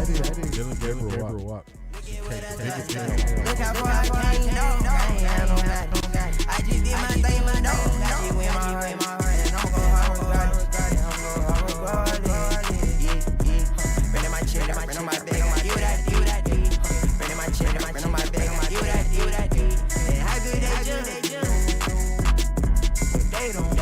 Dylan gave her up. Look how far I came, no, I ain't had no God. I just did my thing, my dog. I just went my heart, and I'm gon' hard regardless. I'm gon' hard regardless. Yeah. Bring in my chill, bring on my bag, you that. Bring in my chill, bring on my bag, you that. And how good they do. They don't.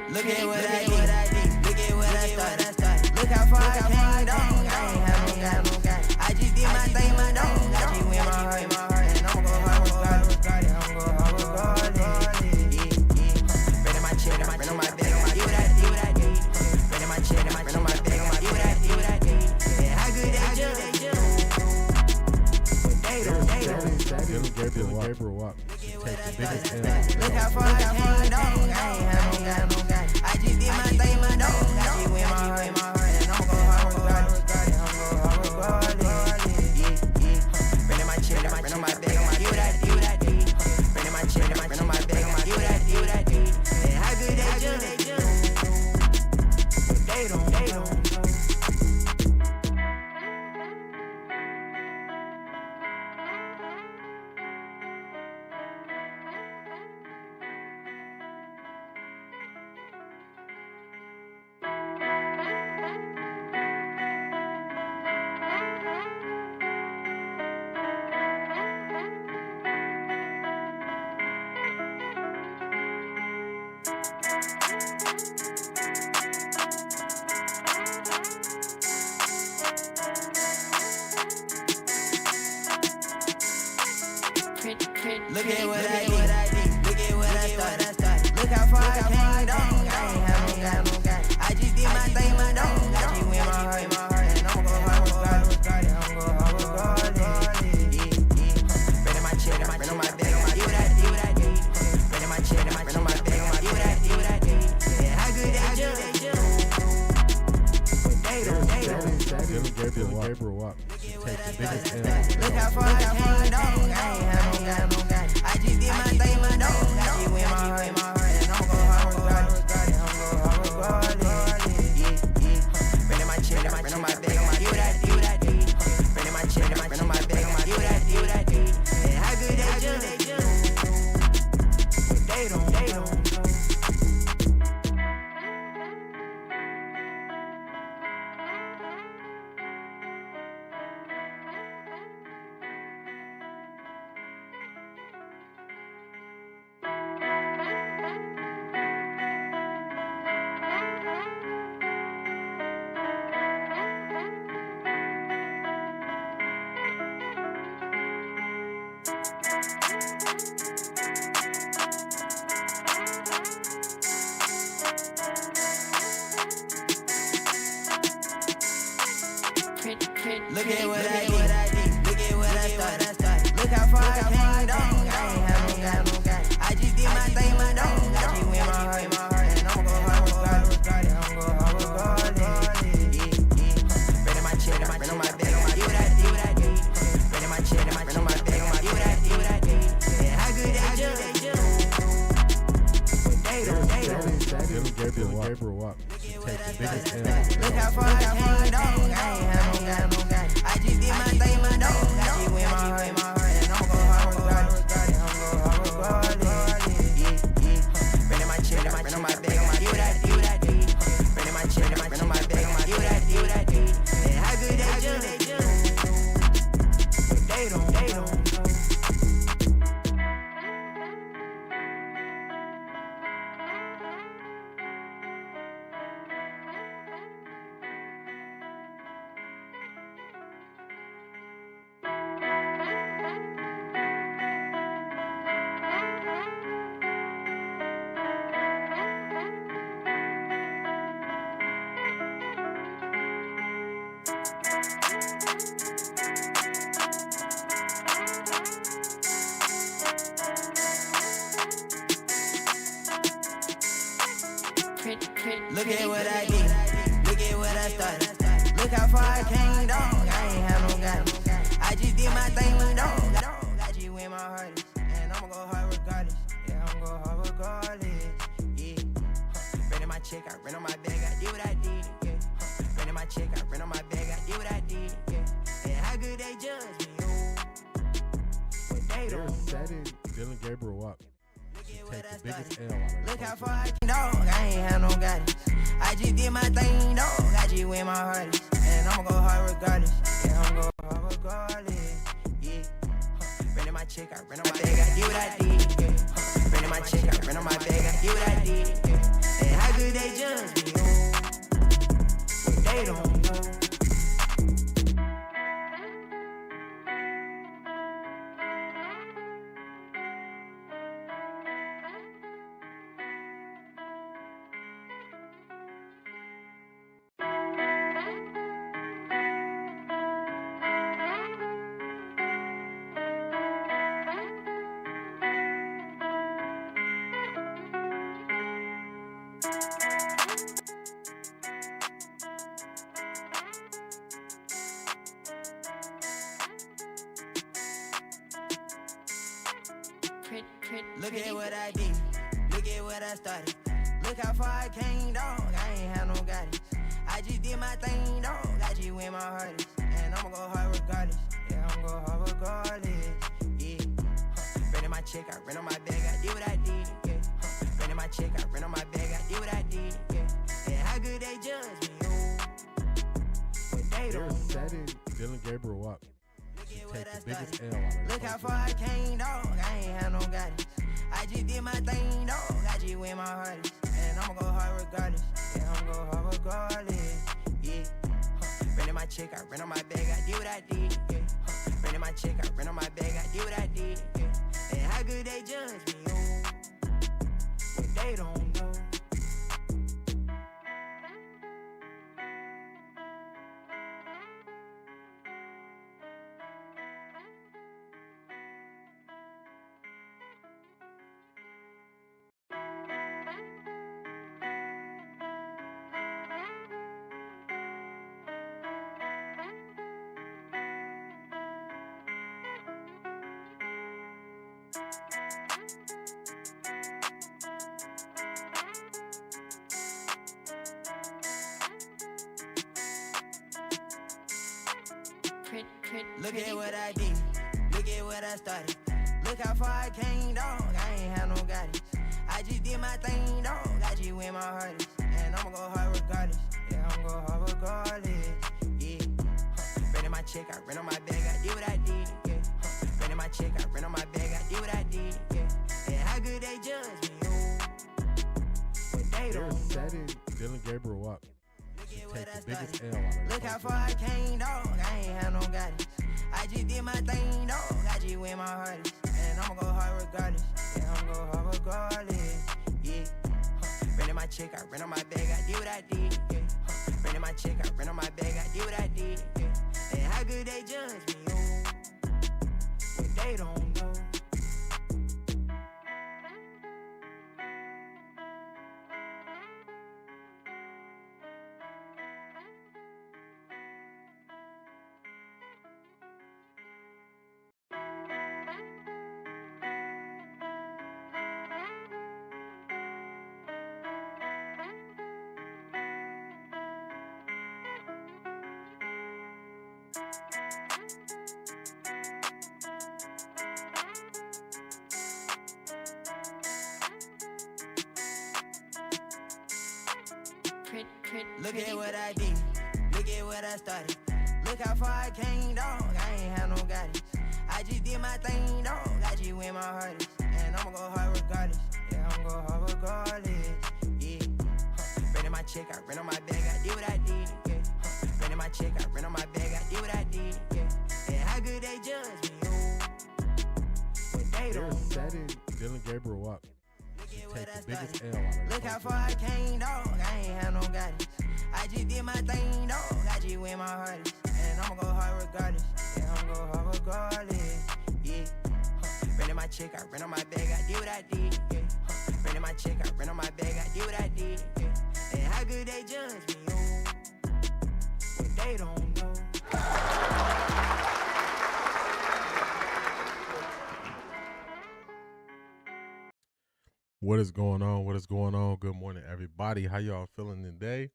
Look at what I did. Look at what I started. Look how far I came, dog. I ain't had no God. I just did my thing, my dog. I just went my heart, and I'm gon' hard regardless. I'm gon' hard regardless. Yeah. Bring in my chill, bring on my bag, you that. Bring in my chill, bring on my bag, you that. And how good they do. They don't. Dylan gave her up. Look how far I came, dog. I ain't had no God. I just did my thing, my dog. I just went my heart, and I'm gon' hard regardless. I'm gon' hard regardless. Yeah. Bring in my chill, bring on my bag, you that. Bring in my chill, bring on my bag, you that. And how good they do. They don't. Look at what I did. Look at what I started. Look how far I came, dog. I ain't had no God. I just did my thing, my dog. I just went my heart, and I'm gon' hard regardless. I'm gon' hard regardless. Yeah. Bring in my chill, bring on my bag, you that. Bring in my chill, bring on my bag, you that. And how good they do. They don't. Dylan gave her up. Look how far I came, dog. I ain't had no God. I just did my thing, my dog. I just went my heart, and I'm gon' hard regardless. I'm gon' hard regardless. Yeah. Bring in my chill, bring on my bag, you that. Bring in my chill, bring on my bag, you that. And how good they do. They don't. Look at what I did. Look at what I started. Look how far I came, dog. I ain't had no God. I just did my thing, my dog. I just went my heart, and I'm gon' hard regardless. I'm gon' hard regardless. Yeah. Bring in my chill, bring on my bag, you that. Bring in my chill, bring on my bag, you that. And how good they do. They don't. Dylan gave her up. Look how far I came, dog. I ain't had no God. I just did my thing, my dog. I just went my heart, and I'm gon' hard regardless. I'm gon' hard regardless. Yeah. Bring in my chill, bring on my bag, you that. Bring in my chill, bring on my bag, you that. And how good they do. They don't. Look at what I did, look at what I started. Look how far I came, dog. I ain't had no guidance. I just did my thing, dog. I just went my hardest, and I'ma go hard regardless. Yeah, I'ma go hard regardless. Yeah, renting my check, I rent on my bag, I did what I did. Yeah, renting my check, I rent on my bag, I did what I did. Yeah, and how good they judge me, oh, but they They're don't. setting Dylan Gabriel up to take the biggest L out of Look the how culture. far I came, dog. I ain't had no guidance. I just did my thing, dog. I just went my hardest, and I'ma go hard regardless. Yeah, I'ma go hard regardless. Yeah, renting my check, I rent on my bag, I did what I did. Yeah, renting my check, I rent on my bag, I did what I did. Yeah, and how good they judge me, oh, but they don't know. Look at what I did, look at what I started. Look how far I came, dog. I ain't had no guidance. I just did my thing, dog. I just went my hardest, and I'ma go hard regardless. Yeah, I'ma go hard regardless. Yeah, renting my check, I rent on my bag, I did what I did. Yeah, renting my check, I rent on my bag, I did what I did. Yeah, and how good they judge me, oh, but they They're don't. setting Dylan Gabriel up to take the biggest L out of the Look how culture. far I came, dog. I ain't had no guidance. I just did my thing, dog. I just went my hardest, and I'ma go hard regardless. Yeah, I'ma go hard regardless. Yeah, renting my check, I rent on my bag, I did what I did. Yeah, renting my check, I rent on my bag, I did what I did. Yeah, and how good they judge me, oh, but they don't know. Look at what I did, look at what I started. Look how far I came, dog. I ain't had no guidance. I just did my thing, dog. I just went my hardest, and I'ma go hard regardless. Yeah, I'ma go hard regardless. Yeah, renting my check, I rent on my bag, I did what I did. Yeah, renting my check, I rent on my bag, I did what I did. Yeah, and how good they judge me, oh, but they They're don't. setting Dylan Gabriel up to take the biggest L out of the Look how culture. far I came, dog. I ain't had no guidance. I just did my thing, dog. I just went my hardest, and I'ma go hard regardless. Yeah, I'ma go hard regardless. Yeah, renting my check, I rent on my bag, I did what I did. Yeah, renting my check, I rent on my bag, I did what I did. Yeah, and how good they judge me, oh, but they don't know. Look at what I did, look at what I started. Look how far I came, dog. I ain't had no guidance. I just did my thing, dog. I just went my hardest, and I'ma go hard regardless. Yeah, I'ma go hard regardless. Yeah, renting my check, I rent on my bag, I did what I did. Yeah, renting my check, I rent on my bag, I did what I did. Yeah, and how good they judge me, oh, but they They're don't. setting Dylan Gabriel up to take the biggest L out of the Look how culture. far I came, dog. I ain't had no guidance. I just did my thing, dog. I just went my hardest, and I'ma go hard regardless. Yeah, I'ma go hard regardless. Yeah. Ran in my check, I ran on my bag, I did what I did. Yeah. Ran in my check, I ran on my bag, I did what I did. Yeah. And how good they judge me, oh, when they don't know. What is going on? What is going on? Good morning, everybody. How y'all feeling today?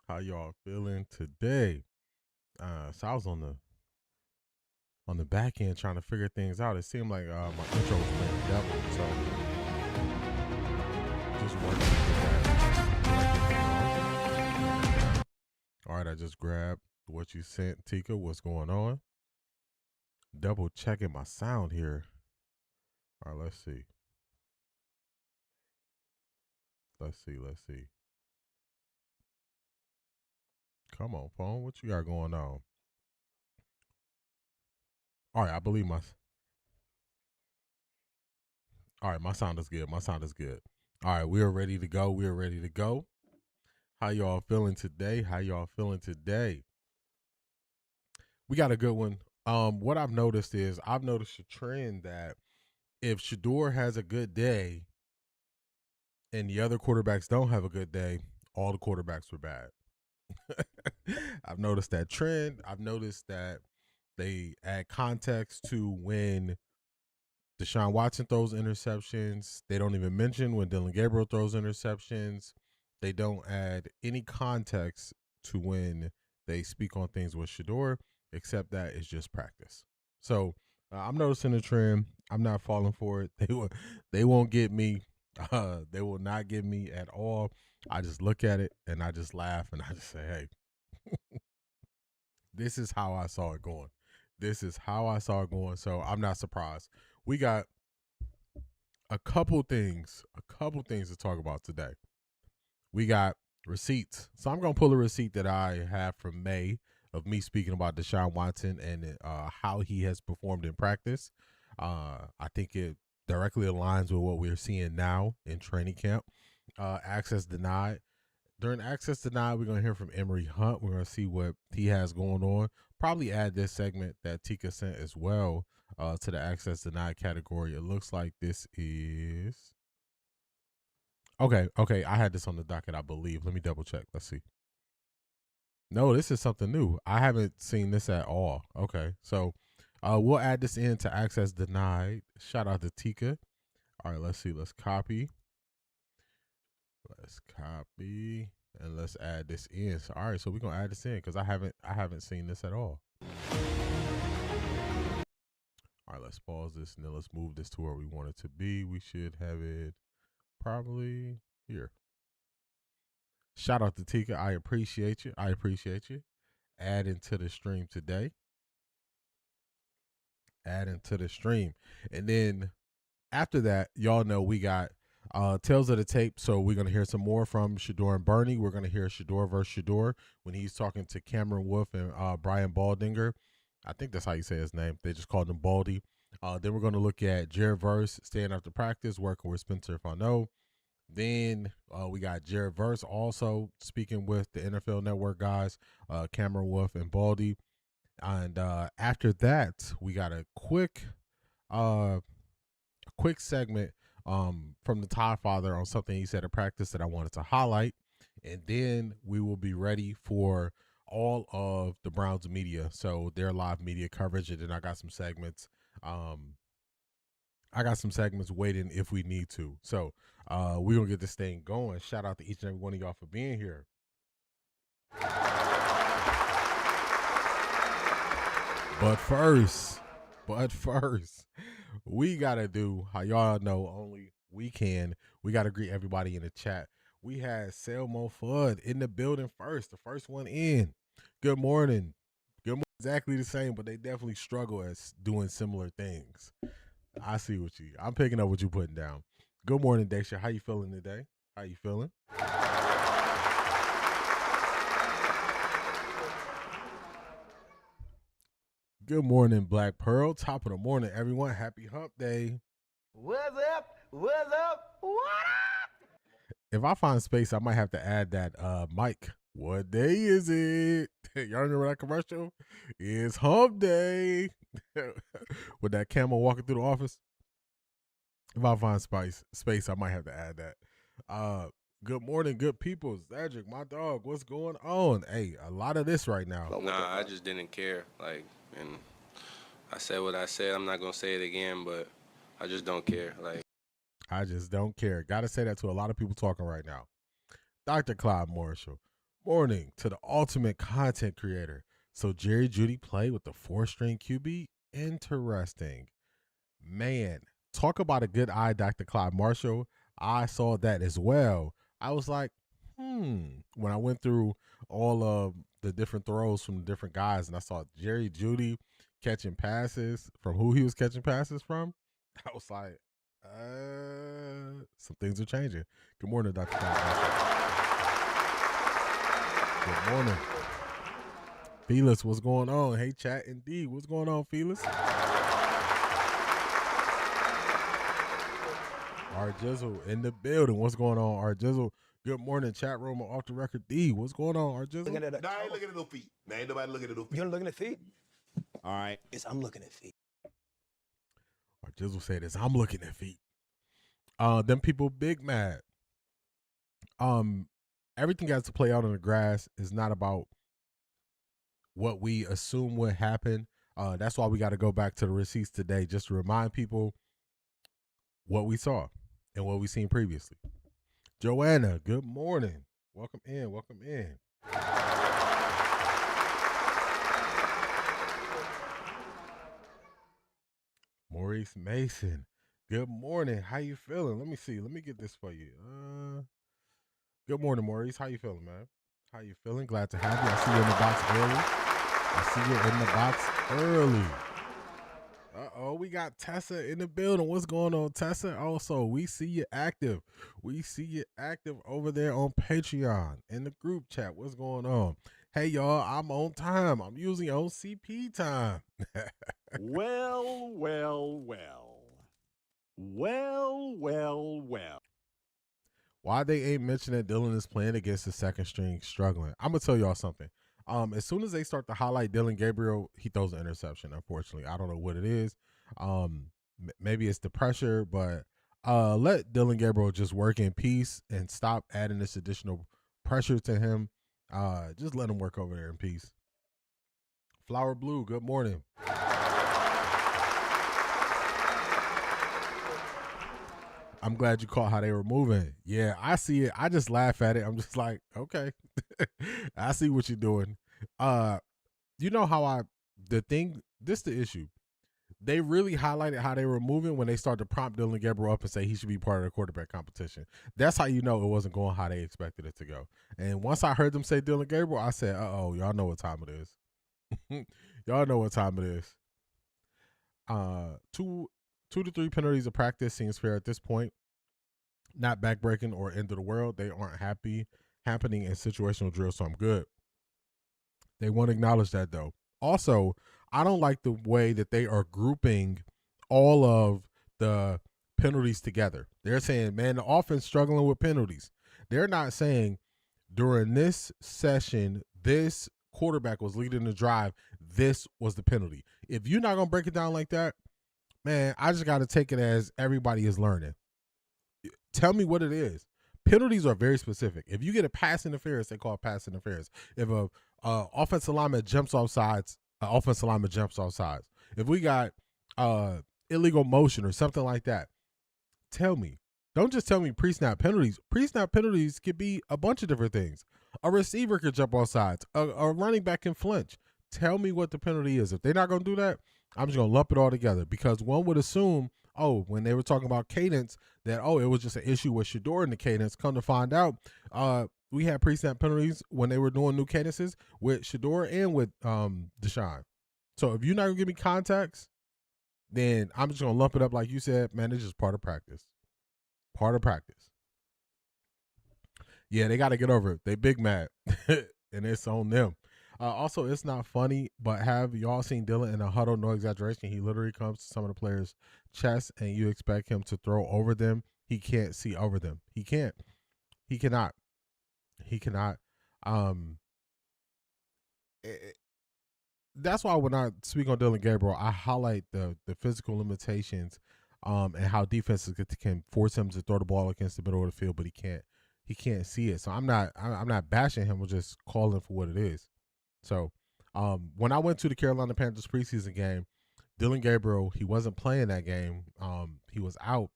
How y'all feeling today? So I was on the back end trying to figure things out. It seemed like my intro was playing devil, so just working with that. All right, I just grabbed what you sent, Tika. What's going on? Double checking my sound here. All right, let's see. Let's see. Come on, phone. What you got going on? All right, I believe my. All right, my sound is good. All right, we are ready to go. How y'all feeling today? We got a good one. What I've noticed is a trend that if Shador has a good day and the other quarterbacks don't have a good day, all the quarterbacks were bad. I've noticed that trend. I've noticed that they add context to when Deshaun Watson throws interceptions. They don't even mention when Dylan Gabriel throws interceptions. They don't add any context to when they speak on things with Shador, except that it's just practice. So I'm noticing a trend. I'm not falling for it. They won't get me. They will not get me at all. I just look at it and I just laugh and I just say, hey, this is how I saw it going. So I'm not surprised. We got a couple things to talk about today. We got receipts. So I'm going to pull a receipt that I have from May of me speaking about Deshaun Watson and how he has performed in practice. I think it directly aligns with what we're seeing now in training camp. Access denied. During access denied, we're going to hear from Emory Hunt. We're going to see what he has going on. Probably add this segment that Tika sent as well to the access denied category. It looks like this is... Okay. I had this on the docket, I believe. Let me double check. Let's see. No, this is something new. I haven't seen this at all. Okay. So we'll add this in to access denied. Shout out to Tika. All right, let's see. Let's copy. And let's add this in. So, all right, so we're gonna add this in because I haven't seen this at all. All right, let's pause this and then let's move this to where we want it to be. We should have it probably here. Shout out to Tika. I appreciate you. Add into the stream today. And then after that, y'all know we got Tales of the Tape. So we're going to hear some more from Shador and Bernie. We're going to hear Shador versus Shador when he's talking to Cameron Wolf and Brian Baldinger. I think that's how you say his name. They just called him Baldy. Then we're going to look at Jared Verse staying after practice, working with Spencer Fano. Then we got Jared Verse also speaking with the NFL Network guys, Cameron Wolf and Baldy. And after that, we got a quick segment from the Todd Father on something he said at practice that I wanted to highlight. And then we will be ready for all of the Browns media. So their live media coverage. And then I got some segments. Waiting if we need to. So we're going to get this thing going. Shout out to each and every one of y'all for being here. But first, we got to do how y'all know only we can. We got to greet everybody in the chat. We had Selmo Flood in the building first, the first one in. Good morning. Exactly the same, but they definitely struggle at doing similar things. I see what I'm picking up what you're putting down. Good morning, Daisha. How you feeling today? Good morning, Black Pearl. Top of the morning, everyone. Happy hump day. What's up? What up? If I find space, I might have to add that, Mike, what day is it? Y'all remember that commercial? It's hump day. With that camel walking through the office. If I find space, I might have to add that. Good morning, good people. Cedric, my dog, what's going on? Hey, a lot of this right now. Nah, I just didn't care. And I said what I said. I'm not gonna say it again, but I just don't care. I just don't care. Gotta say that to a lot of people talking right now. Dr. Clyde Marshall, morning to the ultimate content creator. So Jerry Jeudy play with the 4-string QB? Interesting. Man, talk about a good eye, Dr. Clyde Marshall. I saw that as well. I was like, when I went through all of the different throws from the different guys and I saw Jerry Jeudy catching passes from who he was catching passes from, I was like, some things are changing. Good morning, Dr. Clyde Marshall. Good morning. Felix, what's going on? Hey, chat and D, what's going on, Felix? Our Jizzle in the building. What's going on, Our Jizzle? Good morning, chat room on Off the Record D. What's going on, Our Jizzle? Nah, I ain't looking at no feet. Nah, ain't nobody looking at no feet. You're looking at feet? All right. I'm looking at feet. Our Jizzle said this. I'm looking at feet. Them people big mad. Everything has to play out on the grass. It's not about what we assume would happen. That's why we got to go back to the receipts today just to remind people what we saw and what we seen previously. Joanna, good morning. Welcome in. Welcome in. Maurice Mason, good morning. How you feeling? Let me see. Let me get this for you. Good morning, Maurice. How you feeling, man? How you feeling? Glad to have you. I see you in the box early. Uh-oh, we got Tessa in the building. What's going on, Tessa? Also, we see you active. We see you active over there on Patreon in the group chat. What's going on? Hey, y'all, I'm on time. I'm usually on CP time. Well. Why they ain't mentioning that Dylan is playing against the second string struggling? I'm going to tell y'all something. As soon as they start to highlight Dylan Gabriel, he throws an interception, unfortunately. I don't know what it is. Maybe it's the pressure, but let Dylan Gabriel just work in peace and stop adding this additional pressure to him. Just let him work over there in peace. Flower Blue, good morning. I'm glad you caught how they were moving. Yeah, I see it. I just laugh at it. I'm just like, okay, I see what you're doing. You know how this the issue. They really highlighted how they were moving when they started to prompt Dylan Gabriel up and say he should be part of the quarterback competition. That's how you know it wasn't going how they expected it to go. And once I heard them say Dylan Gabriel, I said, y'all know what time it is. Y'all know what time it is. 2 to 3 penalties of practice seems fair at this point. Not backbreaking or end of the world. They aren't happening in situational drill, so I'm good. They won't acknowledge that, though. Also, I don't like the way that they are grouping all of the penalties together. They're saying, man, the offense struggling with penalties. They're not saying during this session, this quarterback was leading the drive. This was the penalty. If you're not going to break it down like that, man, I just got to take it as everybody is learning. Tell me what it is. Penalties are very specific. If you get a pass interference, they call it pass interference. If a offensive lineman jumps off sides, offensive lineman jumps off sides. If we got illegal motion or something like that, tell me. Don't just tell me pre-snap penalties. Pre-snap penalties could be a bunch of different things. A receiver could jump off sides. A running back can flinch. Tell me what the penalty is. If they're not going to do that, I'm just going to lump it all together because one would assume, when they were talking about cadence, that, it was just an issue with Shedeur and the cadence. Come to find out, we had pre-snap penalties when they were doing new cadences with Shedeur and with Deshaun. So if you're not going to give me context, then I'm just going to lump it up like you said, man, it's just part of practice. Part of practice. Yeah, they got to get over it. They big mad, and it's on them. Also, it's not funny, but have y'all seen Dylan in a huddle? No exaggeration. He literally comes to some of the players' chests, and you expect him to throw over them. He can't see over them. He can't. He cannot. He cannot. that's why when I speak on Dylan Gabriel, I highlight the physical limitations, and how defenses can force him to throw the ball against the middle of the field, but he can't see it. So I'm not bashing him. We're just calling for what it is. So, when I went to the Carolina Panthers preseason game, Dylan Gabriel, he wasn't playing that game. He was out,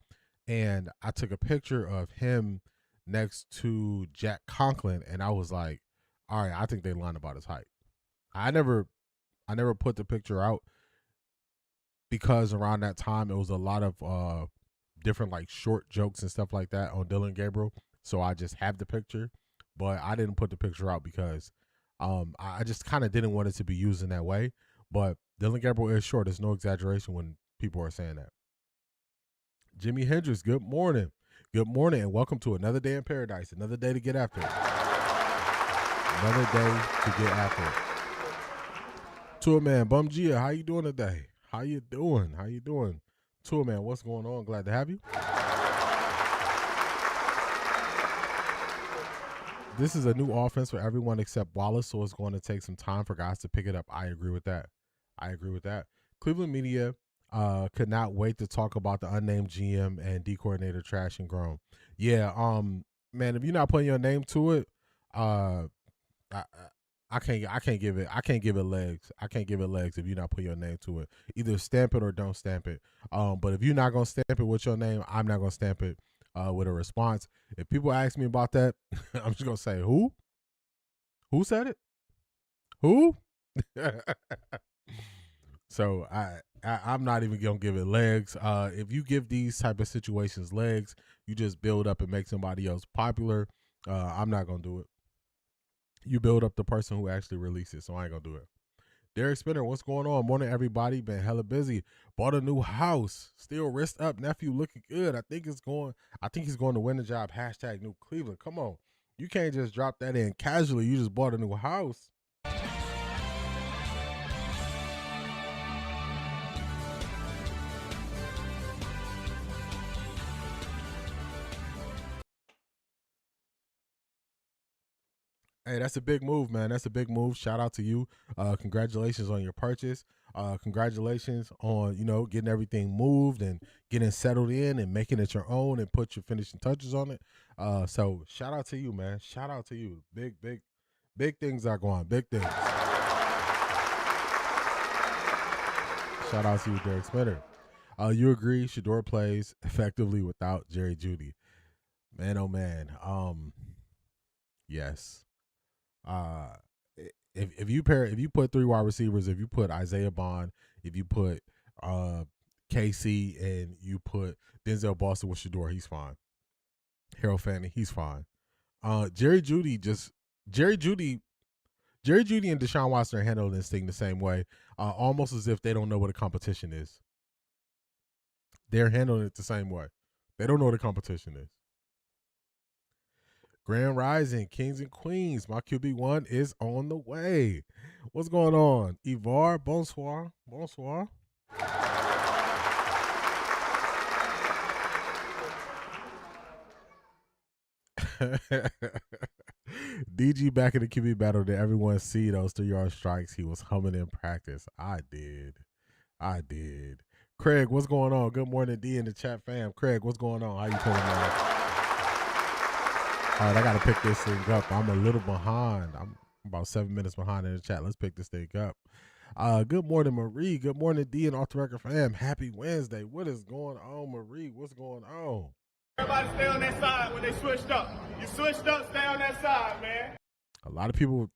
and I took a picture of him next to Jack Conklin, and I was like, all right, I think they line about his height. I never put the picture out because around that time it was a lot of different like short jokes and stuff like that on Dylan Gabriel. So I just have the picture, but I didn't put the picture out because I just kind of didn't want it to be used in that way. But Dylan Gabriel is short. There's no exaggeration when people are saying that. Jimi Hendrix, good morning. Good morning, and welcome to another day in paradise. Another day to get after it. Another day to get after it. Tour Man, Bum Gia, how you doing today? How you doing? Tour Man, what's going on? Glad to have you. This is a new offense for everyone except Wallace, so it's going to take some time for guys to pick it up. I agree with that. Cleveland media could not wait to talk about the unnamed GM and D coordinator trash and grown. Yeah, man, if you're not putting your name to it, I can't give it legs. I can't give it legs if you're not putting your name to it. Either stamp it or don't stamp it. But if you're not gonna stamp it with your name, I'm not gonna stamp it with a response. If people ask me about that, I'm just gonna say, who? Who said it? Who? So I'm not even gonna give it legs. If you give these type of situations legs, you just build up and make somebody else popular. I'm not gonna do it. You build up the person who actually releases, so I ain't gonna do it. Derek Spinner, what's going on? Morning, everybody. Been hella busy. Bought a new house. Still wrist up. Nephew looking good. I think he's going to win the job. Hashtag New Cleveland. Come on. You can't just drop that in casually. You just bought a new house. Hey, that's a big move, man. That's a big move. Shout out to you. Congratulations on your purchase. Congratulations on, getting everything moved and getting settled in and making it your own and put your finishing touches on it. So shout out to you, man. Shout out to you. Big things are going. Big things. Shout out to you, Derek Spinner. You agree Shedeur plays effectively without Jerry Jeudy? Man, oh man. Yes. If you put three wide receivers, if you put Isaiah Bond, if you put KC, and you put Denzel Boston with Shedeur, he's fine. Harold Fanning, he's fine. Jerry Jeudy and Deshaun Watson are handling this thing the same way, almost as if they don't know what a competition is. They're handling it the same way. They don't know what a competition is. Grand Rising, Kings and Queens. My QB1 is on the way. What's going on? Ivar, bonsoir. DG back in the QB battle. Did everyone see those 3-yard strikes he was humming in practice? I did. Craig, what's going on? Good morning, D in the chat fam. Craig, what's going on? How you feeling, man? All right, I got to pick this thing up. I'm a little behind. I'm about 7 minutes behind in the chat. Let's pick this thing up. Good morning, Marie. Good morning, D and Off the Record fam. Happy Wednesday. What is going on, Marie? What's going on? Everybody stay on that side when they switched up. You switched up, stay on that side, man. A lot of people,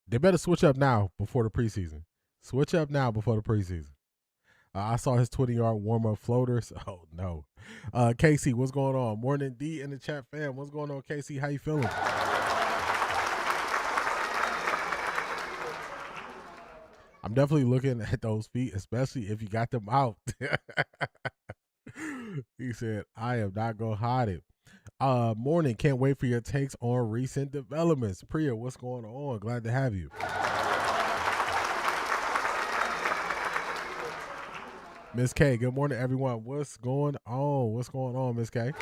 they better switch up now before the preseason. Switch up now before the preseason. I saw his 20-yard warm-up floaters. Oh, no. Casey, what's going on? Morning, D in the chat fam. What's going on, Casey? How you feeling? I'm definitely looking at those feet, especially if you got them out. He said, I am not going to hide it. Morning, can't wait for your takes on recent developments. Priya, what's going on? Glad to have you. Miss K, good morning, everyone. What's going on? Miss K?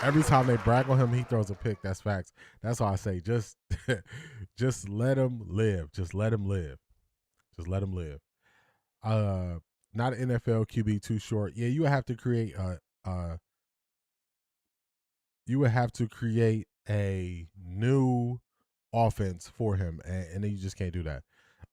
Every time they brag on him, he throws a pick. That's facts. That's why I say just let him live. Just let him live. Just let him live. Not an NFL QB too short. Yeah, you would have to create a new offense for him, and then you just can't do that.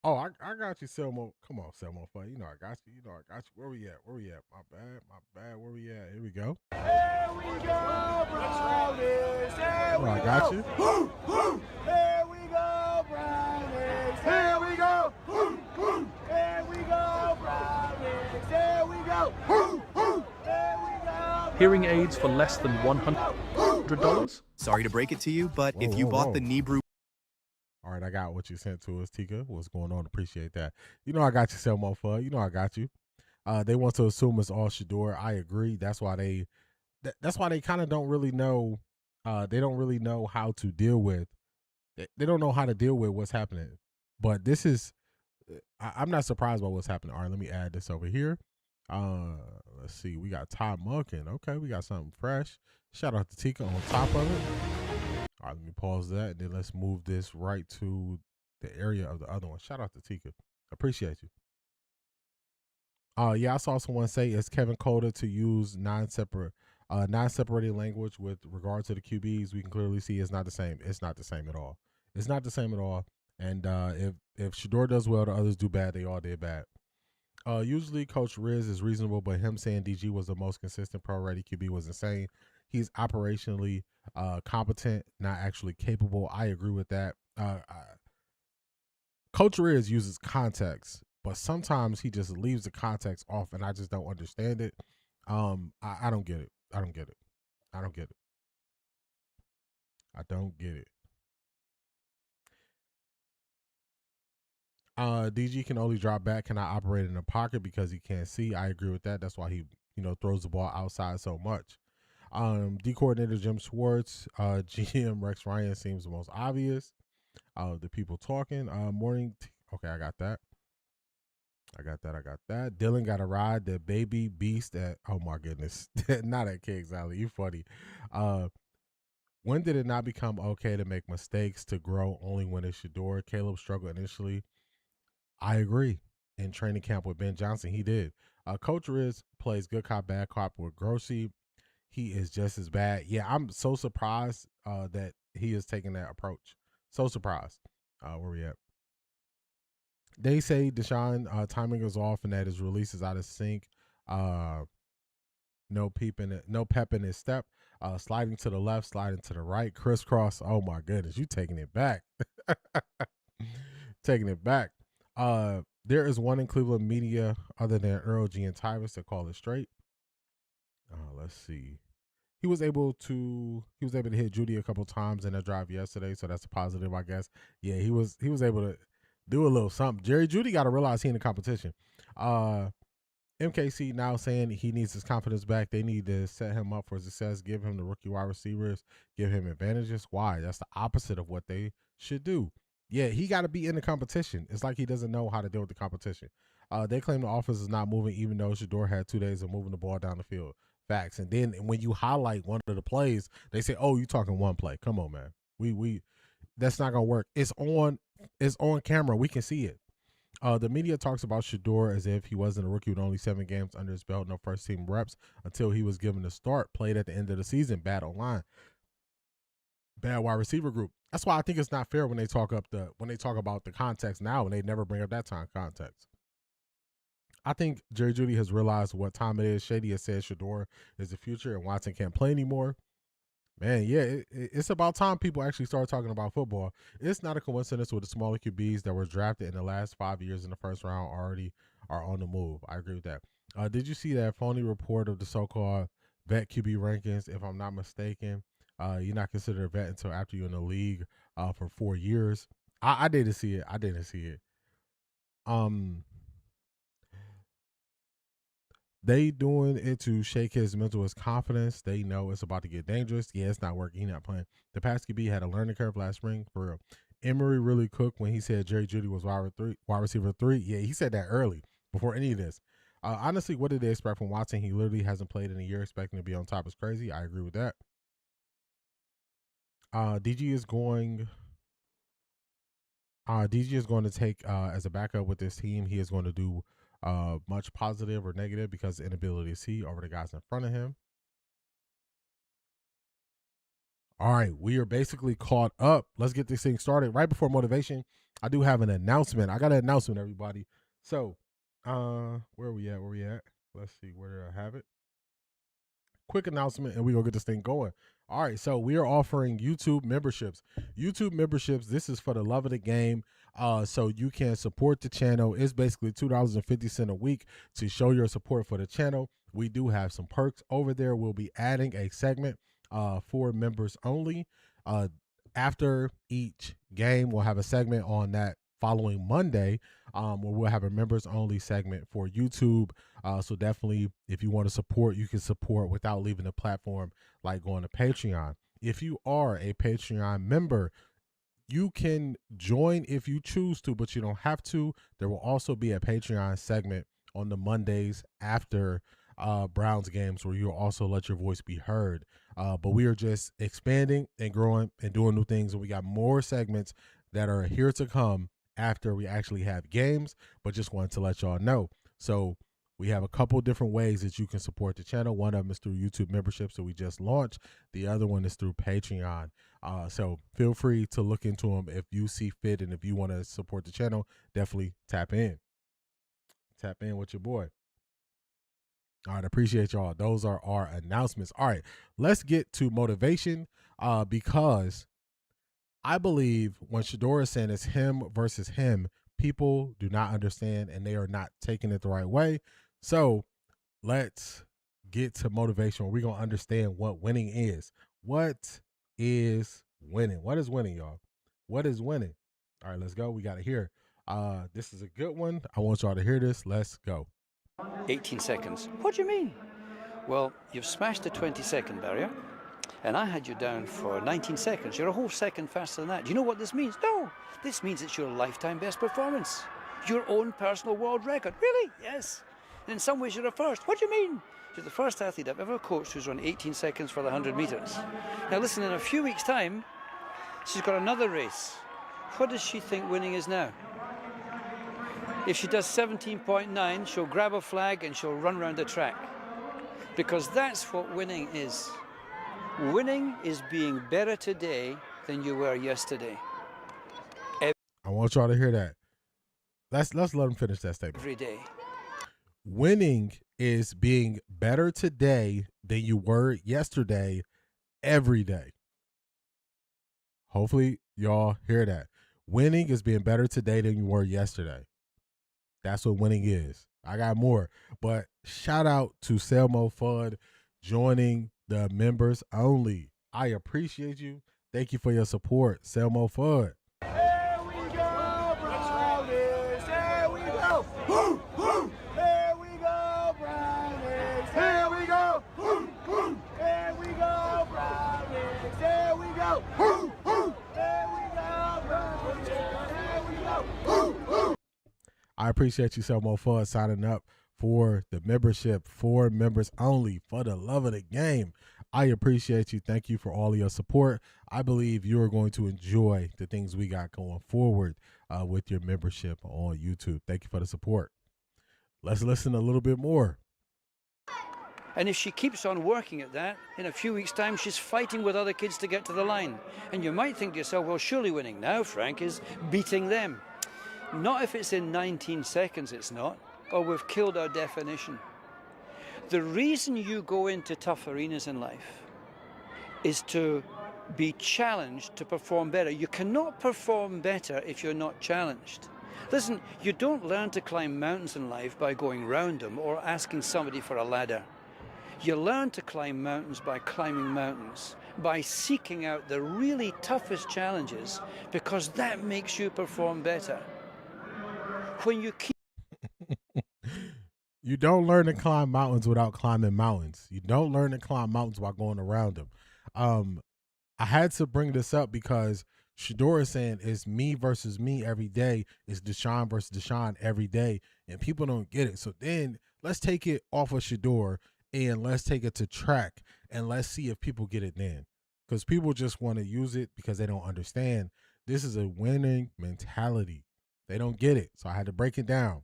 Oh, I got you, Selmo. Come on, Selmo. You know I got you. I got you. Where we at? My bad. Where we at? Here we go. Here we go, Brownies. Here we I got you. Here we go, Brownies. Here we go. Here we go, Brownies. Here we go. Here we go. Hearing aids for less than $100? Sorry to break it to you, but if you bought the Nebrew... All right, I got what you sent to us, Tika. What's going on? Appreciate that. You know I got you, Selmo Fudd. You know I got you. They want to assume it's all Shador. I agree. That's why they kind of don't really know. They don't really know how to deal with. They don't know how to deal with what's happening. But this is, I'm not surprised by what's happening. All right, let me add this over here. Let's see. We got Todd Munkin. Okay, we got something fresh. Shout out to Tika on top of it. All right, let me pause that, and then let's move this right to the area of the other one. Shout out to Tika. Appreciate you. Yeah, I saw someone say it's Kevin Coda to use non-separated language with regard to the QBs. We can clearly see it's not the same. It's not the same at all. It's not the same at all. And if Shador does well, the others do bad. They all did bad. Usually Coach Riz is reasonable, but him saying DG was the most consistent pro-ready QB was insane. He's operationally competent, not actually capable. I agree with that. Coach Riz uses context, but sometimes he just leaves the context off, and I just don't understand it. I don't get it. I don't get it. I don't get it. I don't get it. DG can only drop back, cannot operate in the pocket because he can't see. I agree with that. That's why he, throws the ball outside so much. D coordinator Jim Schwartz, GM Rex Ryan seems the most obvious. The people talking. Okay, I got that. I got that. Dylan got a ride. The baby beast at, oh my goodness. Not at Kings Alley. You funny. When did it not become okay to make mistakes, to grow only when it's Shador? Caleb struggled initially. I agree. In training camp with Ben Johnson, he did. Coach Riz plays good cop, bad cop with Grossi. He is just as bad. Yeah, I'm so surprised that he is taking that approach. So surprised. Where we at? They say Deshaun timing is off and that his release is out of sync. No pep in his step. Sliding to the left, sliding to the right, crisscross. Oh my goodness, you taking it back. Taking it back. There is one in Cleveland media other than Earl G and Tyrus that call it straight. Let's see. He was able to hit Judy a couple times in a drive yesterday, so that's a positive, I guess. Yeah, he was able to do a little something. Jerry Judy got to realize he in the competition. MKC now saying he needs his confidence back. They need to set him up for success, give him the rookie wide receivers, give him advantages. Why? That's the opposite of what they should do. Yeah, he got to be in the competition. It's like he doesn't know how to deal with the competition. They claim the offense is not moving, even though Shador had 2 days of moving the ball down the field. Facts. And then when you highlight one of the plays, they say, "Oh, you talking one play? Come on, man. We that's not gonna work. It's on camera. We can see it." The media talks about Shador as if he wasn't a rookie with only 7 games under his belt, no first team reps until he was given a start. Played at the end of the season. Bad online. Bad wide receiver group. That's why I think it's not fair when they talk about the context now and they never bring up that time context. I think Jerry Judy has realized what time it is. Shady has said Shador is the future and Watson can't play anymore. Man, yeah, it's about time people actually start talking about football. It's not a coincidence with the smaller QBs that were drafted in the last 5 years in the first round already are on the move. I agree with that. Did you see that phony report of the so-called vet QB rankings? If I'm not mistaken, you're not considered a vet until after you're in the league for 4 years. I didn't see it. They doing it to shake his mental, his confidence. They know it's about to get dangerous. Yeah, it's not working. He's not playing. The past QB had a learning curve last spring for real. Emory really cooked when he said Jerry Judy was wide receiver 3. Yeah, he said that early before any of this. Honestly, what did they expect from Watson? He literally hasn't played in a year. Expecting to be on top is crazy. I agree with that. DG is going. DG is going to take as a backup with this team. He is going to do much positive or negative because the inability to see over the guys in front of him. All right, we are basically caught up. Let's get this thing started. Right before motivation, I do have an announcement. I got an announcement, everybody. So, where are we at? Let's see, where did I have it? Quick announcement, and we're going to get this thing going. All right, so we are offering YouTube memberships. YouTube memberships, this is for the love of the game. So you can support the channel. It's basically $2.50 a week to show your support for the channel. We do have some perks over there. We'll be adding a segment for members only. After each game, we'll have a segment on that following Monday where we'll have a members only segment for YouTube. So definitely, if you want to support, you can support without leaving the platform, like going to Patreon. If you are a Patreon member, you can join if you choose to, but you don't have to. There will also be a Patreon segment on the Mondays after Browns games where you'll also let your voice be heard. But we are just expanding and growing and doing new things, and we got more segments that are here to come after we actually have games, but just wanted to let y'all know. So we have a couple different ways that you can support the channel. One of them is through YouTube memberships that we just launched. The other one is through Patreon. So feel free to look into them if you see fit, and if you want to support the channel, definitely tap in. Tap in with your boy. All right, appreciate y'all. Those are our announcements. All right, let's get to motivation because I believe when Shador is saying it's him versus him, people do not understand and they are not taking it the right way. So let's get to motivation where we're going to understand what winning is. What is winning? What is winning, y'all? What is winning? All right, let's go. We got to hear. This is a good one. I want y'all to hear this. Let's go. 18 seconds. What do you mean? Well, you've smashed the 20-second barrier, and I had you down for 19 seconds. You're a whole second faster than that. Do you know what this means? No, this means it's your lifetime best performance. Your own personal world record. Really? Yes. And in some ways, you're a first. What do you mean? You're the first athlete I've ever coached who's run 18 seconds for the 100 meters. Now listen, in a few weeks' time, she's got another race. What does she think winning is now? If she does 17.9, she'll grab a flag and she'll run around the track. Because that's what winning is. Winning is being better today than you were yesterday. I want y'all to hear that. Let's let them finish that statement. Every day. Winning is being better today than you were yesterday, every day. Hopefully y'all hear that. Winning is being better today than you were yesterday. That's what winning is. I got more, but shout out to Selmo Fudd joining the members only. I appreciate you. Thank you for your support, Selmo Fudd. Here we go, Brownies. Here we go. Woo, woo. Here we go, Brownies. Here we go. Woo, woo. Here we go, Brownies. Here we go. Woo, woo. Here we go, Brownies. Here we go. Woo, woo. I appreciate you, Selmo Fudd, signing up for the membership, for members only, for the love of the game. I appreciate you. Thank you for all of your support. I believe you are going to enjoy the things we got going forward with your membership on YouTube. Thank you for the support. Let's listen a little bit more. And if she keeps on working at that, in a few weeks' time, she's fighting with other kids to get to the line. And you might think to yourself, well, surely winning now, Frank, is beating them. Not if it's in 19 seconds, it's not, or we've killed our definition. The reason you go into tough arenas in life is to be challenged to perform better. You cannot perform better if you're not challenged. Listen, you don't learn to climb mountains in life by going round them or asking somebody for a ladder. You learn to climb mountains by climbing mountains, by seeking out the really toughest challenges, because that makes you perform better. When you keep You don't learn to climb mountains without climbing mountains. You don't learn to climb mountains while going around them. I had to bring this up because Shador is saying it's me versus me every day. It's Deshaun versus Deshaun every day, and people don't get it. So then let's take it off of Shador and let's take it to track, and let's see if people get it then. because people just want to use it because they don't understand. This is a winning mentality. They don't get it. So I had to break it down.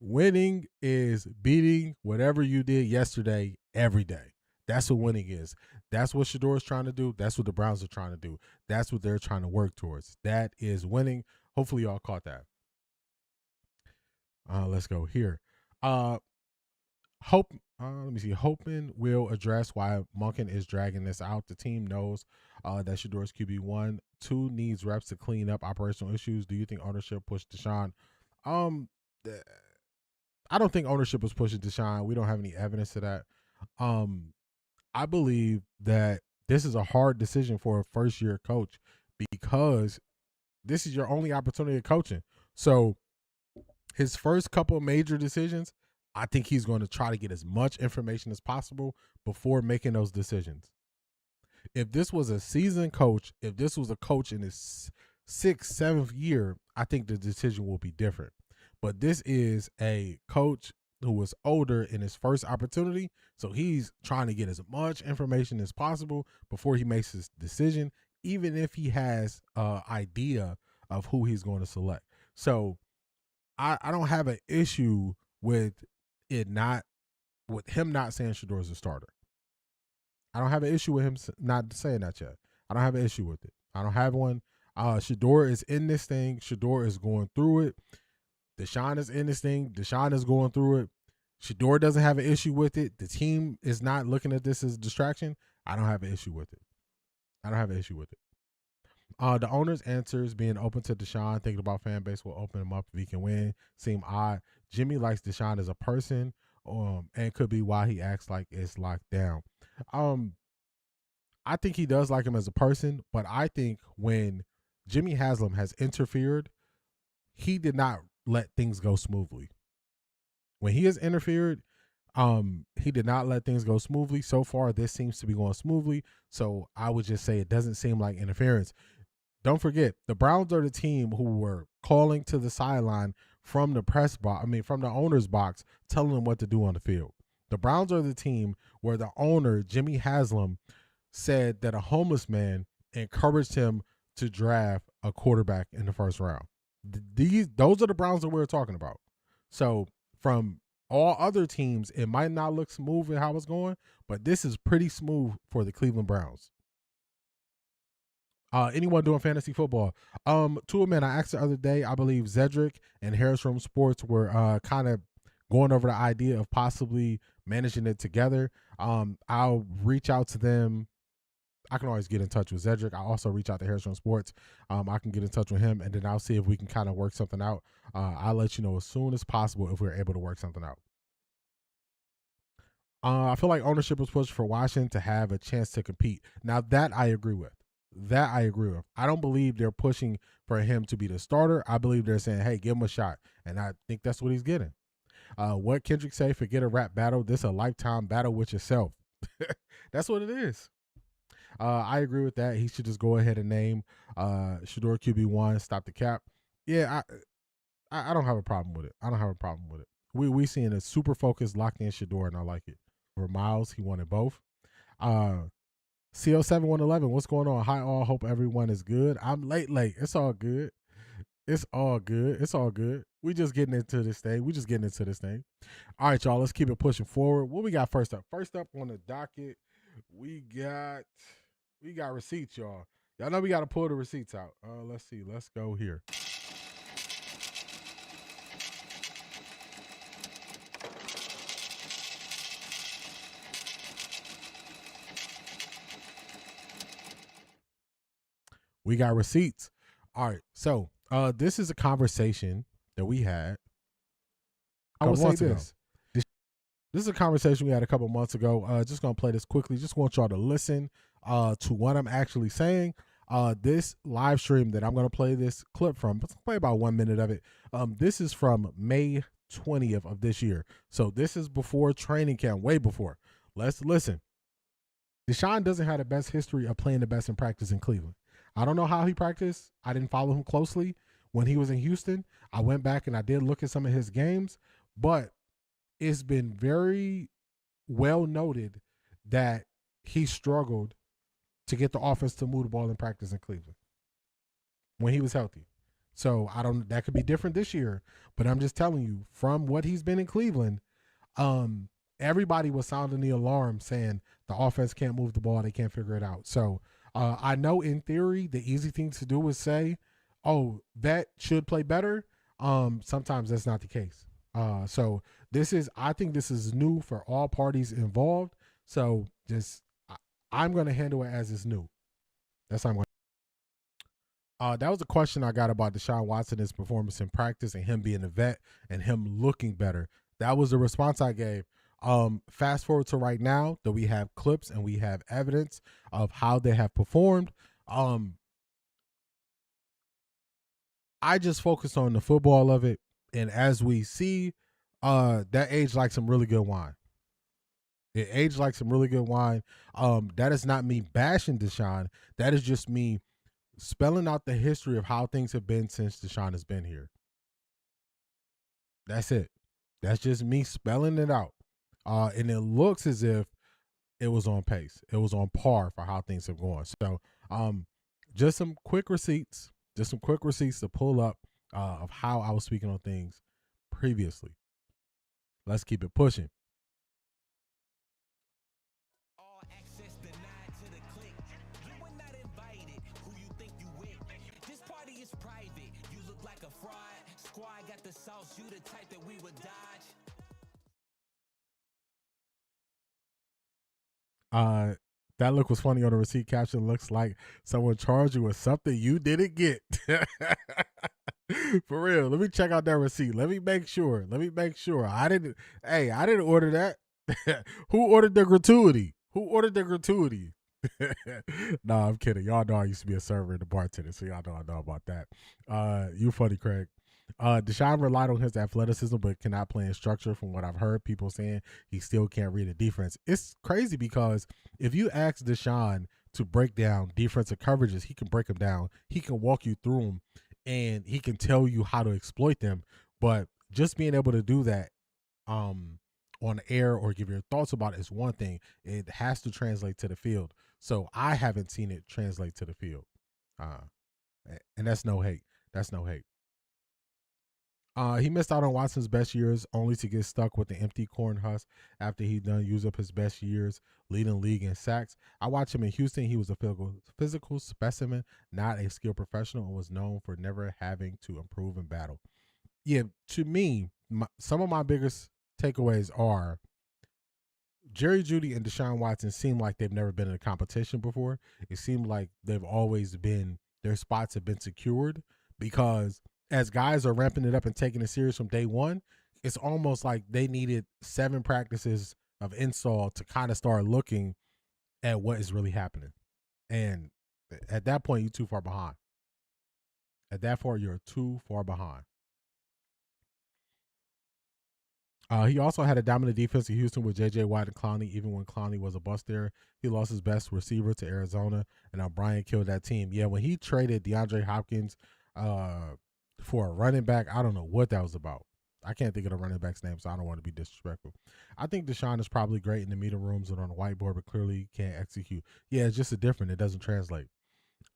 Winning is beating whatever you did yesterday every day. That's what winning is. That's what Shedeur is trying to do. That's what the Browns are trying to do. That's what they're trying to work towards. That is winning. Hopefully y'all caught that. Let's go here. Let me see. Hoping will address why Monken is dragging this out. The team knows that Shedeur's QB1. 2 needs reps to clean up operational issues. Do you think ownership pushed Deshaun? I don't think ownership was pushing Deshaun. We don't have any evidence of that. I believe that this is a hard decision for a first-year coach because this is your only opportunity of coaching. So his first couple of major decisions, I think he's going to try to get as much information as possible before making those decisions. If this was a seasoned coach, if this was a coach in his 6th, 7th year, I think the decision will be different. But this is a coach who was older in his first opportunity, so he's trying to get as much information as possible before he makes his decision, even if he has an idea of who he's going to select. So I don't have an issue with him not saying Shedeur is a starter. I don't have an issue with him not saying that yet. I don't have an issue with it. I don't have one. Shedeur is in this thing. Shedeur is going through it. Deshaun is in this thing. Deshaun is going through it. Shedeur doesn't have an issue with it. The team is not looking at this as a distraction. I don't have an issue with it. The owner's answers being open to Deshaun, thinking about fan base will open him up if he can win, seem odd. Jimmy likes Deshaun as a person, and could be why he acts like it's locked down. I think he does like him as a person, but I think when Jimmy Haslam has interfered, he did not let things go smoothly. When he has interfered, he did not let things go smoothly. So far, this seems to be going smoothly. So I would just say it doesn't seem like interference. Don't forget, the Browns are the team who were calling to the sideline from the from the owner's box, telling them what to do on the field. The Browns are the team where the owner, Jimmy Haslam, said that a homeless man encouraged him to draft a quarterback in the first round. Those are the Browns that we're talking about. So from all other teams, it might not look smooth in how it's going, but this is pretty smooth for the Cleveland Browns. Anyone doing fantasy football? Two of men, I asked the other day, I believe Zedric and Harris Room Sports were kind of going over the idea of possibly managing it together. I'll reach out to them. I can always get in touch with Zedric. I'll also reach out to Harris Room Sports. I can get in touch with him, and then I'll see if we can kind of work something out. I'll let you know as soon as possible if we're able to work something out. I feel like ownership was pushed for Washington to have a chance to compete. Now, that I agree with. I don't believe they're pushing for him to be the starter. I believe they're saying, hey, give him a shot. And I think that's what he's getting. What Kendrick say, forget a rap battle. This a lifetime battle with yourself. That's what it is. I agree with that. He should just go ahead and name Shedeur QB1, stop the cap. Yeah, I don't have a problem with it. We seeing a super focused, locked in Shedeur, and I like it. For Miles, he wanted both. CO7111, what's going on? Hi all, hope everyone is good. I'm late. It's all good. We just getting into this thing. All right, y'all, let's keep it pushing forward. What we got first up? First up on the docket, we got receipts, y'all. Y'all know we got to pull the receipts out. Let's see. Let's go here. We got receipts. All right. So this is a conversation that we had. I will say this. This is a conversation we had a couple months ago. Just going to play this quickly. Just want y'all to listen to what I'm actually saying. This live stream that I'm going to play this clip from, let's play about 1 minute of it. This is from May 20th of this year. So this is before training camp, way before. Let's listen. Deshaun doesn't have the best history of playing the best in practice in Cleveland. I don't know how he practiced. I didn't follow him closely when he was in Houston. I went back and I did look at some of his games, but it's been very well noted that he struggled to get the offense to move the ball in practice in Cleveland when he was healthy. So that could be different this year, but I'm just telling you, from what he's been in Cleveland, everybody was sounding the alarm saying the offense can't move the ball, they can't figure it out. So I know in theory the easy thing to do is say, oh, that should play better. Sometimes that's not the case. So I think this is new for all parties involved. So I'm going to handle it as it's new. That's how I'm going to. That was a question I got about Deshaun Watson's performance in practice and him being a vet and him looking better. That was the response I gave. Fast forward to right now that we have clips and we have evidence of how they have performed. I just focused on the football of it. And as we see, that aged like some really good wine. It aged like some really good wine. That is not me bashing Deshaun. That is just me spelling out the history of how things have been since Deshaun has been here. That's it. That's just me spelling it out. And it looks as if it was on pace. It was on par for how things have gone. So just some quick receipts. Just some quick receipts to pull up of how I was speaking on things previously. Let's keep it pushing. That look was funny on the receipt caption. Looks like someone charged you with something you didn't get. For real. Let me check out that receipt. Let me make sure. I didn't order that. Who ordered the gratuity? Nah, I'm kidding. Y'all know I used to be a server and a bartender, so y'all know I know about that. You funny, Craig. Deshaun relied on his athleticism, but cannot play in structure. From what I've heard people saying, he still can't read a defense. It's crazy because if you ask Deshaun to break down defensive coverages, he can break them down. He can walk you through them, and he can tell you how to exploit them. But just being able to do that on air or give your thoughts about it is one thing. It has to translate to the field. So I haven't seen it translate to the field. And that's no hate. He missed out on Watson's best years only to get stuck with the empty corn husk after he done use up his best years leading league in sacks. I watched him in Houston. He was a physical specimen, not a skilled professional, and was known for never having to improve in battle. Yeah, to me, some of my biggest takeaways are Jerry Jeudy and Deshaun Watson seem like they've never been in a competition before. It seemed like they've always been, their spots have been secured because as guys are ramping it up and taking it serious from day one, it's almost like they needed 7 practices of install to kind of start looking at what is really happening. And at that point, you're too far behind. You're too far behind. He also had a dominant defense in Houston with J.J. Watt and Clowney. Even when Clowney was a bust there, he lost his best receiver to Arizona, and now Brian killed that team. Yeah, when he traded DeAndre Hopkins for a running back, I don't know what that was about. I can't think of the running back's name, so I don't want to be disrespectful. I think Deshaun is probably great in the meeting rooms and on the whiteboard, but clearly can't execute. Yeah, it's just a different. It doesn't translate.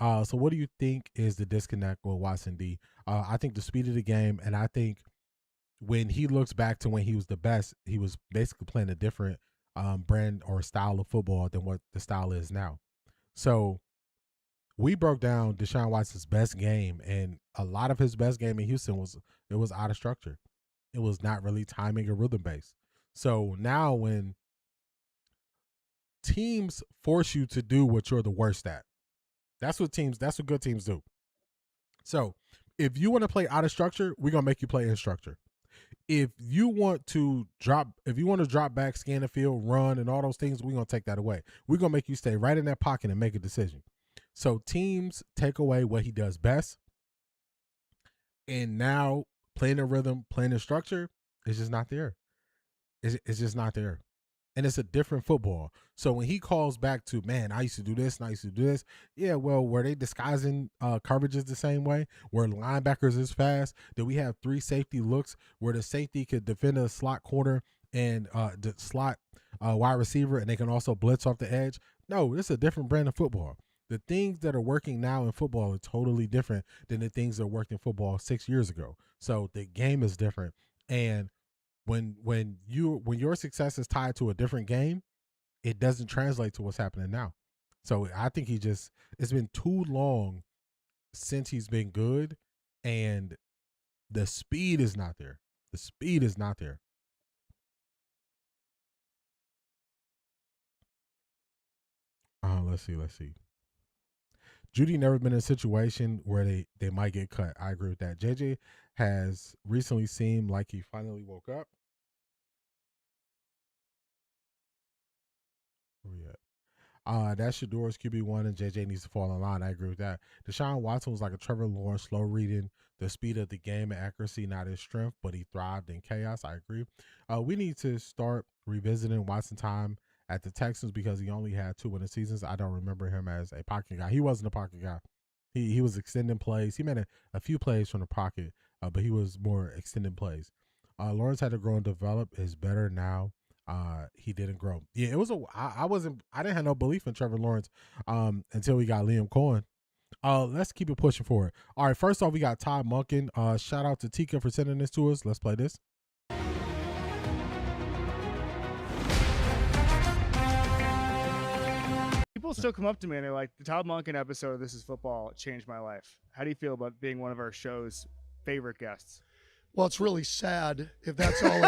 So what do you think is the disconnect with Watson D? I think the speed of the game, and I think when he looks back to when he was the best, he was basically playing a different brand or style of football than what the style is now. So we broke down Deshaun Watson's best game, and a lot of his best game in Houston was out of structure. It was not really timing or rhythm based. So now when teams force you to do what you're the worst at, that's what good teams do. So if you want to play out of structure, we're gonna make you play in structure. If you want to drop back, scan the field, run, and all those things, we're gonna take that away. We're gonna make you stay right in that pocket and make a decision. So teams take away what he does best, and now playing in rhythm, playing in structure, it's just not there. It's just not there. And it's a different football. So when he calls back to, man, I used to do this and I used to do this. Yeah, well, were they disguising coverages the same way? Were linebackers as fast? Did we have 3 safety looks where the safety could defend a slot corner and the slot wide receiver and they can also blitz off the edge. No, it's a different brand of football. The things that are working now in football are totally different than the things that worked in football 6 years ago. So the game is different. And when your success is tied to a different game, it doesn't translate to what's happening now. So I think it's been too long since he's been good, and the speed is not there. The speed is not there. Let's see. Judy never been in a situation where they might get cut. I agree with that. JJ has recently seemed like he finally woke up. Where we at? That's Shador's QB1 and JJ needs to fall in line. I agree with that. Deshaun Watson was like a Trevor Lawrence, slow reading the speed of the game and accuracy, not his strength, but he thrived in chaos. I agree. We need to start revisiting Watson time at the Texans because he only had 2 winning seasons. I don't remember him as a pocket guy. He wasn't a pocket guy. He was extending plays. He made a few plays from the pocket, but he was more extending plays. Lawrence had to grow and develop. Is better now. He didn't grow. Yeah, it was I didn't have no belief in Trevor Lawrence until we got Liam Cohen. Let's keep it pushing forward. All right, first off, we got Todd Munkin. Shout out to Tika for sending this to us. Let's play this. People still come up to me and they're like, the Todd Monken episode of This Is Football changed my life. How do you feel about being one of our show's favorite guests? Well, it's really sad if that's all.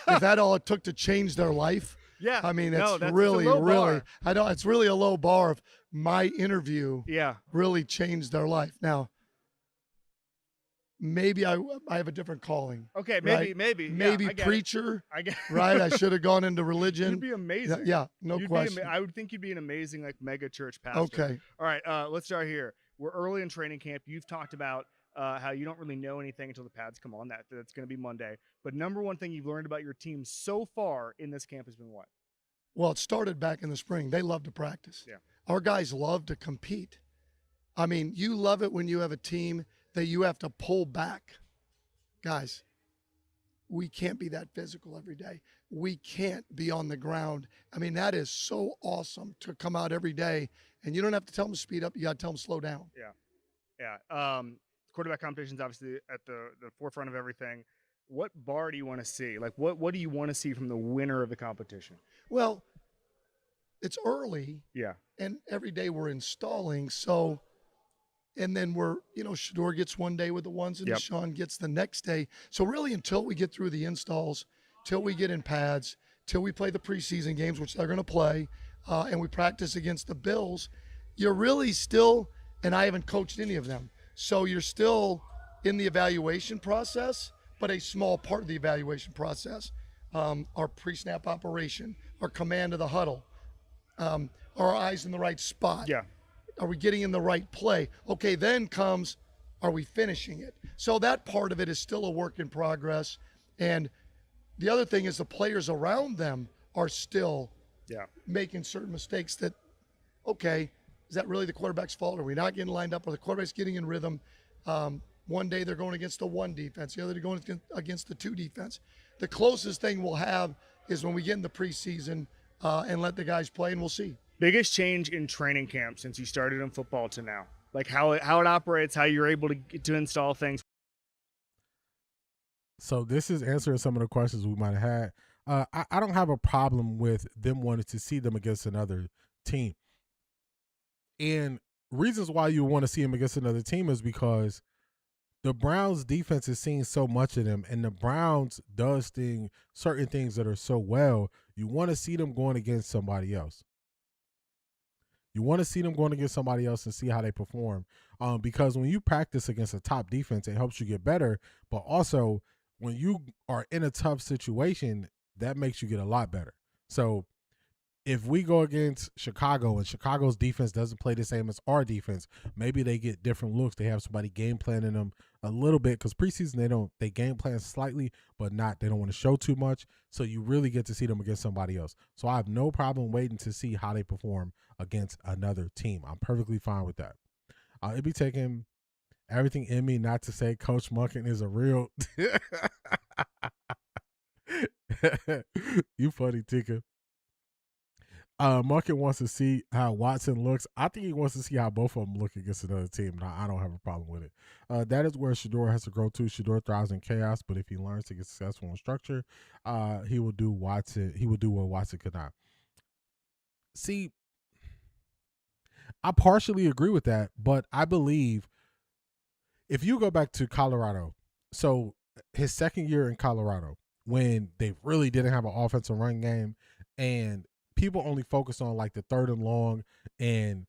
If that all it took to change their life. Yeah, I mean, no, it's really. Bar. It's really a low bar if my interview. Yeah. Really changed their life. Now, maybe I have a different calling. Okay, right? maybe preacher. I get right. I should have gone into religion. You'd be amazing. Yeah, no question. I would think you'd be an amazing like mega church pastor. Okay. All right. Let's start here. We're early in training camp. You've talked about how you don't really know anything until the pads come on. That's going to be Monday. But number one thing you've learned about your team so far in this camp has been what? Well, it started back in the spring. They love to practice. Yeah. Our guys love to compete. I mean, you love it when you have a team that you have to pull back. Guys, we can't be that physical every day. We can't be on the ground. I mean, that is so awesome to come out every day, and you don't have to tell them to speed up. You got to tell them to slow down. Yeah. Quarterback competition is obviously at the forefront of everything. What bar do you want to see? Like, what do you want to see from the winner of the competition? Well, it's early. Yeah. And every day we're installing. So, and then Shador gets one day with the ones and Deshaun gets the next day. So really until we get through the installs, till we get in pads, till we play the preseason games, which they're going to play, and we practice against the Bills, you're really still, and I haven't coached any of them, so you're still in the evaluation process, but a small part of the evaluation process. Our pre-snap operation, our command of the huddle, our eyes in the right spot. Yeah. Are we getting in the right play? Okay, then comes, are we finishing it? So that part of it is still a work in progress. And the other thing is the players around them are still making certain mistakes that, okay, is that really the quarterback's fault? Are we not getting lined up? Are the quarterback's getting in rhythm? One day they're going against the 1 defense. The other day going against the 2 defense. The closest thing we'll have is when we get in the preseason and let the guys play, and we'll see. Biggest change in training camp since you started in football to now? Like how it operates, how you're able to install things. So this is answering some of the questions we might have had. I don't have a problem with them wanting to see them against another team. And reasons why you want to see them against another team is because the Browns defense is seeing so much of them, and the Browns does certain things that are so well. You want to see them going against somebody else. You want to see them going against somebody else and see how they perform. Because when you practice against a top defense, it helps you get better. But also, when you are in a tough situation, that makes you get a lot better. So if we go against Chicago and Chicago's defense doesn't play the same as our defense, maybe they get different looks. They have somebody game planning them a little bit, because preseason they game plan slightly, but they don't want to show too much. So you really get to see them against somebody else. So I have no problem waiting to see how they perform against another team. I'm perfectly fine with that. It'd be taking everything in me not to say Coach Munkin is a real. You funny, Tika. Munkin wants to see how Watson looks. I think he wants to see how both of them look against another team. And I don't have a problem with it. That is where Shedeur has to grow to. Shedeur thrives in chaos, but if he learns to get successful in structure, he will do Watson. He will do what Watson could not. See, I partially agree with that, but I believe if you go back to Colorado, so his second year in Colorado, when they really didn't have an offensive run game and people only focus on like the third and long and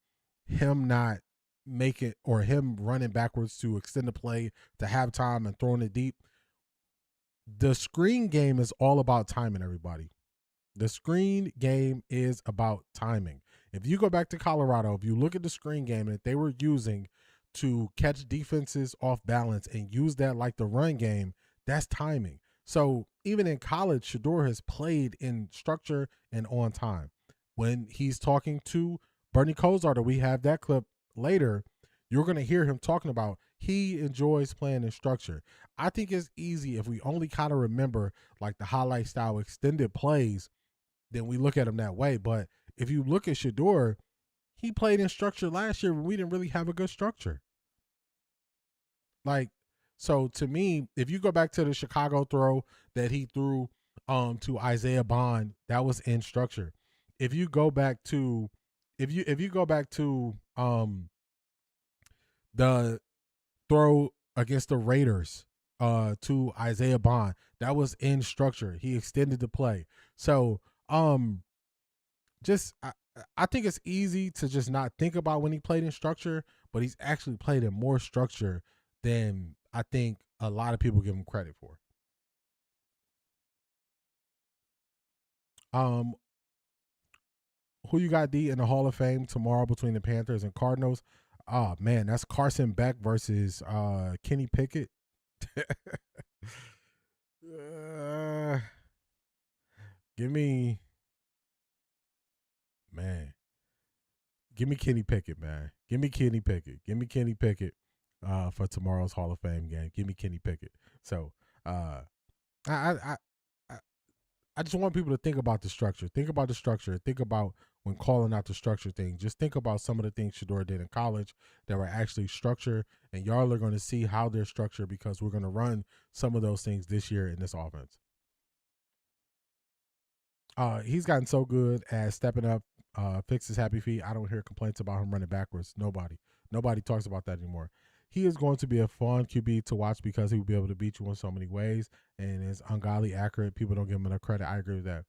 him not making or him running backwards to extend the play to halftime and throwing it deep. The screen game is all about timing, everybody. The screen game is about timing. If you go back to Colorado, if you look at the screen game that they were using to catch defenses off balance and use that like the run game, that's timing. So even in college, Shedeur has played in structure and on time. When he's talking to Bernie Kosar, we have that clip later, you're going to hear him talking about he enjoys playing in structure. I think it's easy if we only kind of remember like the highlight style extended plays, then we look at him that way. But if you look at Shedeur, he played in structure last year when we didn't really have a good structure. Like, so to me, if you go back to the Chicago throw that he threw to Isaiah Bond, that was in structure. If you go back to the throw against the Raiders to Isaiah Bond, that was in structure. He extended the play. So just I think it's easy to just not think about when he played in structure, but he's actually played in more structure than I think a lot of people give him credit for. Who you got, D, in the Hall of Fame tomorrow between the Panthers and Cardinals? Oh, man, that's Carson Beck versus Kenny Pickett. Give me Kenny Pickett, man. Give me Kenny Pickett. Give me Kenny Pickett for tomorrow's Hall of Fame game. Give me Kenny Pickett. So I just want people to think about the structure. Think about the structure. Think about when calling out the structure thing. Just think about some of the things Shedeur did in college that were actually structure, and y'all are going to see how they're structured because we're going to run some of those things this year in this offense. He's gotten so good at stepping up, fix his happy feet. I don't hear complaints about him running backwards. Nobody talks about that anymore. He is going to be a fun QB to watch because he will be able to beat you in so many ways and is ungodly accurate. People don't give him enough credit. I agree with that.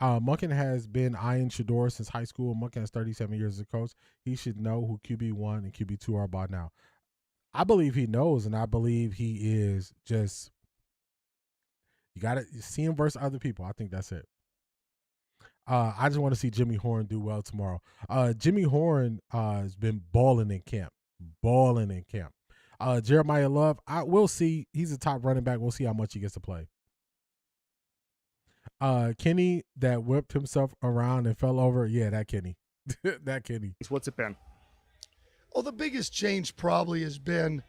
Munkin has been eyeing Shedeur since high school. Munkin has 37 years as a coach. He should know who QB1 and QB2 are by now. I believe he knows, and I believe he is just – you got to see him versus other people. I think that's it. I just want to see Jimmy Horn do well tomorrow. Jimmy Horn has been balling in camp. Jeremiah Love, we'll see. He's a top running back. We'll see how much he gets to play. Kenny that whipped himself around and fell over. Yeah, that Kenny. That Kenny. What's it been? Well, the biggest change probably has been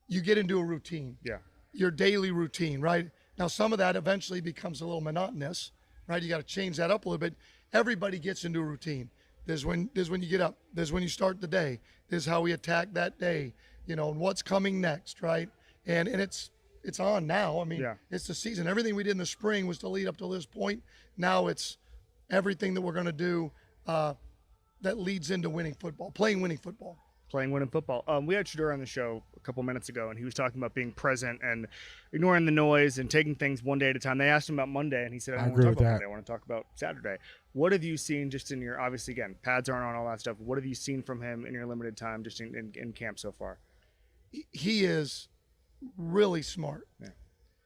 you get into a routine. Yeah. Your daily routine, right? Now, some of that eventually becomes a little monotonous, right? You got to change that up a little bit. Everybody gets into a routine. This is when you get up. This is when you start the day. This is how we attack that day, and what's coming next, right? And it's on now. I mean, It's the season. Everything we did in the spring was to lead up to this point. Now it's everything that we're going to do that leads into winning football, playing winning football. We had Shedeur on the show a couple minutes ago, and he was talking about being present and ignoring the noise and taking things one day at a time. They asked him about Monday, and he said, I don't want to talk about Monday. I want to talk about Saturday. What have you seen just in your, obviously, again, pads aren't on, all that stuff. What have you seen from him in your limited time just in camp so far? He is really smart. Yeah.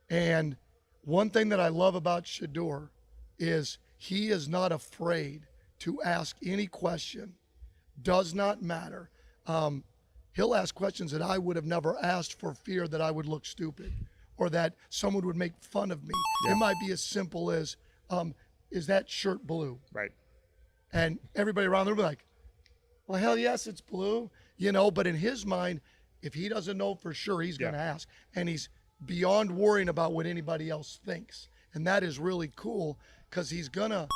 And one thing that I love about Shedeur is he is not afraid to ask any question. Does not matter. He'll ask questions that I would have never asked for fear that I would look stupid or that someone would make fun of me. Yeah. It might be as simple as, is that shirt blue? Right. And everybody around there will be like, well, hell yes, it's blue. But in his mind, if he doesn't know for sure, he's going to ask. And he's beyond worrying about what anybody else thinks. And that is really cool. because he's gonna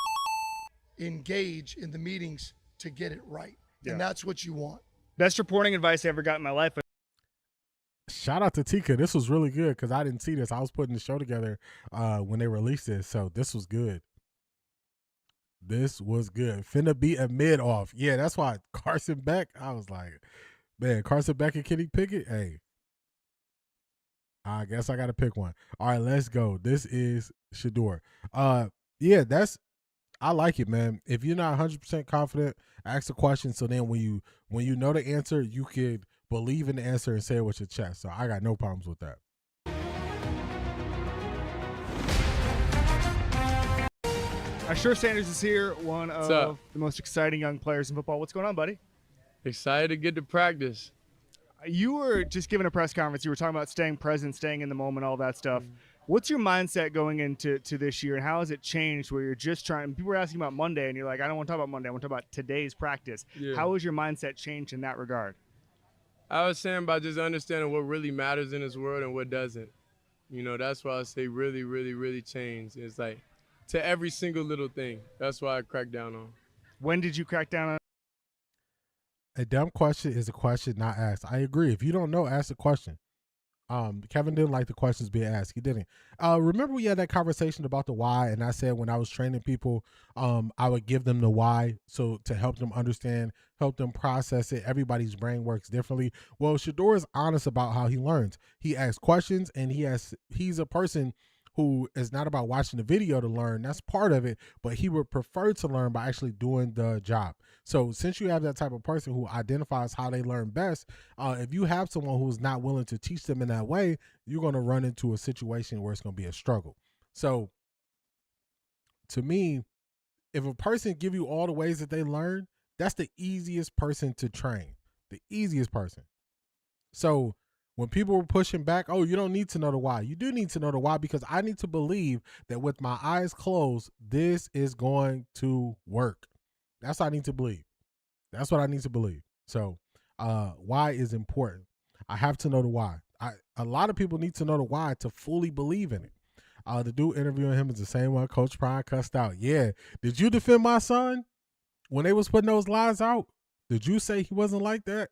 engage in the meetings to get it right, and that's what you want. Best reporting advice I ever got in my life. Shout out to Tika. This was really good because I didn't see this. I was putting the show together when they released this, so this was good. This was good. Finna be a mid off. Yeah, that's why Carson Beck. I was like, man, Carson Beck and Kenny Pickett. Hey, I guess I got to pick one. All right, let's go. This is Shedeur. Yeah, I like it, man. If you're not 100% confident, ask a question. So then when you know the answer, you could believe in the answer and say it with your chest. So I got no problems with that. Sure Sanders is here, one of the most exciting young players in football. What's going on, buddy? Excited to get to practice. You were just giving a press conference. You were talking about staying present, staying in the moment, all that stuff. What's your mindset going into this year, and how has it changed where you're just trying – people were asking about Monday, and you're like, I don't want to talk about Monday. I want to talk about today's practice. Yeah. How has your mindset changed in that regard? I was saying about just understanding what really matters in this world and what doesn't. You know, that's why I say really, really, really change. It's like – to every single little thing. That's why I cracked down on. When did you crack down on? A dumb question is a question not asked. I agree. If you don't know, ask the question. Kevin didn't like the questions being asked. He didn't. Remember we had that conversation about the why, and I said when I was training people, I would give them the why so to help them understand, help them process it. Everybody's brain works differently. Well, Shedeur is honest about how he learns. He asks questions, and he's a person who is not about watching the video to learn. That's part of it, but he would prefer to learn by actually doing the job. So since you have that type of person who identifies how they learn best, if you have someone who's not willing to teach them in that way, you're going to run into a situation where it's going to be a struggle. So to me, if a person give you all the ways that they learn, that's the easiest person to train, the easiest person. So when people were pushing back, oh, you don't need to know the why. You do need to know the why because I need to believe that with my eyes closed, this is going to work. That's what I need to believe. That's what I need to believe. So why is important. I have to know the why. A lot of people need to know the why to fully believe in it. The dude interviewing him is the same one Coach Prime cussed out. Yeah. Did you defend my son when they was putting those lies out? Did you say he wasn't like that?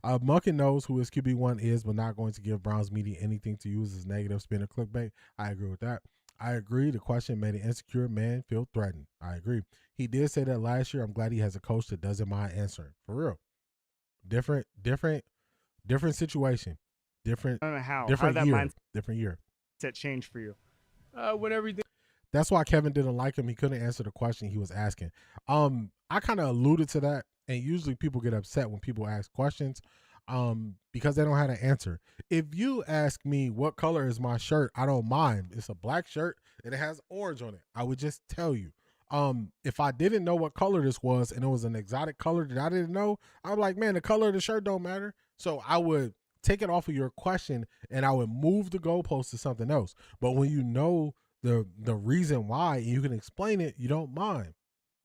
Munkin knows who his QB1 is, but not going to give Browns media anything to use as negative spin or clickbait. I agree with that. I agree. The question made an insecure man feel threatened. I agree. He did say that last year. I'm glad he has a coach that doesn't mind answering. For real. Different situation. Different. I don't know how. Different how year. Different year. That changed for you? When everything. That's why Kevin didn't like him. He couldn't answer the question he was asking. I kind of alluded to that. And usually people get upset when people ask questions because they don't have an answer. If you ask me what color is my shirt, I don't mind. It's a black shirt and it has orange on it. I would just tell you. If I didn't know what color this was and it was an exotic color that I didn't know, I'm like, man, the color of the shirt don't matter. So I would take it off of your question and I would move the goalpost to something else. But when you know the reason why and you can explain it, you don't mind.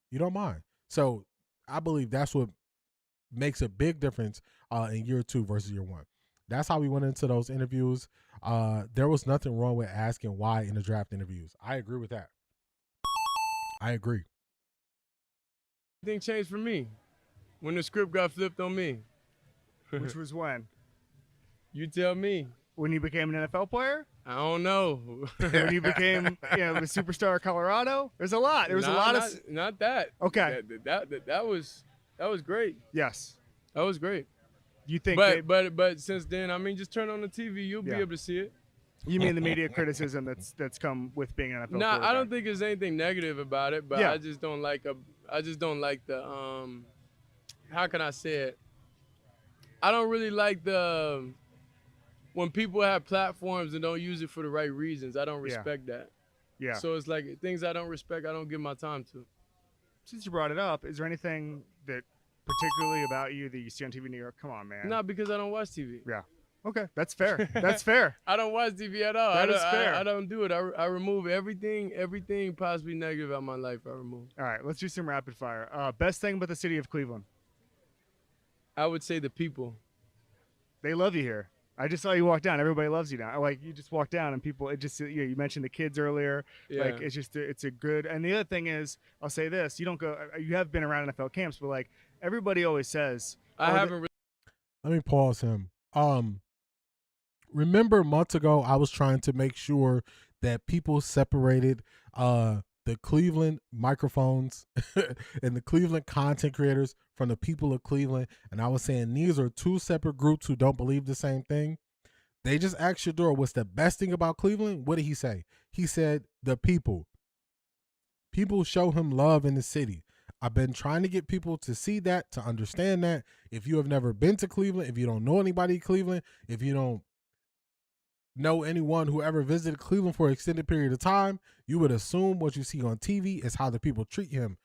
You don't mind. So I believe that's what makes a big difference in year 2 versus year 1. That's how we went into those interviews. There was nothing wrong with asking why in the draft interviews. I agree with that. I agree. Everything changed for me when the script got flipped on me. Which was when? You tell me. When you became an NFL player? I don't know. When you became, the superstar of Colorado? There's a lot. There was a lot of. Not that. Okay. That was great. Yes. That was great. You think? But since then, I mean, just turn on the TV, you'll be able to see it. You mean the media criticism that's come with being an NFL player? I don't think there's anything negative about it, but I just don't like the how can I say it? I don't really like the when people have platforms and don't use it for the right reasons. I don't respect that. Yeah. So it's like things I don't respect, I don't give my time to. Since you brought it up, is there anything that particularly about you that you see on TV in New York? Come on, man. Not because I don't watch TV. Yeah. Okay, that's fair. That's fair. I don't watch TV at all. That is fair. I don't do it. I remove everything possibly negative out of my life. I remove. All right, let's do some rapid fire. Best thing about the city of Cleveland? I would say the people. They love you here. I just saw you walk down. Everybody loves you now. Like you just walk down and people. It just you mentioned the kids earlier. Yeah. Like it's a good. And the other thing is, I'll say this: you don't go. You have been around NFL camps, but like everybody always says, I haven't. Let me pause him. Remember months ago, I was trying to make sure that people separated the Cleveland microphones and the Cleveland content creators from the people of Cleveland. And I was saying these are two separate groups who don't believe the same thing. They just asked Shador, what's the best thing about Cleveland? What did he say? He said, the people. People show him love in the city. I've been trying to get people to see that, to understand that. If you have never been to Cleveland, if you don't know anybody in Cleveland, if you don't know anyone who ever visited Cleveland for an extended period of time, you would assume what you see on TV is how the people treat him.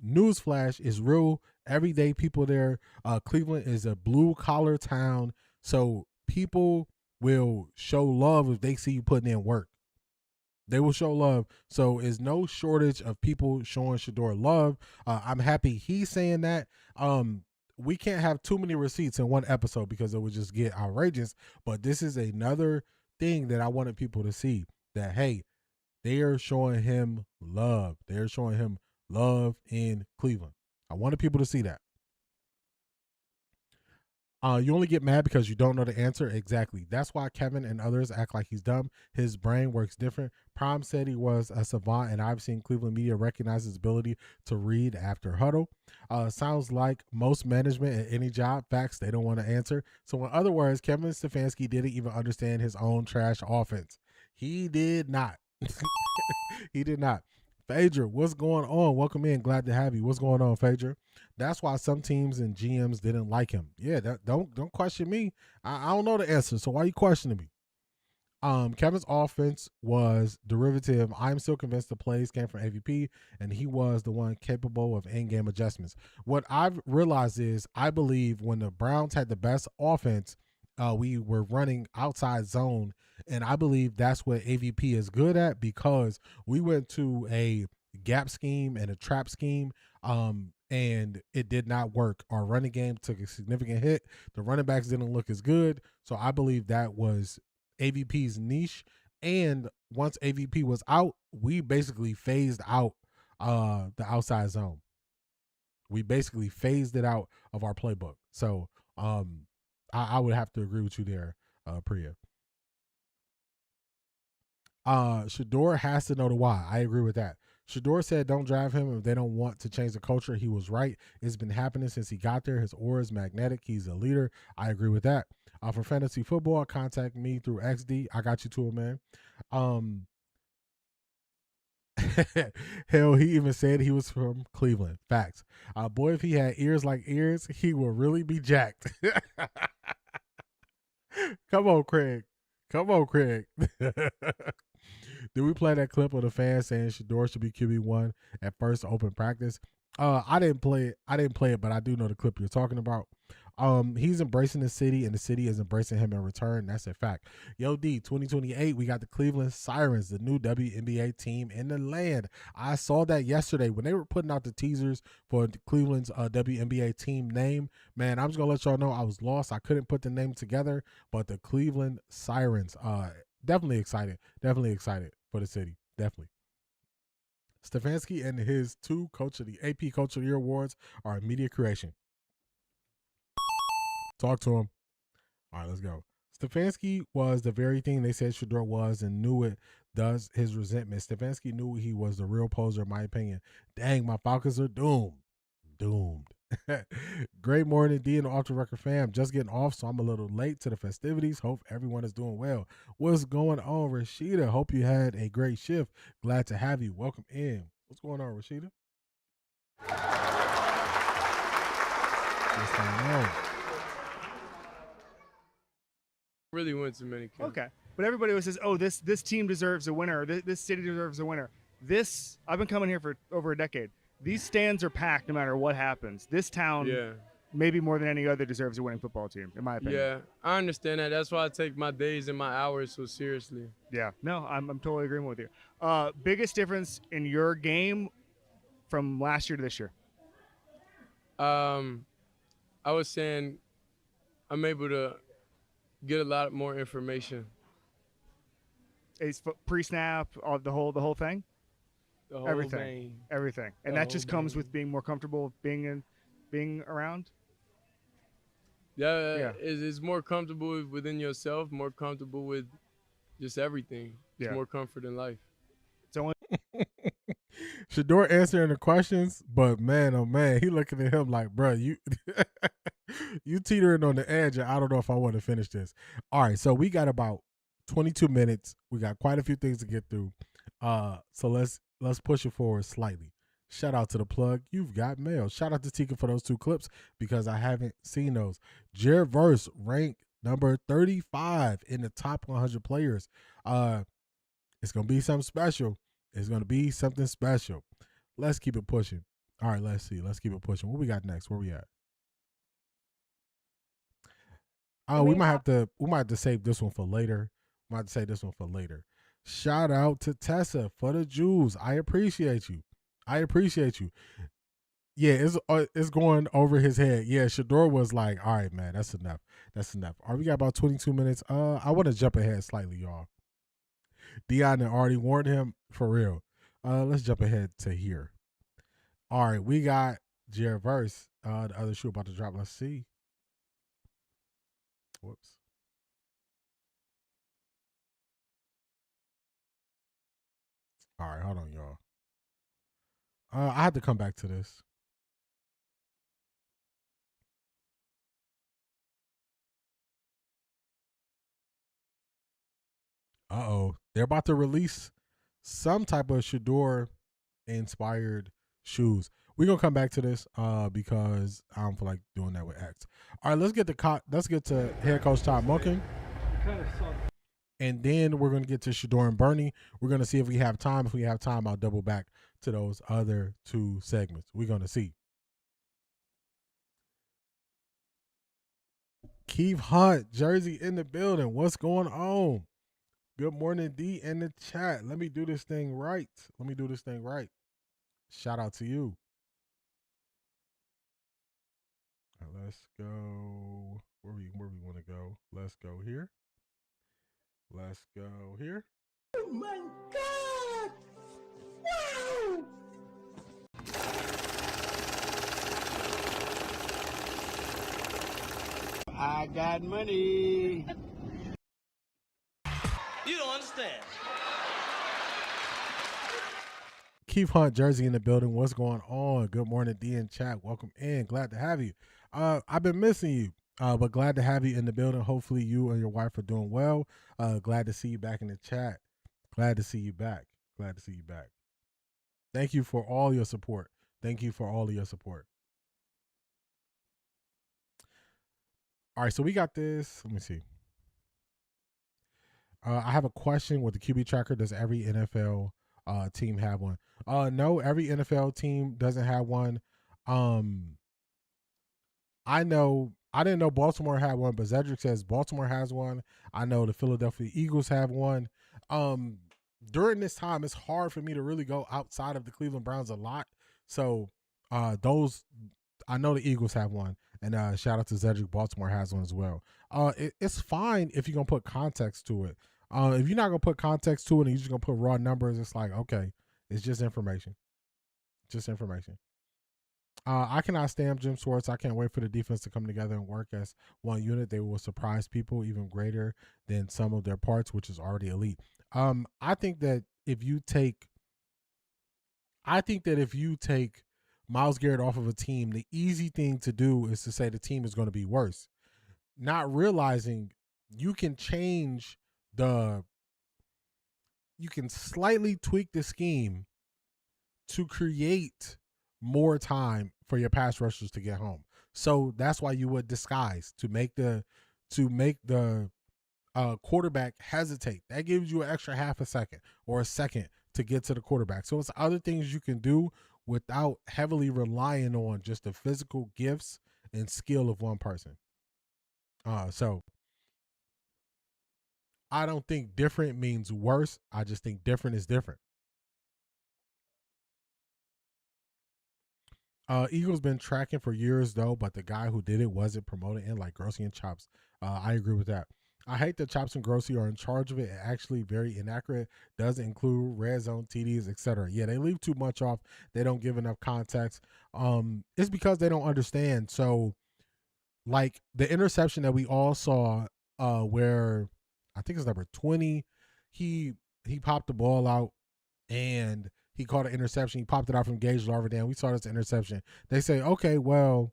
Newsflash is real everyday people there. Cleveland is a blue collar town, so people will show love if they see you putting in work. They will show love. So is no shortage of people showing Shador love. I'm happy he's saying that. We can't have too many receipts in one episode because it would just get outrageous. But this is another thing that I wanted people to see, that, hey, they are showing him love. They're showing him love in Cleveland. I wanted people to see that. You only get mad because you don't know the answer. Exactly. That's why Kevin and others act like he's dumb. His brain works different. Prime said he was a savant, and I've seen Cleveland media recognize his ability to read after huddle. Sounds like most management at any job. Facts, they don't want to answer. So in other words, Kevin Stefanski didn't even understand his own trash offense. He did not. He did not. Phaedra, what's going on? Welcome in. Glad to have you. What's going on, Phaedra? That's why some teams and GMs didn't like him. Yeah, don't question me. I don't know the answer, so why are you questioning me? Kevin's offense was derivative. I'm still convinced the plays came from AVP, and he was the one capable of in-game adjustments. What I've realized is I believe when the Browns had the best offense, we were running outside zone, and I believe that's what AVP is good at, because we went to a gap scheme and a trap scheme, and it did not work. Our running game took a significant hit. The running backs didn't look as good, so I believe that was AVP's niche. And once AVP was out, we basically phased out the outside zone. We basically phased it out of our playbook. So I would have to agree with you there, Priya. Shador has to know the why. I agree with that. Shador said don't drive him if they don't want to change the culture. He was right. It's been happening since he got there. His aura is magnetic. He's a leader. I agree with that. For fantasy football, contact me through XD. I got you to it, man. Hell, he even said he was from Cleveland. Facts. Boy, if he had ears like ears, he would really be jacked. Come on, Craig. Come on, Craig. Did we play that clip of the fans saying Shador should be QB1 at first open practice? I didn't play it, but I do know the clip you're talking about. He's embracing the city, and the city is embracing him in return. That's a fact. Yo, D, 2028, we got the Cleveland Sirens, the new WNBA team in the land. I saw that yesterday when they were putting out the teasers for Cleveland's WNBA team name. Man, I'm just going to let y'all know I was lost. I couldn't put the name together, but the Cleveland Sirens, definitely excited for the city. Definitely. Stefanski and his two AP Coach of the Year awards are a media creation. Talk to him. All right, let's go. Stefanski was the very thing they said Shador was, and knew it. Does his resentment. Stefanski knew he was the real poser, in my opinion. Dang, my Falcons are doomed. Great morning, D and Off the Record fam. Just getting off, so I'm a little late to the festivities. Hope everyone is doing well. What's going on, Rashida? Hope you had a great shift. Glad to have you. Welcome in. What's going on, Rashida? What's going on? Really went to many camps. Okay, but everybody always says, "Oh, this team deserves a winner. Or this city deserves a winner." I've been coming here for over a decade. These stands are packed no matter what happens. This town, maybe more than any other, deserves a winning football team, in my opinion. Yeah, I understand that. That's why I take my days and my hours so seriously. Yeah, no, I'm totally agreeing with you. Biggest difference in your game from last year to this year? I was saying I'm able to get a lot more information. Is pre-snap, the whole thing? The whole Everything. bang. Everything. And The that just whole comes bang. with being more comfortable being around? Yeah. It's more comfortable within yourself, more comfortable with just everything. It's more comfort in life. It's only Shador answering the questions, but man, oh man, he looking at him like, bro, you you teetering on the edge, and I don't know if I want to finish this. All right, so we got about 22 minutes. We got quite a few things to get through. So let's push it forward slightly. Shout out to the plug. You've got mail. Shout out to Tika for those 2 clips because I haven't seen those. Jared Verse ranked number 35 in the top 100 players. It's gonna be something special. It's gonna be something special. Let's keep it pushing. All right, let's see. Let's keep it pushing. What we got next? Where we at? We might have to save this one for later. Might have to save this one for later. Shout out to Tessa for the Jews. I appreciate you. Yeah, it's going over his head. Yeah, Shador was like, all right, man, that's enough. All right, we got about 22 minutes. I want to jump ahead slightly, y'all. Dion had already warned him for real. Let's jump ahead to here. All right, we got Jared Verse, the other shoe about to drop. Let's see. Whoops. All right, hold on, y'all. I had to come back to this. They're about to release some type of Shador inspired shoes. We're gonna come back to this because I don't feel like doing that with X. All right, let's get to head coach Todd Monken. And then we're gonna get to Shador and Bernie. We're gonna see if we have time. If we have time, I'll double back to those other 2 segments. We're gonna see. Keith Hunt, Jersey in the building. What's going on? Good morning, D in the chat. Let me do this thing right. Shout out to you. All right, let's go. Where we want to go? Let's go here. Oh my God! Wow! I got money. You don't understand. Keith Hunt, Jersey in the building. What's going on? Good morning, D in chat. Welcome in. Glad to have you. I've been missing you, but glad to have you in the building. Hopefully you and your wife are doing well. Glad to see you back in the chat. Glad to see you back. Thank you for all your support. All right, so we got this. Let me see. I have a question with the QB tracker. Does every NFL team have one? No, every NFL team doesn't have one. I didn't know Baltimore had one, but Zedric says Baltimore has one. I know the Philadelphia Eagles have one. During this time, it's hard for me to really go outside of the Cleveland Browns a lot. So I know the Eagles have one. And shout out to Zedric, Baltimore has one as well. It's fine if you're going to put context to it. If you're not going to put context to it and you're just going to put raw numbers, it's like, okay, it's just information. I cannot stand Jim Schwartz. I can't wait for the defense to come together and work as one unit. They will surprise people even greater than some of their parts, which is already elite. I think that if you take Myles Garrett off of a team, the easy thing to do is to say the team is going to be worse, not realizing you can slightly tweak the scheme to create more time for your pass rushers to get home. So that's why you would disguise to make the quarterback hesitate. That gives you an extra half a second or a second to get to the quarterback. So it's other things you can do without heavily relying on just the physical gifts and skill of one person. So I don't think different means worse. I just think different is different. Eagles been tracking for years though, but the guy who did it wasn't promoted in like Grossy and Chops. I agree with that. I hate that Chops and Grossi are in charge of it. Actually, very inaccurate. Doesn't include red zone, TDs, etc. Yeah, they leave too much off. They don't give enough context. It's because they don't understand. So, like the interception that we all saw, where I think it's number 20, he popped the ball out and he caught an interception. He popped it out from Gage Larverdam. We saw this interception. They say, okay, well,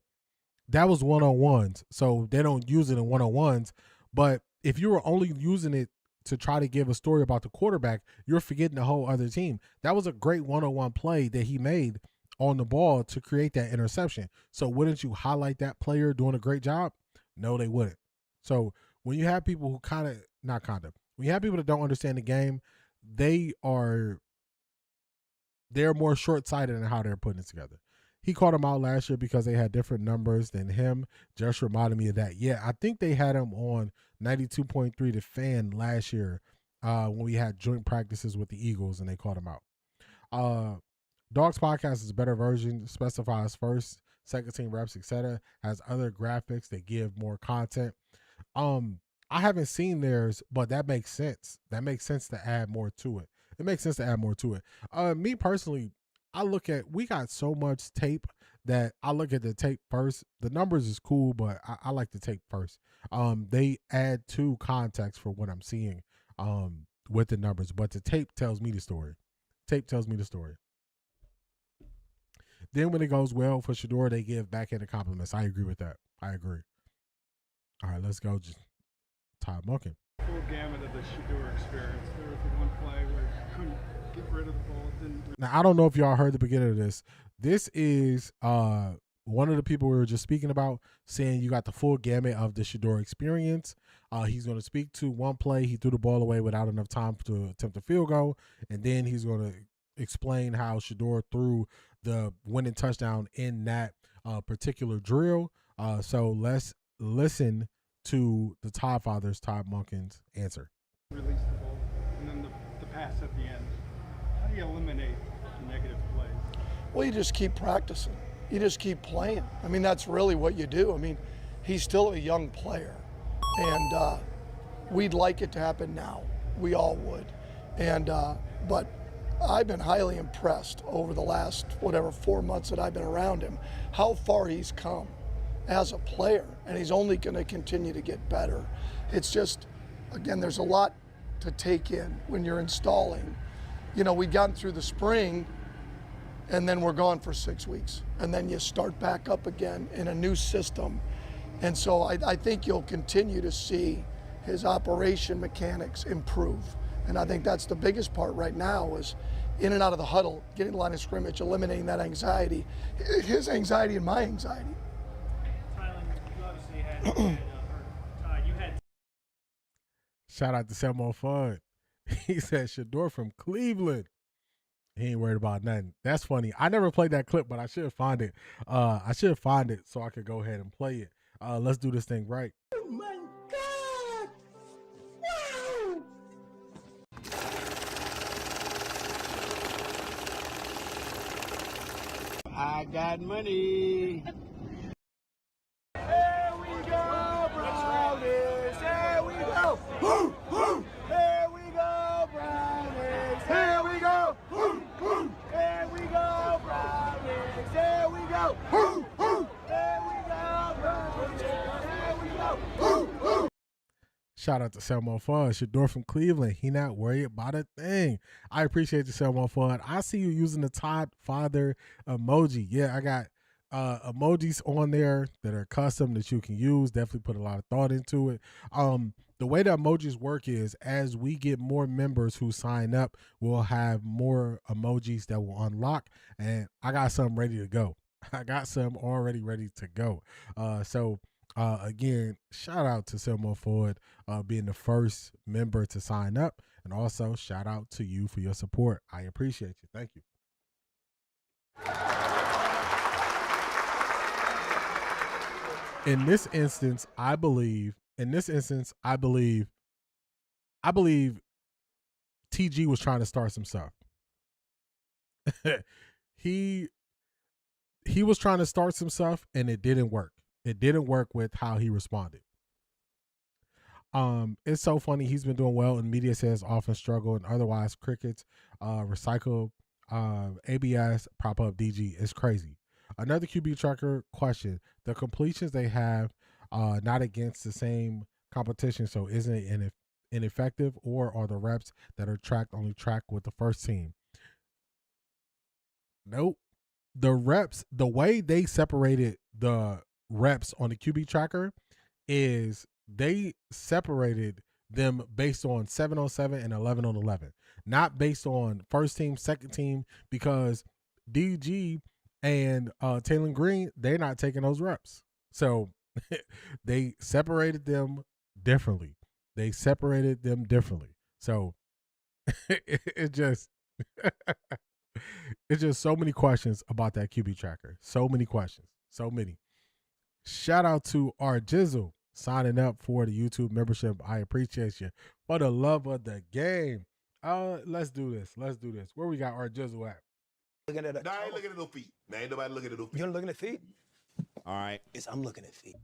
that was one-on-ones, so they don't use it in one-on-ones. But if you were only using it to try to give a story about the quarterback, you're forgetting the whole other team. That was a great one-on-one play that he made on the ball to create that interception. So wouldn't you highlight that player doing a great job? No, they wouldn't. So when you have people who when you have people that don't understand the game, they're more short-sighted in how they're putting it together. He called him out last year because they had different numbers than him. Just reminded me of that. Yeah, I think they had him on 92.3 The Fan last year when we had joint practices with the Eagles and they called him out. Dogs Podcast is a better version, specifies first, second team reps, etc. Has other graphics that give more content. I haven't seen theirs, but that makes sense. That makes sense to add more to it. It makes sense to add more to it. Me personally, we got so much tape that I look at the tape first. The numbers is cool, but I like the tape first. They add to context for what I'm seeing with the numbers, but the tape tells me the story. Tape tells me the story. Then when it goes well for Shedeur, they give backhanded compliments. I agree with that. I agree. All right, let's go. Just Todd Monken. Full gamut of the Shedeur experience. There was the one play where he couldn't get rid of the ball. Now, I don't know if y'all heard the beginning of this. This is one of the people we were just speaking about, saying you got the full gamut of the Shedeur experience. He's going to speak to one play. He threw the ball away without enough time to attempt a field goal. And then he's going to explain how Shedeur threw the winning touchdown in that particular drill. So let's listen to the Todd Fathers, Todd Monken's answer. Release the ball, and then the pass at the end. How do you eliminate the negative plays? Well, you just keep practicing. You just keep playing. I mean, that's really what you do. I mean, he's still a young player, and we'd like it to happen now. We all would. And but I've been highly impressed over the last, 4 months that I've been around him, how far he's come as a player, and he's only going to continue to get better. It's just, again, there's a lot to take in when you're installing. You know, we've gotten through the spring, and then we're gone for 6 weeks, and then you start back up again in a new system. And so I think you'll continue to see his operation mechanics improve. And I think that's the biggest part right now, is in and out of the huddle, getting the line of scrimmage, eliminating that anxiety, his anxiety and my anxiety. Shout out to Selmo Fudd. He said Shedeur from Cleveland. He ain't worried about nothing. That's funny. I never played that clip, but I should find it. I should find it so I could go ahead and play it. Let's do this thing right. Oh my God! Wow! I got money. Here we go, Brownies! Here we go! Woo, woo. Here we go, Brownies! Here we go! Woo, woo. Here we go, Brownies! Here we go! Woo, woo. Here we go, Brownies! Here we go! Woo, woo. Shout out to Selmo Fudd, Shedeur from Cleveland. He not worried about a thing. I appreciate you, Selmo Fudd. I see you using the Todd Father emoji. Yeah, I got emojis on there that are custom that you can use. Definitely put a lot of thought into it. The way the emojis work is, as we get more members who sign up, we'll have more emojis that will unlock, and I got some ready to go. I got some already ready to go. Again, shout out to Selmo Ford being the first member to sign up, and also shout out to you for your support. I appreciate you. Thank you. In this instance, I believe TG was trying to start some stuff. He was trying to start some stuff, and it didn't work. It didn't work with how he responded. It's so funny. He's been doing well, and media says often struggle, and otherwise crickets, recycle, ABS, prop up DG. It's crazy. Another QB tracker question: the completions they have, not against the same competition, so isn't it ineffective, or are the reps that are tracked only track with the first team? Nope. The reps, the way they separated the reps on the QB tracker is they separated them based on 7 on 7 and 11 on 11, not based on first team, second team, because DG and Taylor Green, they're not taking those reps. So they separated them differently. So it just it's just so many questions about that QB tracker. So many questions. So many. Shout out to our Jizzle signing up for the YouTube membership. I appreciate you. For the love of the game. Let's do this. Where we got our Jizzle at? Looking at I ain't looking at no feet. Now ain't nobody looking at no feet. You're looking at feet? All right. I'm looking at feet.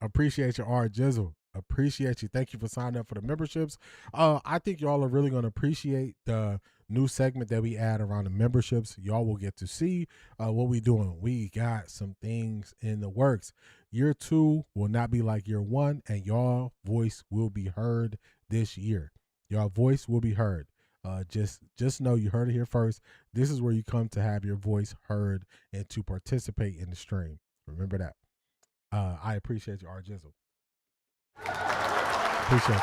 Appreciate you, our Jizzle. Appreciate you. Thank you for signing up for the memberships. I think y'all are really going to appreciate the new segment that we add around the memberships. Y'all will get to see what we doing. We got some things in the works. Year 2 will not be like year 1, and y'all voice will be heard this year. Y'all voice will be heard. Just know you heard it here first. This is where you come to have your voice heard and to participate in the stream. Remember that. I appreciate you, our Jizzle. Appreciate you.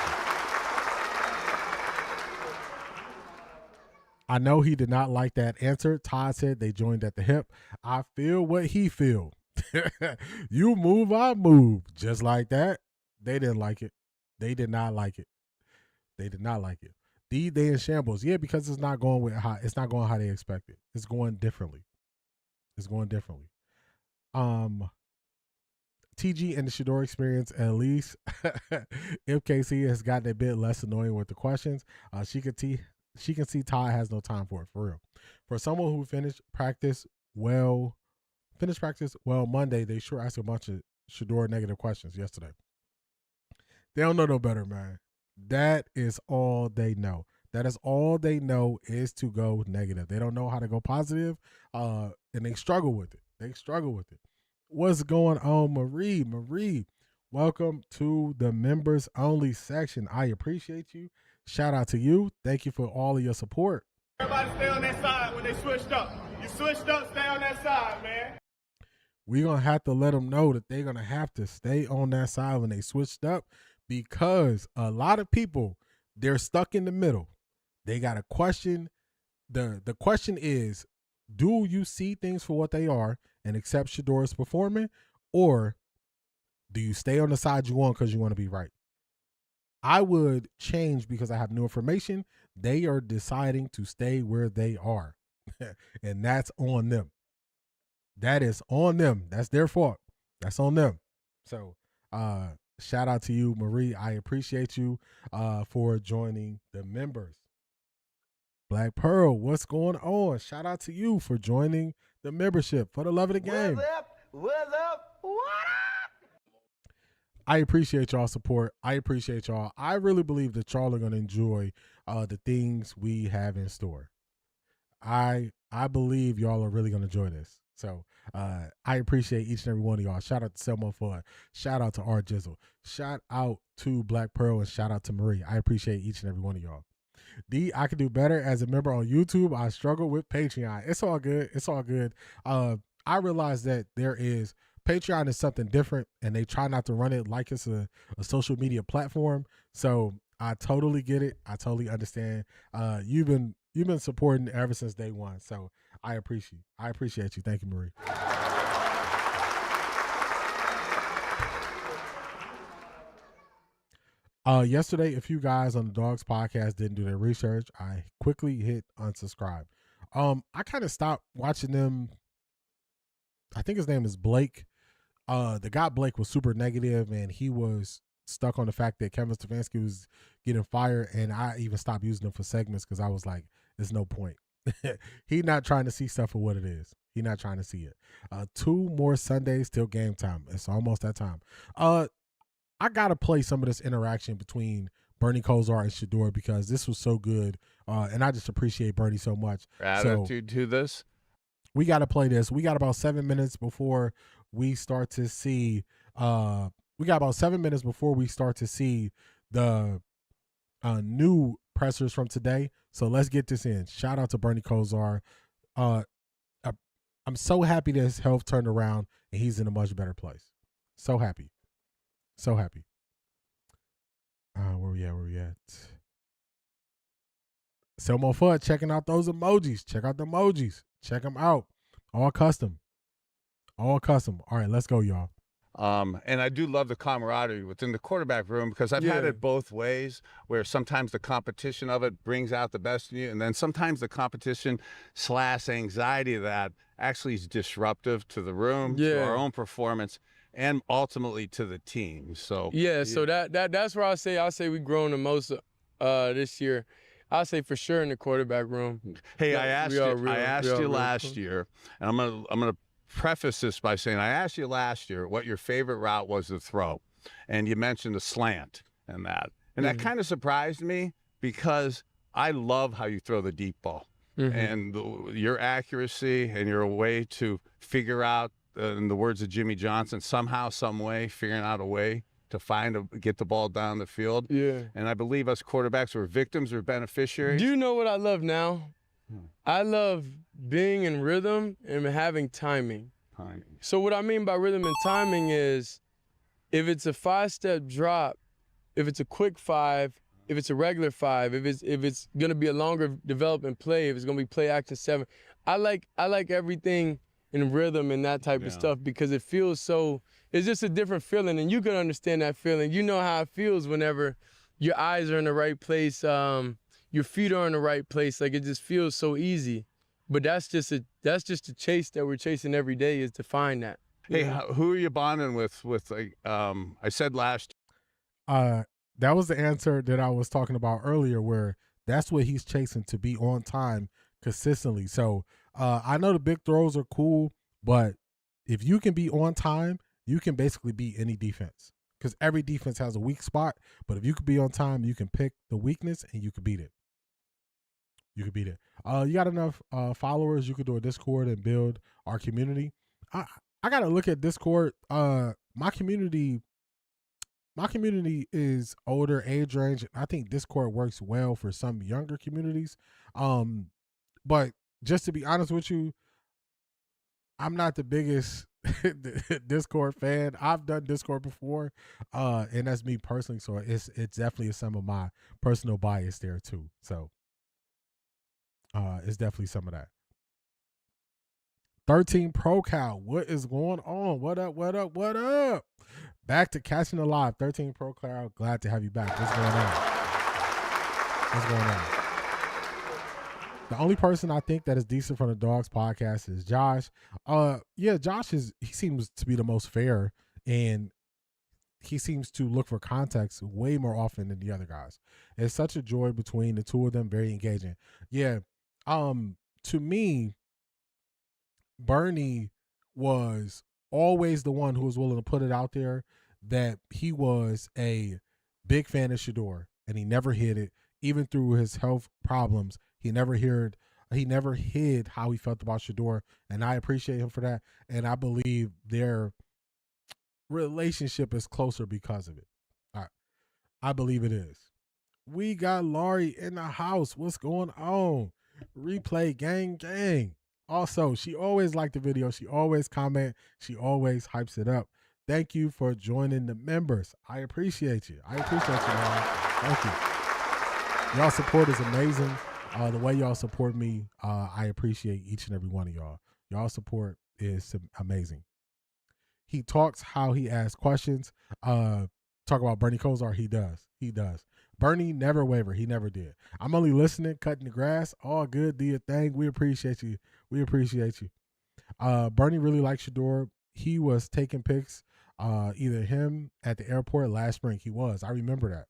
I know he did not like that answer. Todd said they joined at the hip. I feel what he feel. You move, I move. Just like that. They didn't like it. They did not like it. They in shambles. Yeah, because it's not going how they expected. It's going differently. TG and the Shador experience, at least MKC has gotten a bit less annoying with the questions. She can see Ty has no time for it, for real. For someone who finished practice well Monday, they sure asked a bunch of Shador negative questions yesterday. They don't know no better, man. That is all they know. That is all they know is to go negative. They don't know how to go positive, and they struggle with it. What's going on, Marie? Marie, welcome to the members only section. I appreciate you. Shout out to you. Thank you for all of your support. Everybody stay on that side when they switched up. You switched up, stay on that side, man. We're going to have to let them know that they're going to have to stay on that side when they switched up, because a lot of people, they're stuck in the middle. They got a question. The question is, do you see things for what they are and accept Shador's performing, or do you stay on the side you want because you want to be right? I would change because I have new information. They are deciding to stay where they are, and that's on them. That is on them. That's their fault. That's on them. So shout out to you, Marie. I appreciate you for joining the members. Black Pearl, what's going on? Shout out to you for joining the membership. For the love of the game. What's up? What up? I appreciate y'all support. I appreciate y'all. I really believe that y'all are going to enjoy the things we have in store. I believe y'all are really going to enjoy this. So I appreciate each and every one of y'all. Shout out to Selma Fun. Shout out to R Jizzle. Shout out to Black Pearl, and shout out to Marie. I appreciate each and every one of y'all. D, I could do better as a member on YouTube. I struggle with Patreon. It's all good. I realize that Patreon is something different, and they try not to run it like it's a social media platform. So I totally get it. I totally understand. You've been supporting ever since day one. So I appreciate you. Thank you, Marie. Yesterday, a few guys on the Dogs podcast didn't do their research. I quickly hit unsubscribe. I kind of stopped watching them. I think his name is Blake. The guy Blake was super negative, and he was stuck on the fact that Kevin Stefanski was getting fired, and I even stopped using them for segments because I was like, there's no point. He's not trying to see stuff for what it is. He's not trying to see it. 2 more Sundays till game time. It's almost that time. I gotta play some of this interaction between Bernie Kosar and Shador because this was so good, and I just appreciate Bernie so much. Attitude to this. We got to play this. We got about 7 minutes before we start to see. We got about 7 minutes before we start to see the new pressers from today. So let's get this in. Shout out to Bernie Kosar. I'm so happy that his health turned around and he's in a much better place. So happy. So happy. Where we at? Selmo Fudd checking out those emojis. Check out the emojis. Check them out. All custom. All custom. All right, let's go, y'all. And I do love the camaraderie within the quarterback room because I've had it both ways, where sometimes the competition of it brings out the best in you, and then sometimes the competition / anxiety of that actually is disruptive to the room, to our own performance, and ultimately to the team. So so that's where I say we've grown the most this year. I say for sure in the quarterback room. Hey, I asked you last year, and I'm gonna preface this by saying I asked you last year what your favorite route was to throw, and you mentioned a slant and that, and that kind of surprised me because I love how you throw the deep ball and your accuracy and your way to figure out, in the words of Jimmy Johnson, somehow, some way, figuring out a way to get the ball down the field. And I believe us quarterbacks were victims or beneficiaries. Do you know what I love now? I love being in rhythm and having timing. So what I mean by rhythm and timing is if it's a 5-step drop, if it's a quick 5, if it's a regular 5, if it's gonna be a longer development play, if it's gonna be play action 7, I like everything in rhythm and that type of stuff because it feels so. It's just a different feeling, and you can understand that feeling. You know how it feels whenever your eyes are in the right place, your feet are in the right place. Like, it just feels so easy. But that's just a chase that we're chasing every day, is to find that. Hey, who are you bonding with? I said last. That was the answer that I was talking about earlier, where that's what he's chasing, to be on time consistently. So I know the big throws are cool, but if you can be on time, you can basically beat any defense, because every defense has a weak spot. But if you can be on time, you can pick the weakness and you can beat it. You can beat it. You got enough followers, you could do a Discord and build our community. I got to look at Discord. My community is older age range. I think Discord works well for some younger communities. But just to be honest with you, I'm not the biggest Discord fan. I've done Discord before, and that's me personally. So it's definitely some of my personal bias there too. So it's definitely some of that. 13 Pro Cal, what is going on? What up? What up? What up? Back to catching the live. 13 Pro Cal, glad to have you back. What's going on? What's going on? The only person I think that is decent from the Dogs podcast is Josh. Yeah, Josh he seems to be the most fair, and he seems to look for context way more often than the other guys. It's such a joy between the two of them, very engaging. Yeah. To me, Bernie was always the one who was willing to put it out there that he was a big fan of Shador, and he never hid it. Even through his health problems, he never hid how he felt about Shador, and I appreciate him for that. And I believe their relationship is closer because of it. I believe it is. We got Laurie in the house. What's going on? Replay gang. Also, she always liked the video. She always comment. She always hypes it up. Thank you for joining the members. I appreciate you. Y'all. Thank you. Y'all support is amazing. The way y'all support me, I appreciate each and every one of y'all. Y'all support is amazing. He talks how he asks questions. Talk about Bernie Kosar. He does. Bernie never waver. He never did. I'm only listening, cutting the grass. All good. Do your thing. We appreciate you. Bernie really likes Shador. He was taking pics, either him at the airport last spring. He was. I remember that.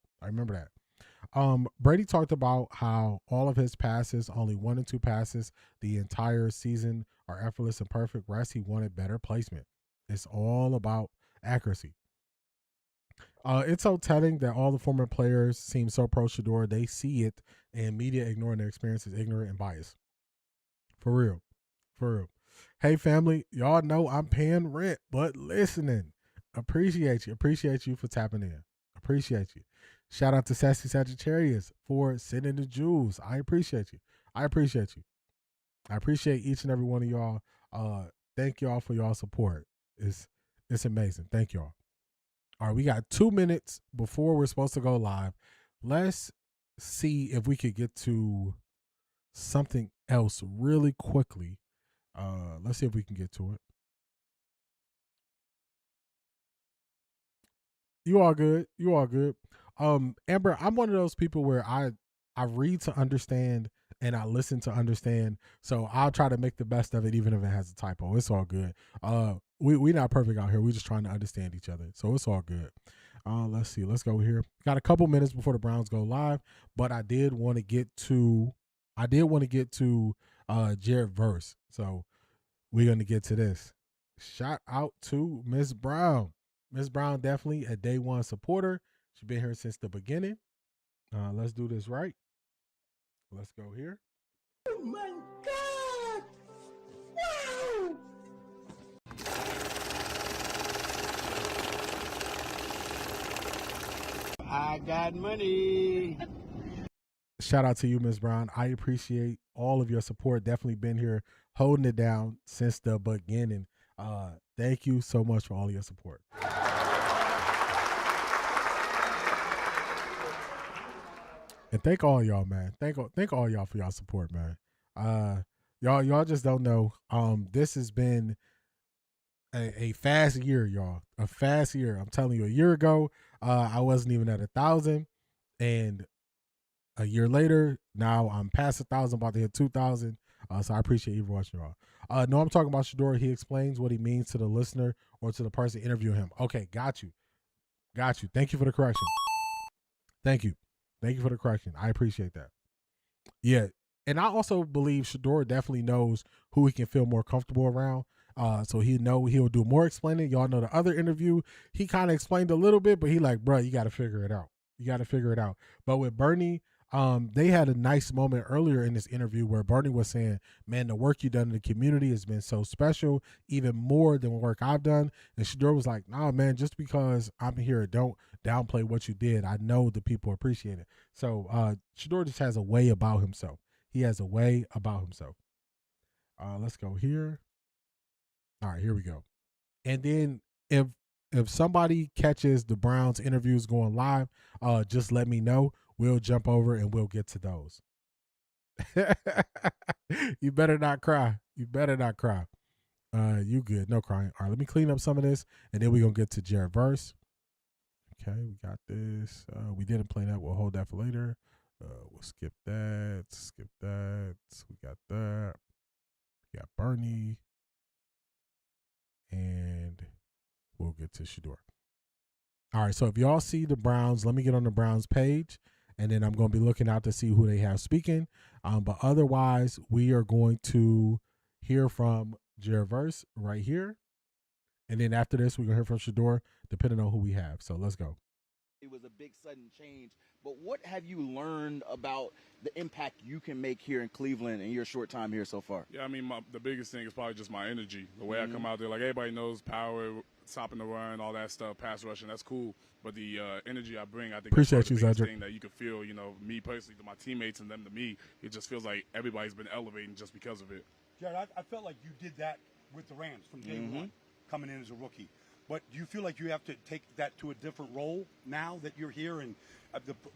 Brady talked about how all of his passes, only 1 and 2 passes the entire season, are effortless and perfect. Rest, he wanted better placement. It's all about accuracy. It's so telling that all the former players seem so pro Shador. They see it, and media ignoring their experience is ignorant and biased. For real. For real. Hey, family, y'all know I'm paying rent, but listening. Appreciate you. Appreciate you for tapping in. Appreciate you. Shout out to Sassy Sagittarius for sending the jewels. I appreciate you. I appreciate you. I appreciate each and every one of y'all. Thank y'all for y'all support. It's amazing. Thank y'all. All right, we got 2 minutes before we're supposed to go live. Let's see if we could get to something else really quickly. Let's see if we can get to it. You all good. You all good. Amber, I'm one of those people where I read to understand and I listen to understand. So I'll try to make the best of it, even if it has a typo. It's all good. We not perfect out here. We're just trying to understand each other. So it's all good. Let's see. Let's go here. Got a couple minutes before the Browns go live, but I did want to get to Jared Verse. So we're gonna get to this. Shout out to Miss Brown. Miss Brown, definitely a day one supporter. She's been here since the beginning. Let's do this right. Let's go here. Oh my God! Wow! I got money. Shout out to you, Miss Brown. I appreciate all of your support. Definitely been here holding it down since the beginning. Thank you so much for all of your support. And thank all y'all, man. Thank all y'all for y'all support, man. Y'all just don't know. This has been a fast year, y'all. A fast year. I'm telling you, a year ago, I wasn't even at 1,000, and a year later, now I'm past 1,000, about to hit 2,000. So I appreciate you watching, y'all. No, I'm talking about Shador. He explains what he means to the listener or to the person interviewing him. Okay, got you. Thank you for the correction. Thank you for the correction. I appreciate that. Yeah, and I also believe Shador definitely knows who he can feel more comfortable around. So he'll do more explaining. Y'all know the other interview, he kind of explained a little bit, but he like, bro, you got to figure it out. But with Bernie, they had a nice moment earlier in this interview where Bernie was saying, man, the work you've done in the community has been so special, even more than the work I've done. And Shador was like, nah, man, just because I'm here, don't downplay what you did. I know the people appreciate it. So Shador just has a way about himself. He has a way about himself. Let's go here. All right, here we go. And then if somebody catches the Browns interviews going live, just let me know. We'll jump over and we'll get to those. You better not cry. You good. No crying. All right, let me clean up some of this, and then we're going to get to Jared Verse. Okay, we got this. We didn't play that. We'll hold that for later. We'll skip that. We got that. We got Bernie. And we'll get to Shador. All right, so if y'all see the Browns, let me get on the Browns page, and then I'm going to be looking out to see who they have speaking. But otherwise, we are going to hear from Jared Verse right here. And then after this, we're going to hear from Shador, depending on who we have. So let's go. It was a big sudden change, but what have you learned about the impact you can make here in Cleveland in your short time here so far? Yeah, I mean, the biggest thing is probably just my energy. The way I come out there, like everybody knows power, stopping the run, all that stuff, pass rushing, that's cool. But the energy I bring, I think Appreciate that's you, the biggest Cedric. thing that you can feel, me personally, to my teammates and them to me. It just feels like everybody's been elevating just because of it. Jared, I felt like you did that with the Rams from day one, coming in as a rookie. But do you feel like you have to take that to a different role now that you're here and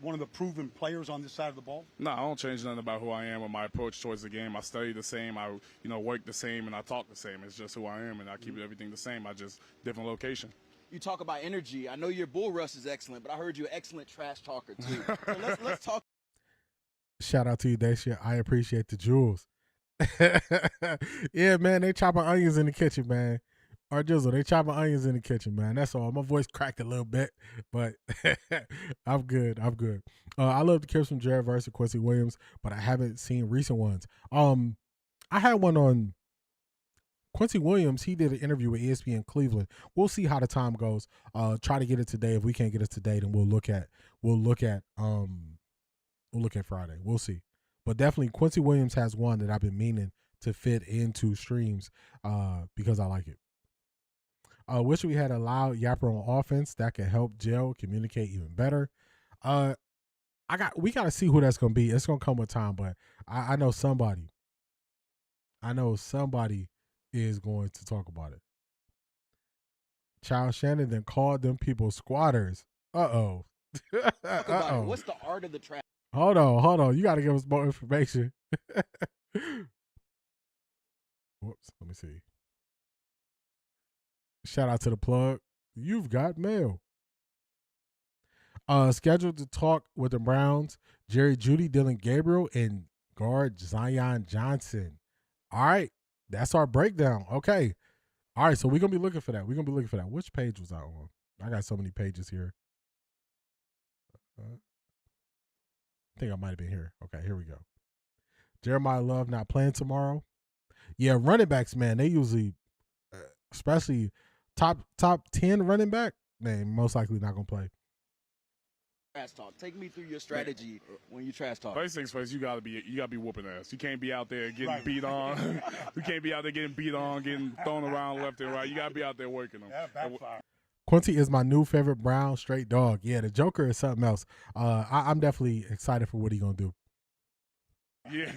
one of the proven players on this side of the ball? No, I don't change nothing about who I am or my approach towards the game. I study the same, I work the same, and I talk the same. It's just who I am, and I keep everything the same. I just different location. You talk about energy. I know your bull rush is excellent, but I heard you're an excellent trash talker too. So let's talk. Shout out to you, Dacia. I appreciate the jewels. Yeah, man, they chopping onions in the kitchen, man. Or Jizzle, they chopping onions in the kitchen, man. That's all. My voice cracked a little bit, but I'm good. I love the clips from Jared Verse and Quincy Williams, but I haven't seen recent ones. I had one on Quincy Williams, he did an interview with ESPN Cleveland. We'll see how the time goes. Try to get it today. If we can't get it today, then we'll look at Friday. We'll see. But definitely Quincy Williams has one that I've been meaning to fit into streams because I like it. Wish we had a loud yapper on offense that could help Jill communicate even better. We gotta see who that's gonna be. It's gonna come with time, but I know somebody. Is going to talk about it. Charles Shannon then called them people squatters. Uh-oh. Uh-oh. What's the art of the trap? Hold on. You got to give us more information. Whoops. Let me see. Shout out to the plug. You've got mail. Scheduled to talk with the Browns, Jerry Jeudy, Dylan Gabriel, and guard Zion Johnson. All right. That's our breakdown. Okay. All right. So we're going to be looking for that. Which page was I on? I got so many pages here. I think I might have been here. Okay. Here we go. Jeremiah Love not playing tomorrow. Yeah. Running backs, man. They usually, especially top 10 running back, man, most likely not going to play. Trash talk. Take me through your strategy when you trash talk. First things first, you gotta be whooping ass. You can't be out there getting beat on. You can't be out there getting beat on, getting thrown around left and right. You gotta be out there working them. Quincy is my new favorite Brown straight dog. Yeah, the Joker is something else. I'm definitely excited for what he's gonna do. Yeah.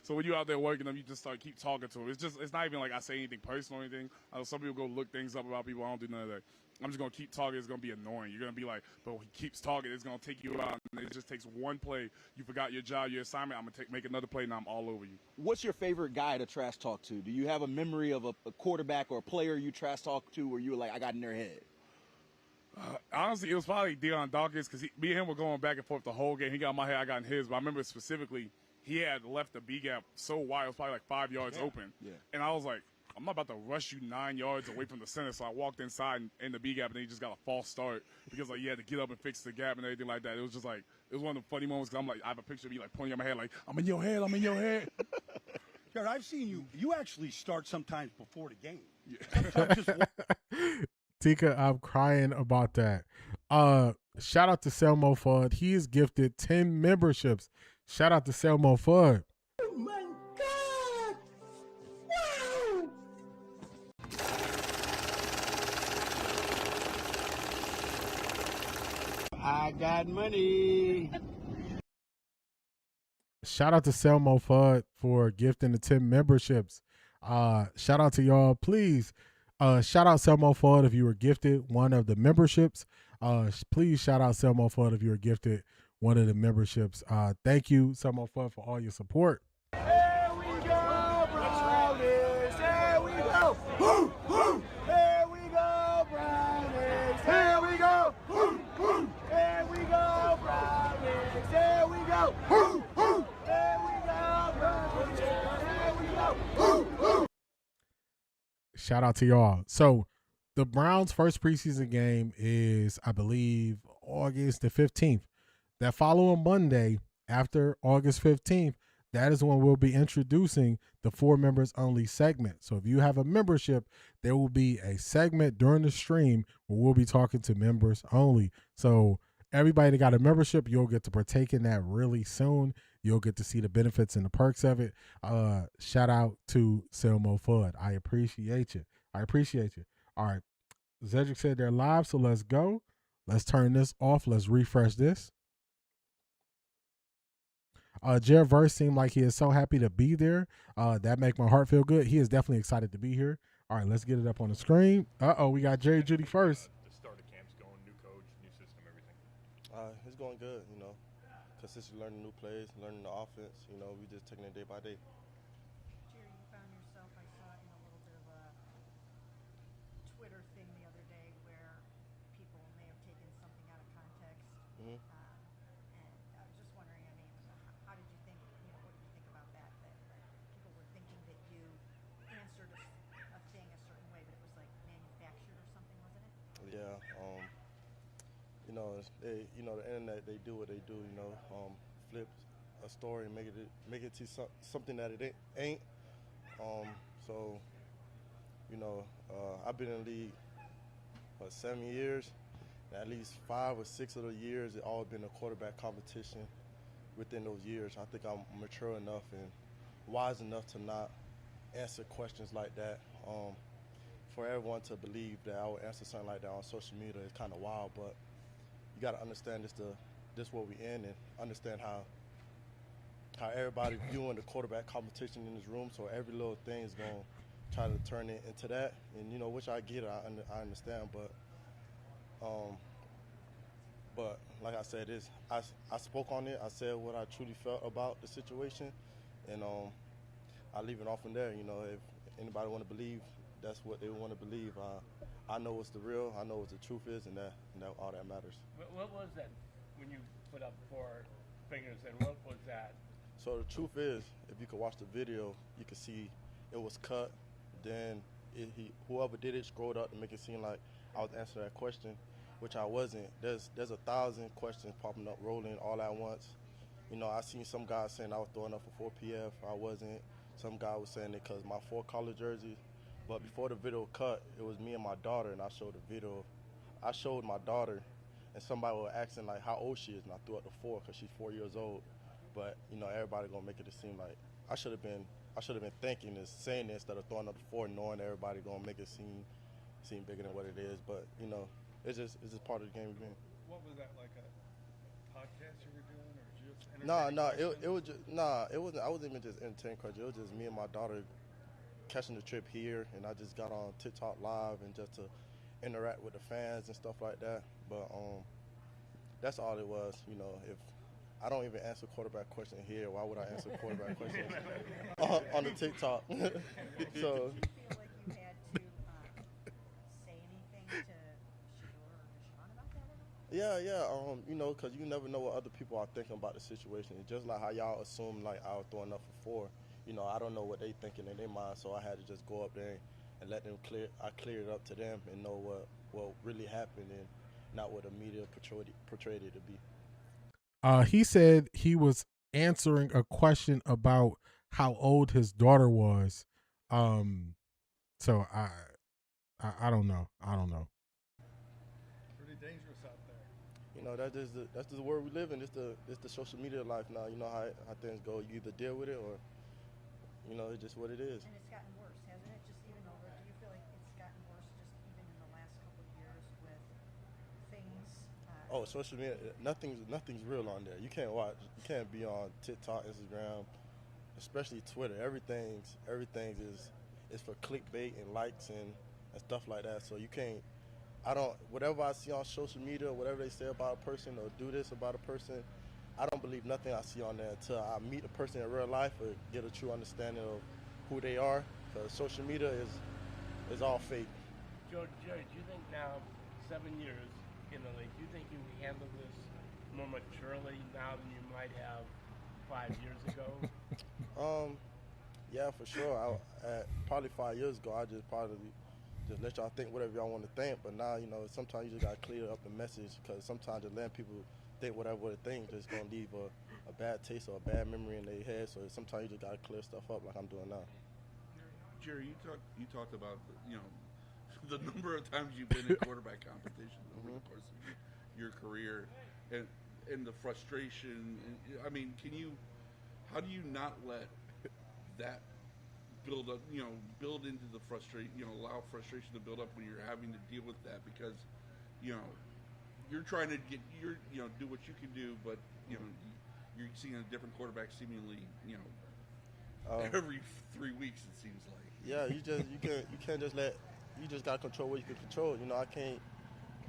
So when you out there working them, you just keep talking to him. It's not even like I say anything personal or anything. I know some people go look things up about people. I don't do none of that. I'm just going to keep talking. It's going to be annoying. You're going to be like, but he keeps talking. It's going to take you out. And it just takes one play. You forgot your job, your assignment. I'm going to make another play. Now I'm all over you. What's your favorite guy to trash talk to? Do you have a memory of a quarterback or a player you trash talk to where you were like, I got in their head? Honestly, it was probably Deion Dawkins because me and him were going back and forth the whole game. He got in my head. I got in his. But I remember specifically he had left the B gap so wide. It was probably like 5 yards open. Yeah. And I was like, I'm not about to rush you 9 yards away from the center. So I walked inside in the B gap, and then he just got a false start because he had to get up and fix the gap and everything like that. It was just like, it was one of the funny moments because I'm like, I have a picture of me pointing at my head like, I'm in your head. Jared, I've seen you. You actually start sometimes before the game. Yeah. Tika, I'm crying about that. Shout out to Selmo Fudd. He is gifted 10 memberships. Shout out to Selmo Fudd. Oh my God! Wow! I got money. Shout out to Selmo Fudd for gifting the 10 memberships. Shout out to y'all. Please, shout out Selmo Fudd if you were gifted one of the memberships. Please shout out Selmo Fudd if you were gifted one of the memberships. Thank you, Selmo Fudd, for all your support. Here we go, Brownies. Here we go. Woo, woo. Here we go, Brownies. Here we go. Woo, woo. Here we go, Brownies. Here we go. Woo, woo. Here we go, Brownies. Here we go. Woo, woo. Shout out to y'all. So the Browns' first preseason game is, I believe, August the 15th. That following Monday, after August 15th, that is when we'll be introducing the 4 members only segment. So if you have a membership, there will be a segment during the stream where we'll be talking to members only. So everybody that got a membership, you'll get to partake in that really soon. You'll get to see the benefits and the perks of it. Shout out to Selmo Fudd. I appreciate you. All right. Zedric said they're live, so let's go. Let's turn this off. Let's refresh this. Jared Verse seemed like he is so happy to be there. That make my heart feel good. He is definitely excited to be here. All right, let's get it up on the screen. We got Jerry Jeudy first. The start of camp's going, new coach, new system, everything. It's going good, consistently learning new plays, learning the offense. We just taking it day by day. Jerry, you found yourself, I saw in a little bit of a Twitter thing the other day where people may have taken something out of context. Mm-hmm. And I was just wondering, how did you think, what did you think about that? That people were thinking that you answered a thing a certain way, but it was like manufactured or something, wasn't it? Yeah. The internet, they do what they do, flip a story and make it to something that it ain't. So, You know, I've been in the league for 7 years. At least 5 or 6 of the years, it all been a quarterback competition. Within those years, I think I'm mature enough and wise enough to not answer questions like that. For everyone to believe that I would answer something like that on social media is kind of wild, but you got to understand this what we in, and understand how everybody viewing the quarterback competition in this room. So every little thing is going to try to turn it into that, and you know, which I get, I understand, but like I said, I spoke on it. I said what I truly felt about the situation, and I leave it off from there. You know, if anybody want to believe, that's what they want to believe. I know what's the real. I know what the truth is, and that all that matters. What was that when you put up 4 fingers? And what was that? So the truth is, if you could watch the video, you could see it was cut. Then whoever did it scrolled up to make it seem like I was answering that question, which I wasn't. There's 1,000 questions popping up, rolling all at once. You know, I seen some guys saying I was throwing up for 4 PF. I wasn't. Some guy was saying it because my 4 color jerseys. But before the video cut, it was me and my daughter, and I showed the video. I showed my daughter, and somebody was asking like how old she is, and I threw up the 4 because she's 4 years old. But you know, everybody gonna make it seem like I should have been thinking this, saying this instead of throwing up the 4, knowing everybody gonna make it seem bigger than what it is. But you know, it's just part of the game we've been. What was that, like a podcast you were doing, or just it wasn't. I wasn't even just entertaining questions. It was just me and my daughter catching the trip here, and I just got on TikTok live and just to interact with the fans and stuff like that. But that's all it was. You know, if I don't even answer quarterback question here, why would I answer quarterback questions on the TikTok? So. Did you feel like you had to say anything to Shador or Deshaun about that at all? Yeah. You know, because you never know what other people are thinking about the situation. It's just like how y'all assume like I was throwing up for 4. You know, I don't know what they thinking in their mind, so I had to just go up there and let them clear it up to them and know what really happened and not what the media portrayed it to be. He said he was answering a question about how old his daughter was. So I don't know. Pretty dangerous out there. You know, that's just the world we live in. It's the social media life now. You know how things go. You either deal with it or, you know, it's just what it is. And it's gotten worse, hasn't it? Just even over. Do you feel like it's gotten worse just even in the last couple of years with things? Social media, nothing's real on there. You can't watch. You can't be on TikTok, Instagram, especially Twitter. Everything's is for clickbait and likes and stuff like that. So you can't. Whatever I see on social media, whatever they say about a person or do this about a person, I don't believe nothing I see on there until I meet a person in real life or get a true understanding of who they are. Because social media is all fake. Jerry, do you think now, 7 years in the league, do you think you can handle this more maturely now than you might have 5 years ago? Yeah, for sure. Probably 5 years ago, I just let y'all think whatever y'all want to think. But now, you know, sometimes you just got to clear up the message, because sometimes just letting people think whatever they think just going to leave a bad taste or a bad memory in their head. So sometimes you just got to clear stuff up like I'm doing now. Jerry, you talked about, you know, the number of times you've been in quarterback competitions over the course of your career, and the frustration. And, I mean, how do you not let that build up, you know, build into the frustration, you know, allow frustration to build up when you're having to deal with that? Because, you know, you're trying to do what you can do, but, you know, you're seeing a different quarterback seemingly, you know, every 3 weeks, it seems like. Yeah, you can't just let. You just gotta control what you can control. You know, I can't.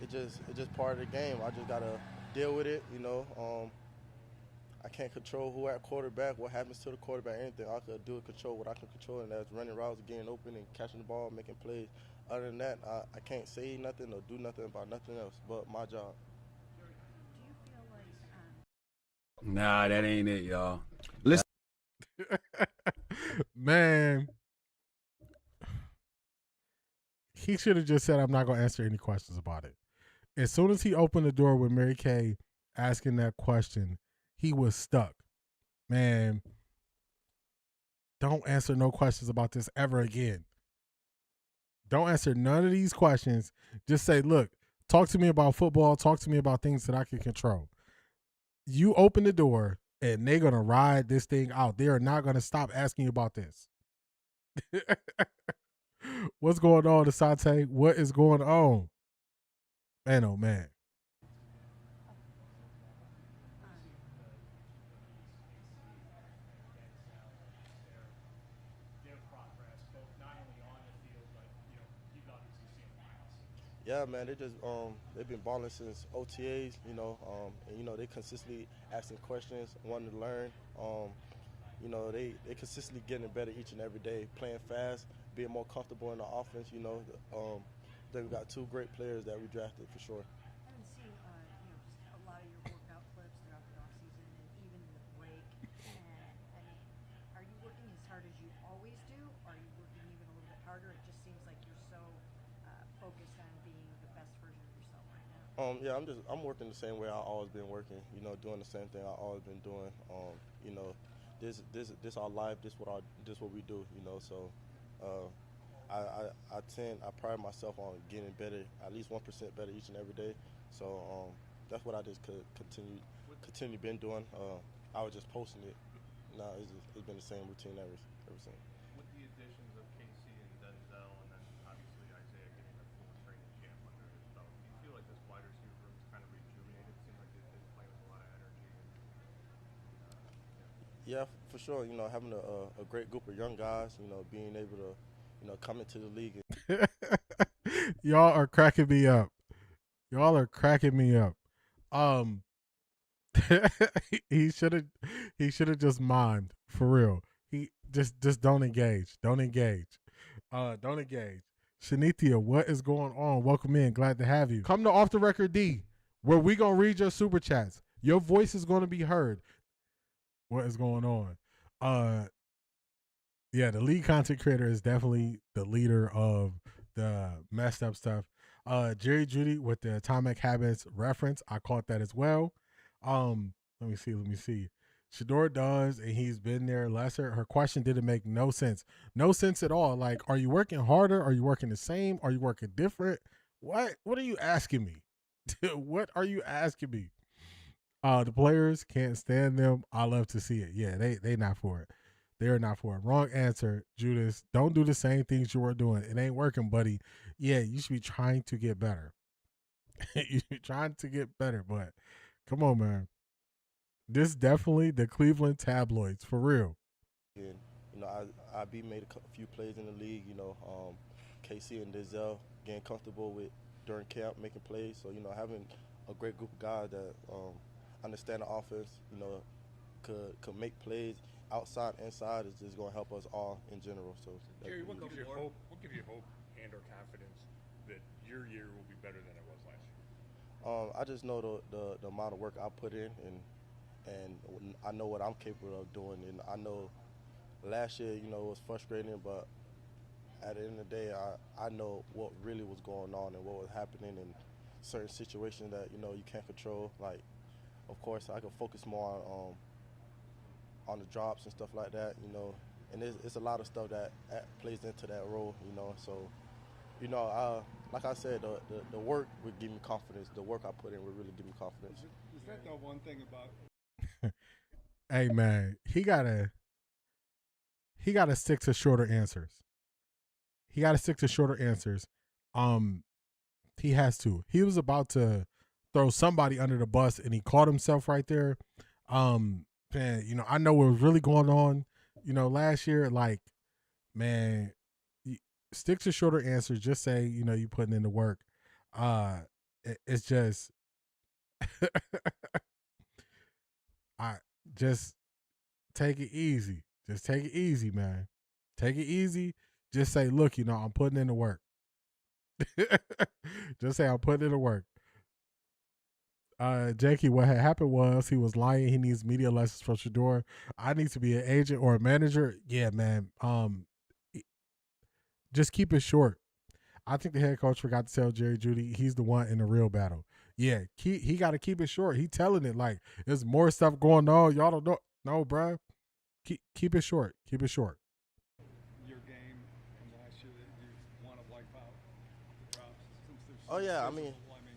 It's just part of the game. I just gotta deal with it. You know, I can't control who at quarterback, what happens to the quarterback, anything. All I can do is control what I can control, and that's running routes, getting open, and catching the ball, making plays. Other than that, I can't say nothing or do nothing about nothing else but my job. Do you feel like Nah, that ain't it, y'all. Listen, man. He should have just said, I'm not going to answer any questions about it. As soon as he opened the door with Mary Kay asking that question, he was stuck. Man, don't answer no questions about this ever again. Don't answer none of these questions. Just say, look, talk to me about football. Talk to me about things that I can control. You open the door, and they're going to ride this thing out. They are not going to stop asking you about this. What's going on, Asante? What is going on? Man, oh, man. Yeah, man, they've been balling since OTAs, and they consistently asking questions, wanting to learn. They consistently getting better each and every day, playing fast, being more comfortable in the offense. They've got two great players that we drafted for sure. I haven't seen just a lot of your workout clips throughout the offseason and even in the break. And I mean, are you working as hard as you always do? Are you working even a little bit harder? It just seems like you're so focused on being the best version of yourself right now. Yeah, I'm working the same way I've always been working. Doing the same thing I've always been doing. This our life. This what we do. So. I pride myself on getting better, at least 1% better each and every day. So that's what I just could continue been doing. I was just posting it. Now it's been the same routine ever since. With the additions of Casey and Denzel, and then obviously Isaiah getting a full training camp under his belt, do you feel like this wide receiver room is kind of rejuvenated? It seems like they've been playing with a lot of energy. Yeah, for sure. Having a great group of young guys, being able to come into the league. Y'all are cracking me up. Y'all are cracking me up. He should have just mimed, for real. He just don't engage. Don't engage. Don't engage. Shanithia, what is going on? Welcome in. Glad to have you. Come to Off the Record D, where we gonna read your super chats. Your voice is gonna be heard. What is going on? Yeah, the lead content creator is definitely the leader of the messed up stuff. Jerry Judy with the Atomic Habits reference, I caught that as well. Let me see. Shador does, and he's been there lesser. Her question didn't make no sense. No sense at all. Like, are you working harder? Are you working the same? Are you working different? What are you asking me? What are you asking me? The players can't stand them. I love to see it. Yeah, they not for it. They're not for it. Wrong answer, Judas. Don't do the same things you were doing. It ain't working, buddy. Yeah, you should be trying to get better. You should be trying to get better, but come on, man. This definitely the Cleveland tabloids, for real. And, I made a few plays in the league, KC and Denzel getting comfortable with during camp, making plays. So, having a great group of guys that understand the offense, could make plays outside, inside is just going to help us all in general. So, Jerry, what gives you hope and or confidence that your year will be better than it was last year? I just know the amount of work I put in, and I know what I'm capable of doing. And I know last year, it was frustrating, but at the end of the day, I know what really was going on and what was happening in certain situations that, you can't control. Like, of course, I can focus more on the drops and stuff like that, and it's a lot of stuff that plays into that role, So, like I said, the work would give me confidence. The work I put in would really give me confidence. Is that the one thing about? Hey, man, he gotta stick to shorter answers. He has to. He was about to throw somebody under the bus, and he caught himself right there. Man, I know what was really going on, last year. Like, man, stick to shorter answers. Just say, you putting in the work. It's just, just take it easy. Just take it easy, man. Take it easy. Just say, look, I'm putting in the work. Just say I'm putting in the work. Jakey, what had happened was he was lying. He needs media lessons from Shador. I need to be an agent or a manager. Yeah, man. Just keep it short. I think the head coach forgot to tell Jerry Judy he's the one in the real battle. Yeah, he got to keep it short. He telling it like there's more stuff going on. Y'all don't know. No, bro. Keep it short. Keep it short. Your game from last year that you want to wipe out. Oh yeah, I mean,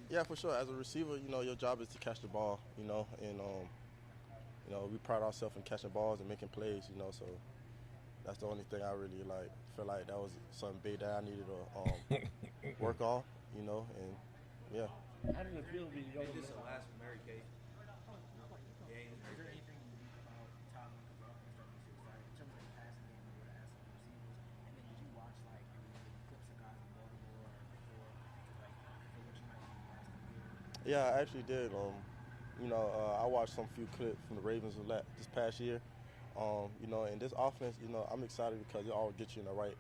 yeah, for sure. As a receiver, you know, your job is to catch the ball, you know, and you know, we pride ourselves in catching balls and making plays, you know. So that's the only thing I really like. Feel like that was something big that I needed to work on, you know, and yeah. How did it feel to be going? This is the last Mary Kay game. Is there anything unique about Tottenham's offense that makes you excited in terms of the passing game you were asking the receivers? And then did you watch like any clips of guys in Baltimore or before, like for what you might be asking here? Yeah, I actually did. You know, I watched some few clips from the Ravens this past year. You know, and this offense, you know, I'm excited because it all gets you in the right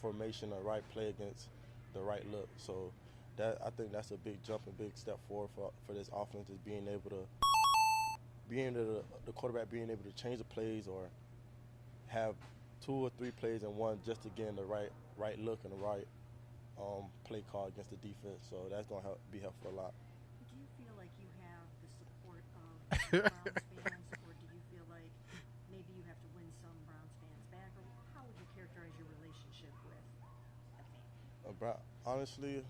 formation, the right play against the right look. So I think that's a big jump and big step forward for this offense, is the quarterback being able to change the plays or have 2 or 3 plays in one just to get in the right look and the right play call against the defense. So that's going to be helpful a lot. Do you feel like you have the support of Browns fans, or do you feel like maybe you have to win some Browns fans back, or how would you characterize your relationship with the fans? Honestly,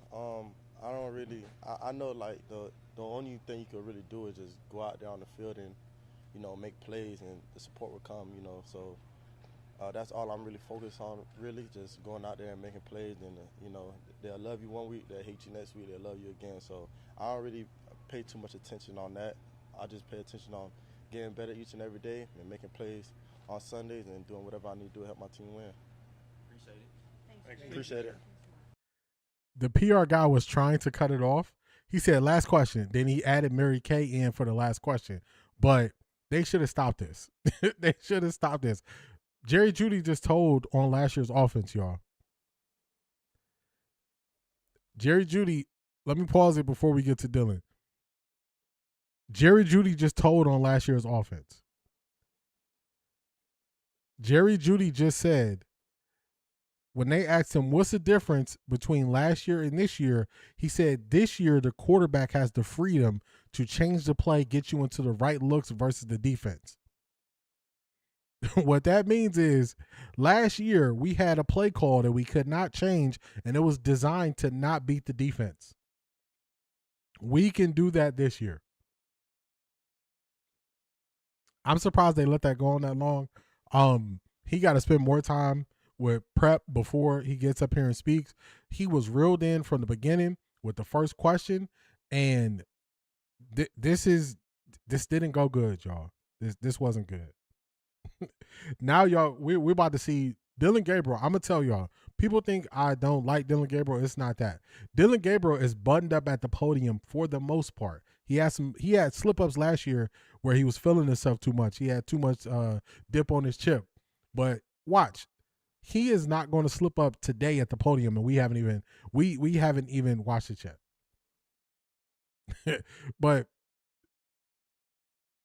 I don't really. I know like the only thing you could really do is just go out there on the field and, you know, make plays, and the support will come. You know, so that's all I'm really focused on. Really, just going out there and making plays, and you know, they'll love you one week, they'll hate you next week, they'll love you again. So I don't really pay too much attention on that. I just pay attention on getting better each and every day and making plays on Sundays and doing whatever I need to do to help my team win. Appreciate it. Thanks. Appreciate it. The PR guy was trying to cut it off. He said, last question. Then he added Mary Kay in for the last question. But they should have stopped this. They should have stopped this. Jerry Jeudy just told on last year's offense, y'all. Jerry Jeudy, let me pause it before we get to Dylan. Jerry Jeudy just told on last year's offense. Jerry Jeudy just said, when they asked him what's the difference between last year and this year, he said this year the quarterback has the freedom to change the play, get you into the right looks versus the defense. What that means is last year we had a play call that we could not change, and it was designed to not beat the defense. We can do that this year. I'm surprised they let that go on that long. He got to spend more time with prep before he gets up here and speaks. He was reeled in from the beginning with the first question, and this didn't go good, y'all. This wasn't good. Now, y'all, we're about to see Dylan Gabriel. I'm gonna tell y'all, people think I don't like Dylan Gabriel. It's not that. Dylan Gabriel is buttoned up at the podium for the most part. He had slip-ups last year where he was feeling himself too much. He had too much dip on his chip. But watch, he is not going to slip up today at the podium, and we haven't even watched it yet. But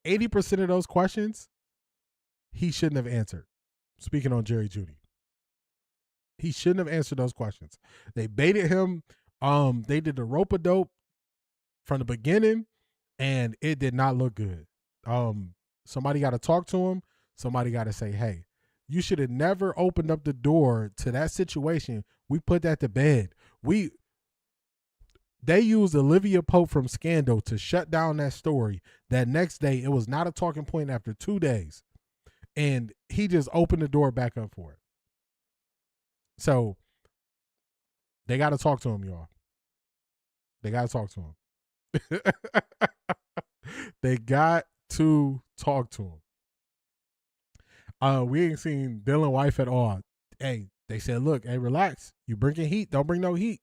80% of those questions he shouldn't have answered. Speaking on Jerry Jeudy, he shouldn't have answered those questions. They baited him. They did the rope-a-dope from the beginning, and it did not look good. Somebody got to talk to him. Somebody got to say, hey, you should have never opened up the door to that situation. We put that to bed. They used Olivia Pope from Scandal to shut down that story. That next day, it was not a talking point after 2 days. And he just opened the door back up for it. So they got to talk to him, y'all. They got to talk to him. They got to talk to him. We ain't seen Dylan wife at all. Hey, they said, look, hey, relax. You bringing heat. Don't bring no heat.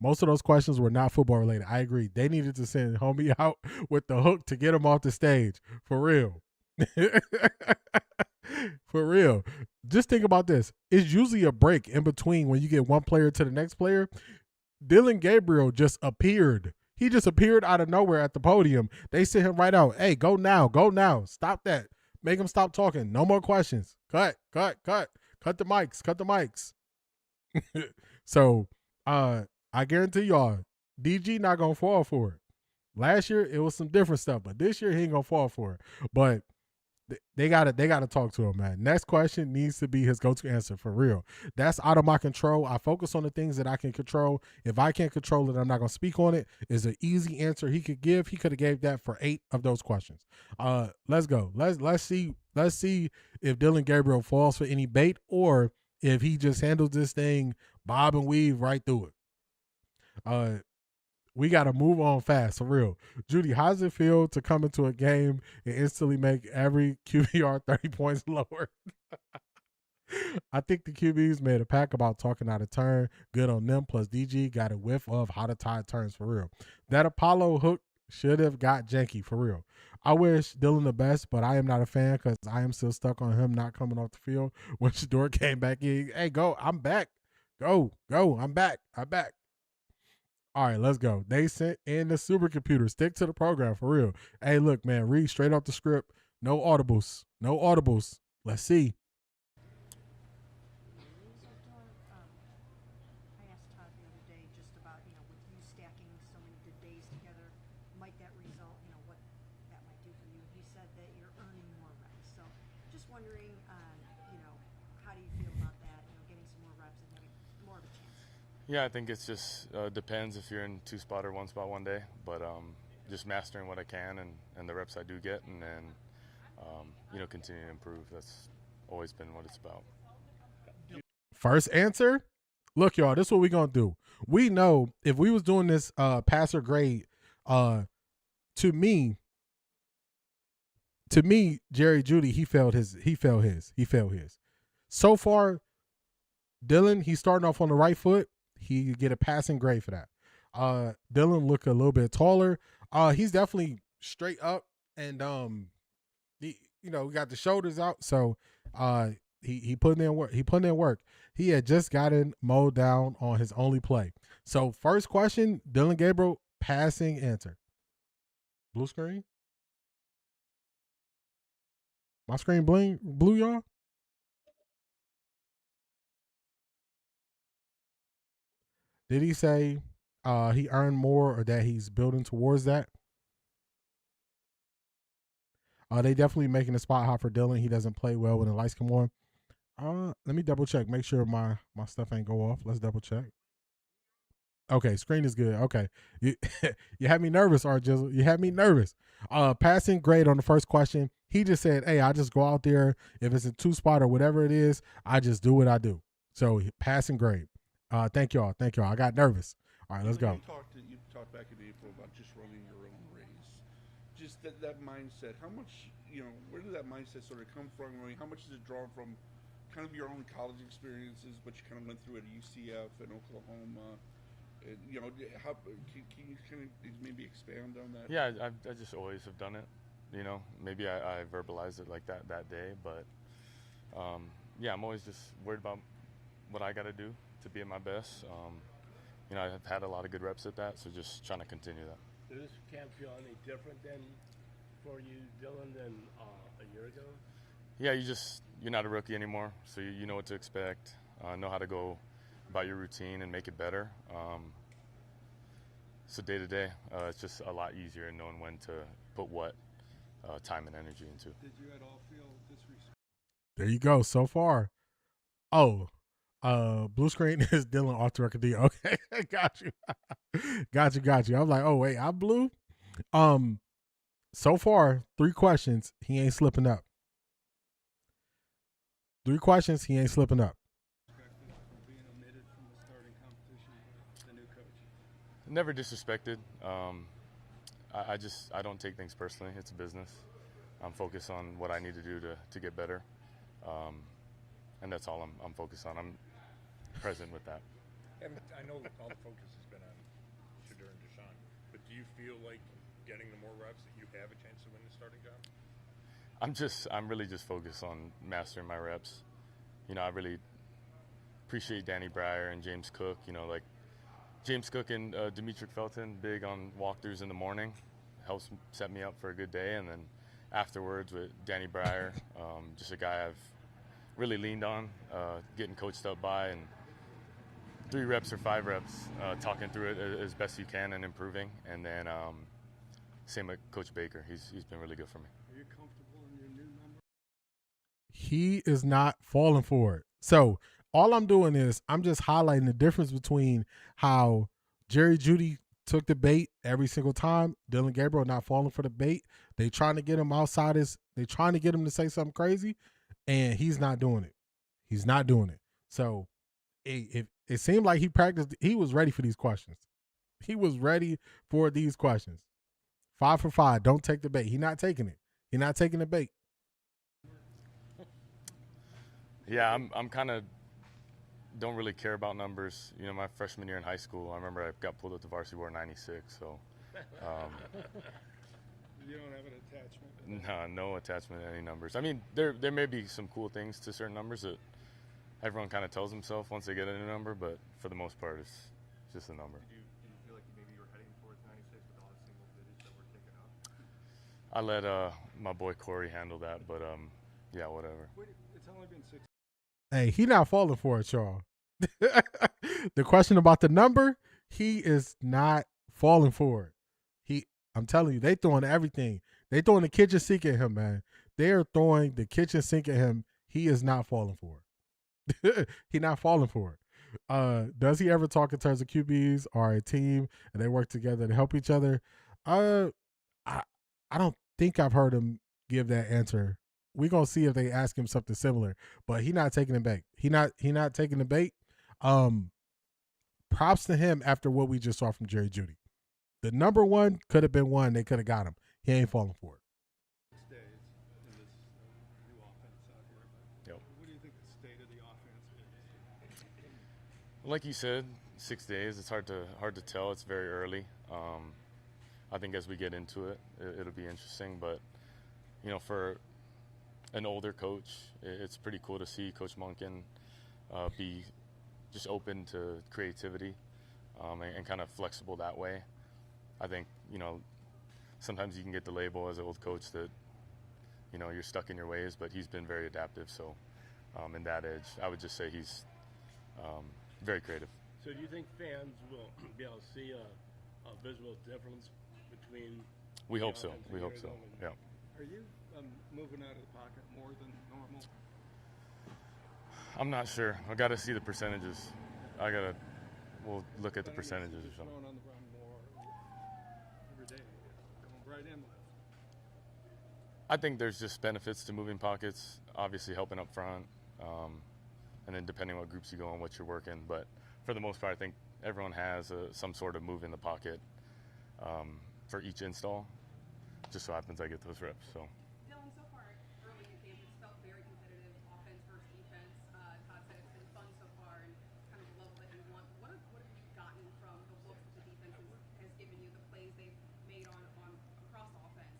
Most of those questions were not football related. I agree. They needed to send homie out with the hook to get him off the stage. For real. For real. Just think about this. It's usually a break in between when you get one player to the next player. Dylan Gabriel just appeared. He just appeared out of nowhere at the podium. They sent him right out. Hey, go now. Go now. Stop that. Make him stop talking. No more questions. Cut. Cut the mics. So, I guarantee y'all, DG not going to fall for it. Last year, it was some different stuff, but this year, he ain't going to fall for it. But They gotta talk to him, man. Next question needs to be his go-to answer for real. That's out of my control. I focus on the things that I can control. If I can't control it, I'm not gonna speak on it. Is an easy answer he could give. He could have gave that for 8 of those questions. Let's go. Let's see if Dylan Gabriel falls for any bait or if he just handles this thing bob and weave right through it. We got to move on fast, for real. Judy, how does it feel to come into a game and instantly make every QBR 30 points lower? I think the QBs made a pack about talking out of turn. Good on them. Plus, DG got a whiff of how to tie turns, for real. That Apollo hook should have got janky, for real. I wish Dylan the best, but I am not a fan because I am still stuck on him not coming off the field. When Shador came back in, hey, go, I'm back. Go, I'm back. All right, let's go. They sent in the supercomputer. Stick to the program, for real. Hey, look, man, read straight off the script. No audibles. Let's see. I asked Todd the other day just about, with you stacking so many good days together, might that result, what that might do for you? He said that you're earning more reps. So just wondering, how do you feel about that, getting some more reps and having more of a chance? Yeah, I think it's just depends if you're in 2-spot or 1-spot one day, but just mastering what I can and the reps I do get, and then continue to improve. That's always been what it's about. First answer. Look, y'all, this is what we're gonna do. We know if we was doing this passer grade, to me, Jerry Judy, he failed his. So far, Dylan, he's starting off on the right foot. He get a passing grade for that. Dylan look a little bit taller. He's definitely straight up, and we got the shoulders out. So he put in work. He had just gotten mowed down on his only play. So first question, Dylan Gabriel, passing answer. Blue screen. My screen blue, y'all. Did he say he earned more or that he's building towards that? They definitely making a spot hot for Dylan. He doesn't play well when the lights come on. Let me double check. Make sure my stuff ain't go off. Let's double check. Okay, screen is good. Okay. You had me nervous, Art Jizzle. You had me nervous. Passing grade on the first question. He just said, hey, I just go out there. If it's a 2-spot or whatever it is, I just do what I do. So passing grade. Thank y'all. I got nervous. All right, let's go. You talked back in April about just running your own race. Just that mindset. How much, where did that mindset sort of come from? I mean, how much is it drawn from kind of your own college experiences, what you kind of went through at UCF and Oklahoma? And, how can you kind of maybe expand on that? Yeah, I just always have done it. Maybe I verbalized it like that day, but I'm always just worried about what I got to do to be at my best. I've had a lot of good reps at that, so just trying to continue that. Does this camp feel any different for you, Dylan, than a year ago? Yeah, you're not a rookie anymore, so you know what to expect, know how to go about your routine and make it better. So day to day, it's just a lot easier in knowing when to put what time and energy into. Did you at all feel disrespect? There you go. So far. Oh, blue screen is Dylan OffThaRecordDee. Okay, got you. I'm like, oh wait, I'm blue. So far 3 questions. He ain't slipping up. 3 questions. He ain't slipping up. Never disrespected. I don't take things personally. It's a business. I'm focused on what I need to do to get better, and that's all I'm focused on. I'm present with that. And I know all the focus has been on Shador and Deshaun, but do you feel like getting the more reps that you have a chance to win the starting job? I'm really just focused on mastering my reps. I really appreciate Danny Breyer and James Cook. James Cook and Demetric Felton, big on walkthroughs in the morning, helps set me up for a good day. And then afterwards with Danny Breyer, just a guy I've really leaned on, getting coached up by, and 3 reps or 5 reps, talking through it as best you can and improving. And then same with Coach Baker. He's been really good for me. Are you comfortable in your new number? he is not falling for it. So all I'm doing is I'm just highlighting the difference between how Jerry Jeudy took the bait every single time. Dylan Gabriel not falling for the bait. They trying to get him outside they trying to get him to say something crazy, and he's not doing it. He's not doing it. So it seemed like he practiced. He was ready for these questions. He was ready for these questions. 5 for 5. Don't take the bait. He's not taking it. He's not taking the bait. Yeah, I'm kind of don't really care about numbers. You know, my freshman year in high school, I remember I got pulled up to varsity board 96. So You don't have an attachment? No attachment to any numbers. I mean, there may be some cool things to certain numbers that everyone kind of tells themselves once they get a new number, but for the most part, it's just a number. Did you feel like maybe you were heading towards 96 with all the single digits that were taken up? I let my boy Corey handle that, but yeah, whatever. It's only been 6. Hey, he not falling for it, y'all. The question about the number, he is not falling for it. I'm telling you, they throwing everything. They throwing the kitchen sink at him, man. They are throwing the kitchen sink at him. He is not falling for it. He not falling for it. Does he ever talk in terms of QBs or a team and they work together to help each other? I don't think I've heard him give that answer. We're gonna see if they ask him something similar, but he not taking the bait. He not taking the bait. Props to him after what we just saw from Jerry Jeudy. The number one could have been one. They could have got him. He ain't falling for it. 6 days in this new offense out here. Yep. What do you think the state of the offense is? Like you said, 6 days. It's hard to tell. It's very early. I think as we get into it, it'll be interesting. But you know, for an older coach, it's pretty cool to see Coach Monken be just open to creativity and kind of flexible that way. I think, you know, sometimes you can get the label as an old coach that, you know, you're stuck in your ways, but he's been very adaptive. So in that edge, I would just say he's very creative. So do you think fans will be able to see a visual difference between? We hope so. We hope so. Yeah. Are you moving out of the pocket more than normal? I'm not sure. I got to see the percentages. We'll look at the percentages or something. Throwing on the run more every day, going right in left. I think there's just benefits to moving pockets, obviously helping up front, and then depending on what groups you go on, what you're working. But for the most part, I think everyone has some sort of move in the pocket for each install. Just so happens I get those reps. So. Dylan, so far early in camp, it's felt very competitive, offense versus defense. Todd said it's been fun so far and kind of the level that you want. What have you gotten from the look that the defense has given you, the plays they've made on across the offense?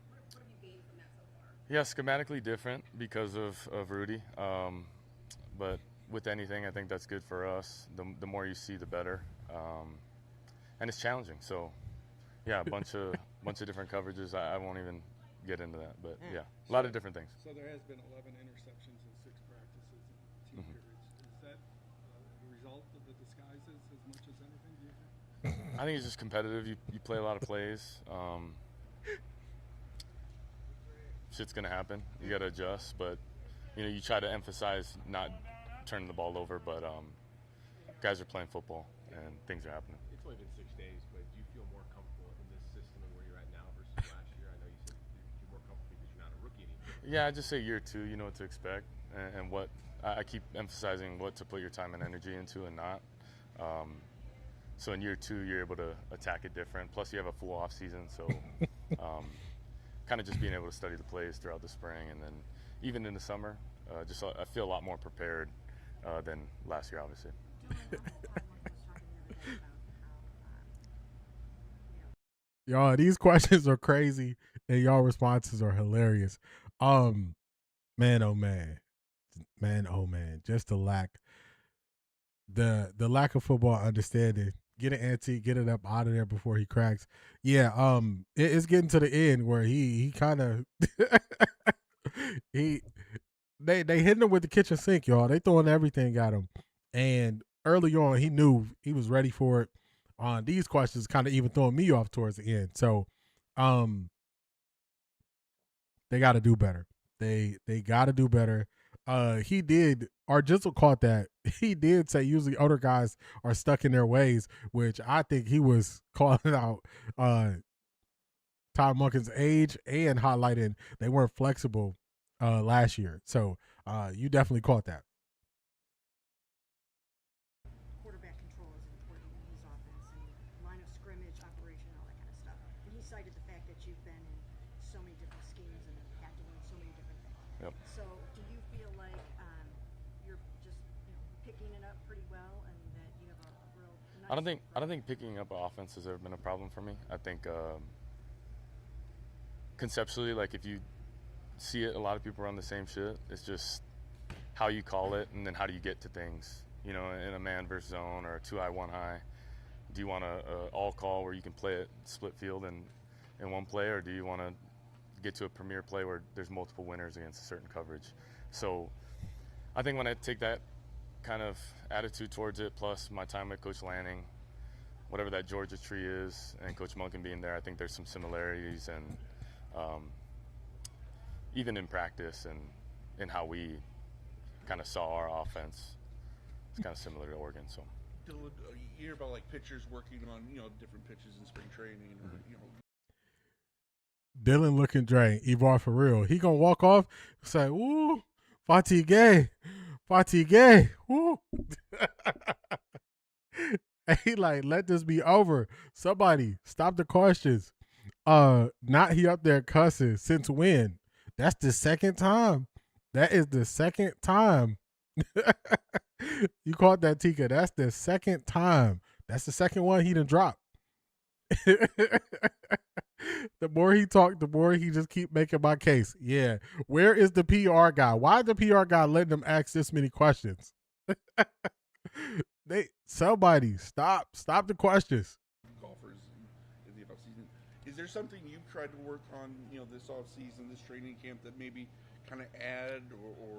What have you gained from that so far? Yeah, schematically different because of Rudy. But with anything, I think that's good for us. The more you see, the better. And it's challenging. So, yeah, a bunch of different coverages. I won't even get into that, but yeah, a lot of different things. So there has been 11 interceptions in 6 practices and 2 periods. Is that the result of the disguises as much as anything, do you think? I think it's just competitive. You play a lot of plays. Shit's gonna happen. You gotta adjust, but you know, you try to emphasize not turning the ball over, but guys are playing football and things are happening. It's only been 6 days, but do you feel more comfortable in this system and where you're at now versus last year? I know you said you're more comfortable because you're not a rookie anymore. Yeah, I just say year 2, you know what to expect, and what I keep emphasizing what to put your time and energy into and not. So in year 2, you're able to attack it different. Plus, you have a full off season, so kind of just being able to study the plays throughout the spring, and then even in the summer, I feel a lot more prepared than last year, obviously. Y'all, these questions are crazy, and y'all responses are hilarious. Man, oh man, just the lack of football understanding. Get an antique, get it up out of there before he cracks. Yeah, it's getting to the end where he kind of they hitting him with the kitchen sink, y'all. They throwing everything at him, and early on he knew he was ready for it. On these questions, kind of even throwing me off towards the end. So, they got to do better. They got to do better. He did. Our Jizzle caught that. He did say usually older guys are stuck in their ways, which I think he was calling out Todd Monken's age and highlighting they weren't flexible last year. So you definitely caught that. Quarterback control is important in his offense and line of scrimmage, operation, all that kind of stuff. And he cited the fact that you've been in so many different schemes and have had to learn so many different things. Yep. So do you feel like you're just picking it up pretty well and that you have a real nice I don't think picking up offense has ever been a problem for me. I think conceptually, like if you see it, a lot of people run the same shit. It's just how you call it, and then how do you get to things. You know, in a man versus zone or a 2-high, 1-high. Do you want a all call where you can play it split field in one play, or do you want to get to a premier play where there's multiple winners against a certain coverage? So I think when I take that kind of attitude towards it, plus my time with Coach Lanning, whatever that Georgia tree is, and Coach Monken being there, I think there's some similarities, and even in practice and in how we kind of saw our offense, it's kind of similar to Oregon. So Dylan, you hear about like pitchers working on different pitches in spring training, or Dylan looking drained. Evar for real. He gonna walk off. Say, "Ooh, fatigue, woo." He like, let this be over. Somebody stop the questions. Not he up there cussing. Since when? That's the second time. That is the second time. You caught that, Tika. That's the second time. That's the second one he done dropped. The more he talked, the more he just keep making my case. Yeah. Where is the PR guy? Why is the PR guy letting them ask this many questions? Somebody stop the questions. golfers in the off season. Is there something you've tried to work on, this off season, this training camp, that maybe kind of add or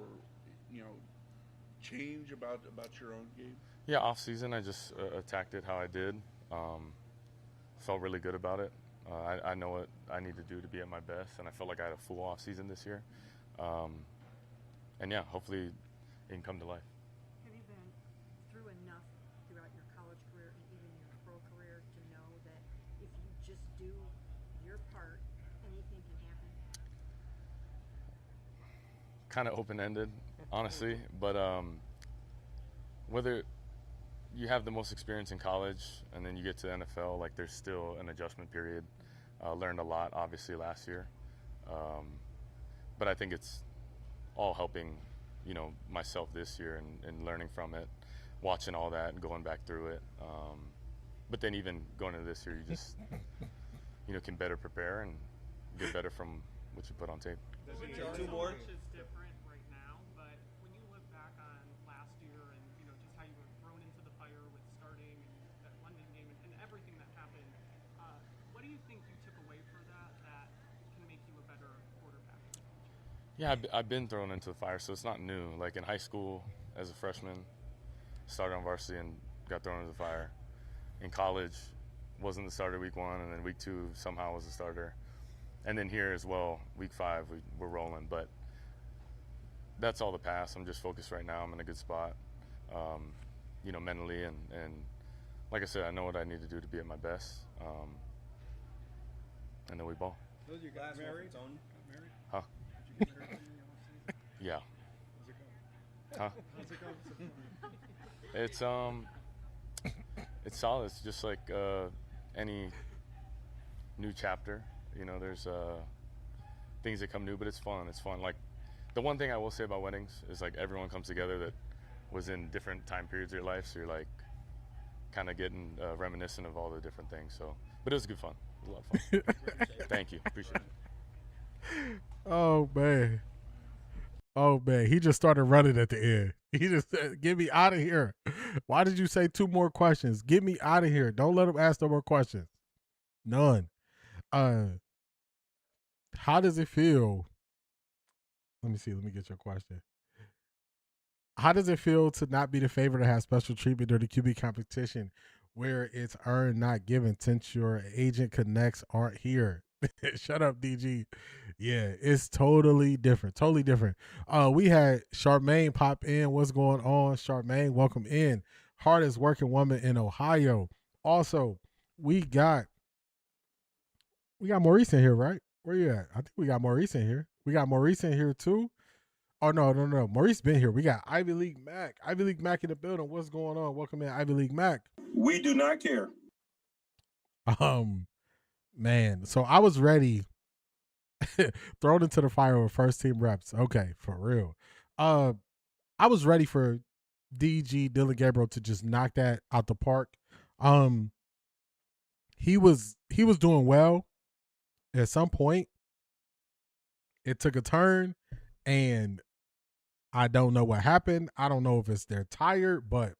change about your own game? Yeah, off season I just attacked it how I did. Felt really good about it. I know what I need to do to be at my best, and I felt like I had a full off season this year. And yeah, hopefully it can come to life. Have you been through enough throughout your college career and even your pro career to know that if you just do your part, anything can happen? Kind of open-ended, honestly, but whether you have the most experience in college and then you get to the NFL, like there's still an adjustment period. Learned a lot, obviously, last year, but I think it's all helping, myself this year and learning from it, watching all that and going back through it. But then even going into this year, you just, can better prepare and get better from what you put on tape. Two more. Is different right now, but when you look back on last year and just how you were thrown into the fire with starting and that London game and everything that happened, what do you think you took away from that can make you a better quarterback? Yeah, I've been thrown into the fire, so it's not new. Like in high school, as a freshman, started on varsity and got thrown into the fire. In college, wasn't the starter week 1, and then week 2 somehow was the starter. And then here as well, week 5, we're rolling. But that's all the past. I'm just focused right now. I'm in a good spot, mentally. And like I said, I know what I need to do to be at my best. And then we ball. Those are your guys married? Huh? Did you get married in the offseason? Yeah. How's it going? Huh? How's it going? It's solid. It's just like any new chapter. There's things that come new, but it's fun. It's fun. Like the one thing I will say about weddings is like everyone comes together that was in different time periods of your life, so you're like kind of getting reminiscent of all the different things. So, but it was good fun. It was a lot of fun. Thank you. Appreciate it. Oh man, he just started running at the end. He just said, "Get me out of here." Why did you say 2 more questions? Get me out of here. Don't let him ask no more questions. None. How does it feel? Let me see. Let me get your question. How does it feel to not be the favorite to have special treatment during the QB competition where it's earned, not given, since your agent connects aren't here? Shut up, DG. Yeah, it's totally different. Totally different. We had Charmaine pop in. What's going on? Charmaine, welcome in. Hardest working woman in Ohio. Also, we got Maurice in here, right? Where you at? I think we got Maurice in here. We got Maurice in here too. Oh no. Maurice been here. We got Ivy League Mac. Ivy League Mac in the building. What's going on? Welcome in, Ivy League Mac. We do not care. Man. So I was ready. Thrown into the fire with first team reps. Okay, for real. I was ready for DG Dylan Gabriel to just knock that out the park. He was doing well. At some point, it took a turn, and I don't know what happened. I don't know if it's they're tired, but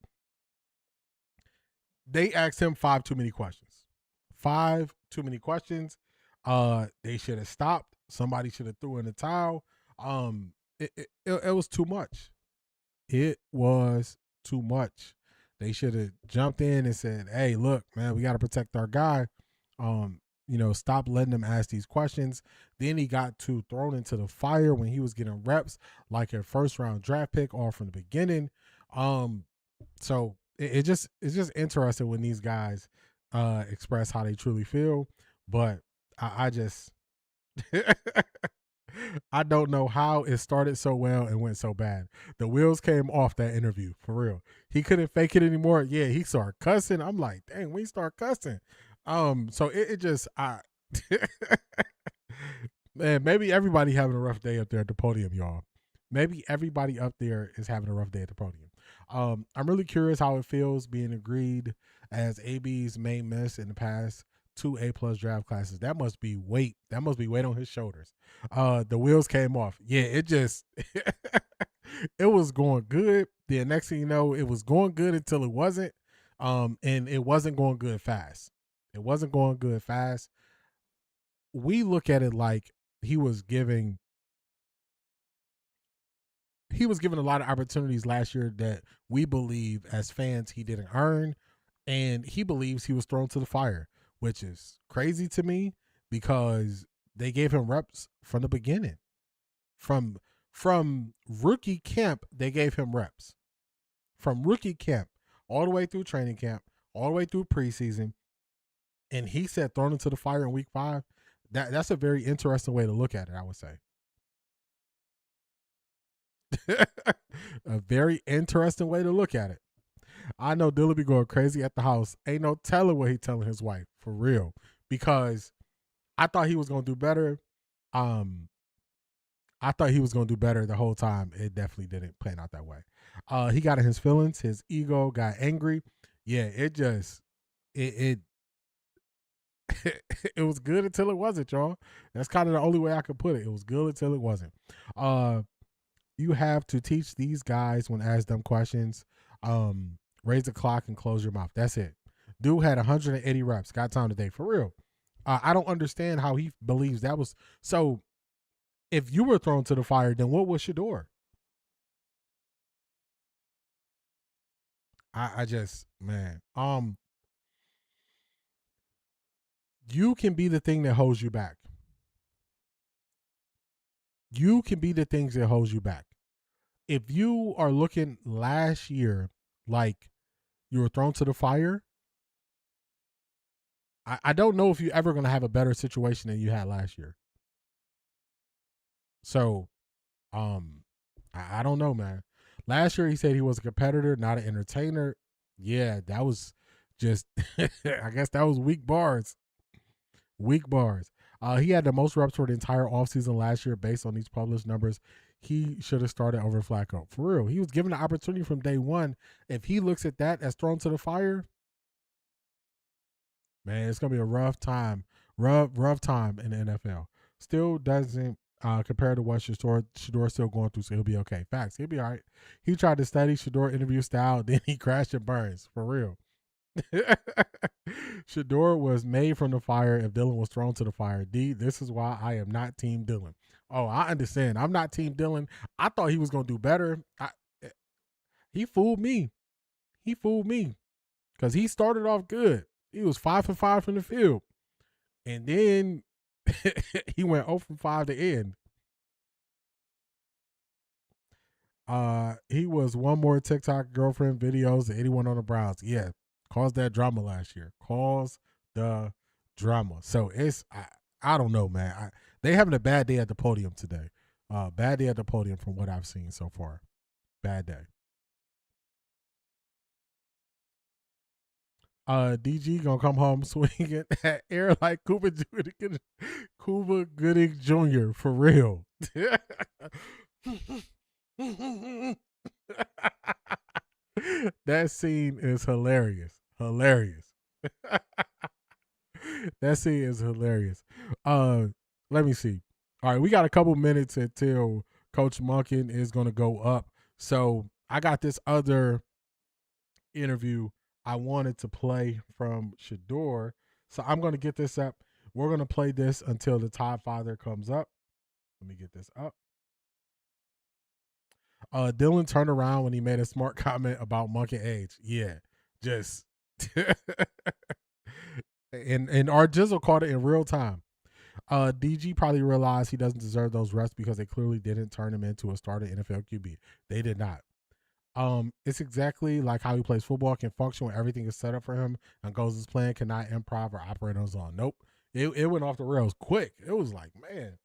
they asked him 5 too many questions. 5 too many questions. They should have stopped. Somebody should have threw in the towel. It was too much. It was too much. They should have jumped in and said, "Hey, look, man, we got to protect our guy. Stop letting him ask these questions." Then he got too thrown into the fire when he was getting reps like a first round draft pick all from the beginning. So it's just interesting when these guys express how they truly feel. But I just I don't know how it started so well and went so bad. The wheels came off that interview, for real. He couldn't fake it anymore. Yeah, he started cussing. I'm like, dang, when he start cussing. So it just man, maybe everybody having a rough day up there at the podium, y'all. Maybe everybody up there is having a rough day at the podium. I'm really curious how it feels being agreed as AB's main miss in the past 2 A+ draft classes. That must be weight. That must be weight on his shoulders. The wheels came off. Yeah, it just it was going good. The next thing you know, it was going good until it wasn't. And it wasn't going good fast. It wasn't going good fast. We look at it like he was giving a lot of opportunities last year that we believe as fans he didn't earn, and he believes he was thrown to the fire, which is crazy to me because they gave him reps from the beginning. From rookie camp, they gave him reps. From rookie camp, all the way through training camp, all the way through preseason, and he said thrown into the fire in week 5. That's a very interesting way to look at it, I would say. A very interesting way to look at it. I know Dylan be going crazy at the house. Ain't no telling what he telling his wife, for real. Because I thought he was going to do better. I thought he was going to do better the whole time. It definitely didn't plan out that way. He got in his feelings. His ego got angry. Yeah, it was good until it wasn't, y'all. That's kind of the only way I could put it. It was good until it wasn't. You have to teach these guys when asked them questions. Raise the clock and close your mouth. That's it. Dude had 180 reps. Got time today, for real. I don't understand how he believes that was. So if you were thrown to the fire, then what was Shedeur? I just, man. You can be the thing that holds you back. You can be the things that holds you back. If you are looking last year like you were thrown to the fire, I don't know if you're ever going to have a better situation than you had last year. So, I don't know, man. Last year he said he was a competitor, not an entertainer. Yeah, that was just, I guess that was weak bars. Weak bars. He had the most reps for the entire offseason last year based on these published numbers. He should have started over Flacco. For real. He was given the opportunity from day one. If he looks at that as thrown to the fire, man, it's going to be a rough time. Rough time in the NFL. Still doesn't compare to what Shedeur still going through, so he'll be okay. Facts. He'll be all right. He tried to study Shedeur interview style, then he crashed and burns. For real. Shedeur was made from the fire if Dylan was thrown to the fire. D, this is why I am not Team Dylan. Oh, I understand. I'm not Team Dylan. I thought he was going to do better. He fooled me. He fooled me because he started off good. He was 5 for 5 from the field. And then He went 0 from 5 to end. He was one more TikTok girlfriend videos than anyone on the Browns. Yeah, caused that drama last year. Caused the drama. So it's I don't know, man. They having a bad day at the podium today. Bad day at the podium from what I've seen so far. Bad day. DG gonna come home swinging at air like Cuba Gooding Jr. for real. That scene is hilarious. Hilarious. That scene is hilarious. Let me see. All right, we got a couple minutes until Coach Monken is gonna go up. So I got this other interview I wanted to play from Shador. So I'm gonna get this up. We're gonna play this until the Todd Father comes up. Let me get this up. Dylan turned around when he made a smart comment about Monken age. Yeah, just and our Jizzle caught it in real time. DG probably realized he doesn't deserve those reps because they clearly didn't turn him into a starter NFL QB. They did not. It's exactly like how he plays football, can function when everything is set up for him and goes his plan, cannot improv or operate on his own. Nope. It went off the rails quick. It was like, man,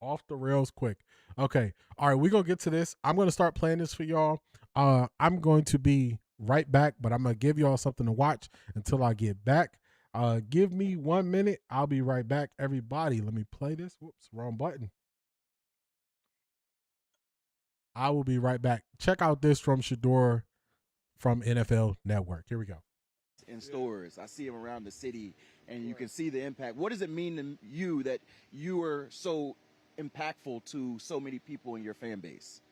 off the rails quick. Okay. All right, we're going to get to this. I'm going to start playing this for y'all. I'm going to be right back, but I'm going to give y'all something to watch until I get back. Give me 1 minute. I'll be right back. Everybody, let me play this. Whoops, wrong button. I will be right back. Check out this from Shador from NFL Network. Here we go. In stores, I see them around the city, and you can see the impact. What does it mean to you that you are so impactful to so many people in your fan base?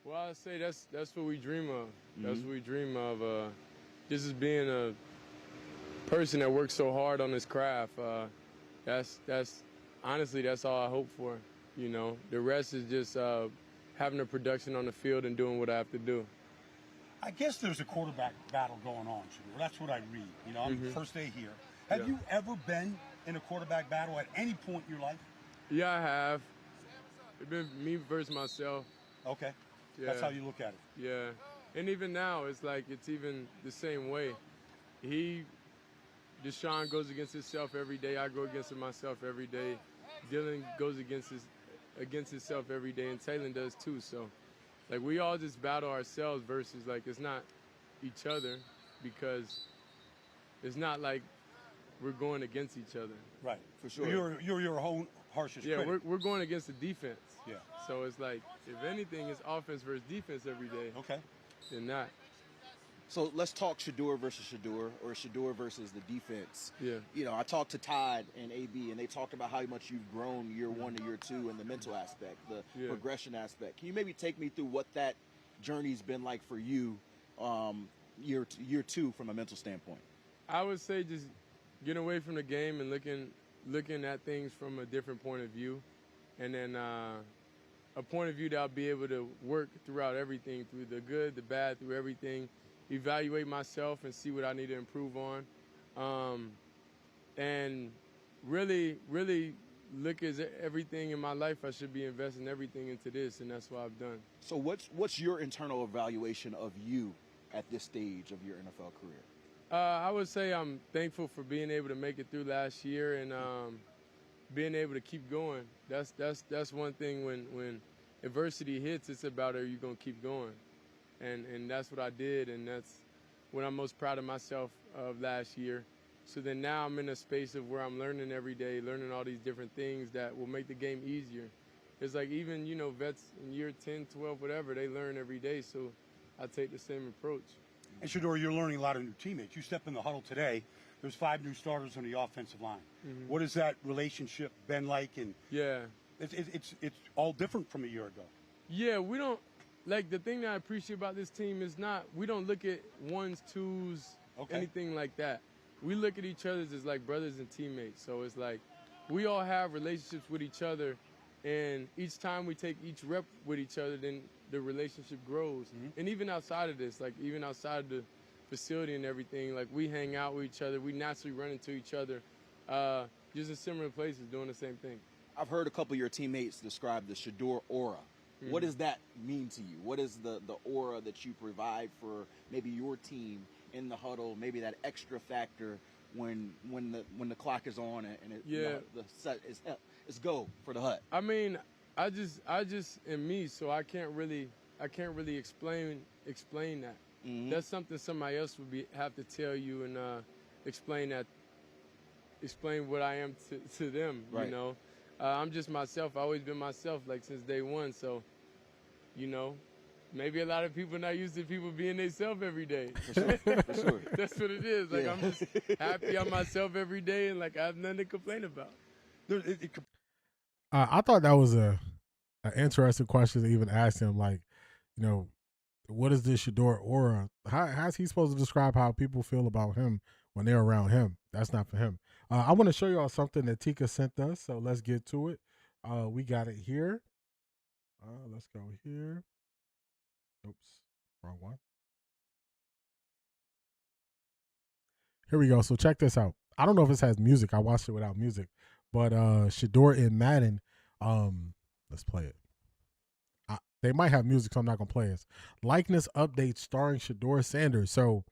Well, I say that's what we dream of. That's what we dream of. Just as being a person that works so hard on this craft. That's honestly that's all I hope for. You know, the rest is just having a production on the field and doing what I have to do. I guess there's a quarterback battle going on, Shador. That's what I read. You know, I'm first day here. Have you ever been in a quarterback battle at any point in your life? Yeah, I have. It's been me versus myself. Okay. Yeah. That's how you look at it. Yeah. And even now, it's like it's even the same way. Deshaun goes against himself every day. I go against myself every day. Dylan goes against himself every day, and Taylor does too. So, like, we all just battle ourselves versus, like, it's not each other because it's not like we're going against each other. Right, for sure. You're your own harshest critic. Yeah, we're going against the defense. Yeah. So it's like, if anything, it's offense versus defense every day. Okay. Then not. So let's talk Shador versus Shador, or Shador versus the defense. Yeah. You know, I talked to Todd and AB, and they talked about how much you've grown year one to year two and the mental aspect, the progression aspect. Can you maybe take me through what that journey's been like for you year two from a mental standpoint? I would say just getting away from the game and looking at things from a different point of view, and then a point of view that I'll be able to work throughout everything, through the good, the bad, through everything. Evaluate myself and see what I need to improve on, and really look at everything in my life. I should be investing everything into this, and that's what I've done. So what's your internal evaluation of you at this stage of your NFL career? I would say I'm thankful for being able to make it through last year and being able to keep going. That's one thing when adversity hits, it's about, are you gonna keep going? And that's what I did, and that's what I'm most proud of myself of last year. So then now I'm in a space of where I'm learning every day, learning all these different things that will make the game easier. It's like even, vets in year 10, 12, whatever, they learn every day, so I take the same approach. And Shador, you're learning a lot of new teammates. You step in the huddle today, there's 5 new starters on the offensive line. Mm-hmm. What has that relationship been like? And yeah, it's all different from a year ago. Yeah, we don't. Like, the thing that I appreciate about this team is we don't look at ones, twos, anything like that. We look at each other as like brothers and teammates. So it's like we all have relationships with each other, and each time we take each rep with each other, then the relationship grows. Mm-hmm. And even outside of this, like even outside the facility and everything, like we hang out with each other. We naturally run into each other just in similar places doing the same thing. I've heard a couple of your teammates describe the Shador aura. What does that mean to you? What is the aura that you provide for maybe your team in the huddle? Maybe that extra factor when the clock is on and the set is up. It's go for the Hut. I mean, I just am me, so I can't really explain that. Mm-hmm. That's something somebody else would have to tell you and explain what I am to them. Right. You know, I'm just myself. I've always been myself, like since day one. So, you know, maybe a lot of people not used to people being themselves every day. For sure. For sure. That's what it is. Like Yeah. I'm just happy I'm myself every day, and like I have nothing to complain about. I thought that was an interesting question to even ask him. Like, you know, what is this Shador aura? How's he supposed to describe how people feel about him when they're around him? That's not for him. I want to show y'all something that Tika sent us, so let's get to it. We got it here. Let's go here. Oops, wrong one. Here we go. So check this out. I don't know if this has music. I watched it without music. But Shador in Madden, let's play it. They might have music, so I'm not going to play it. Likeness update starring Shador Sanders. So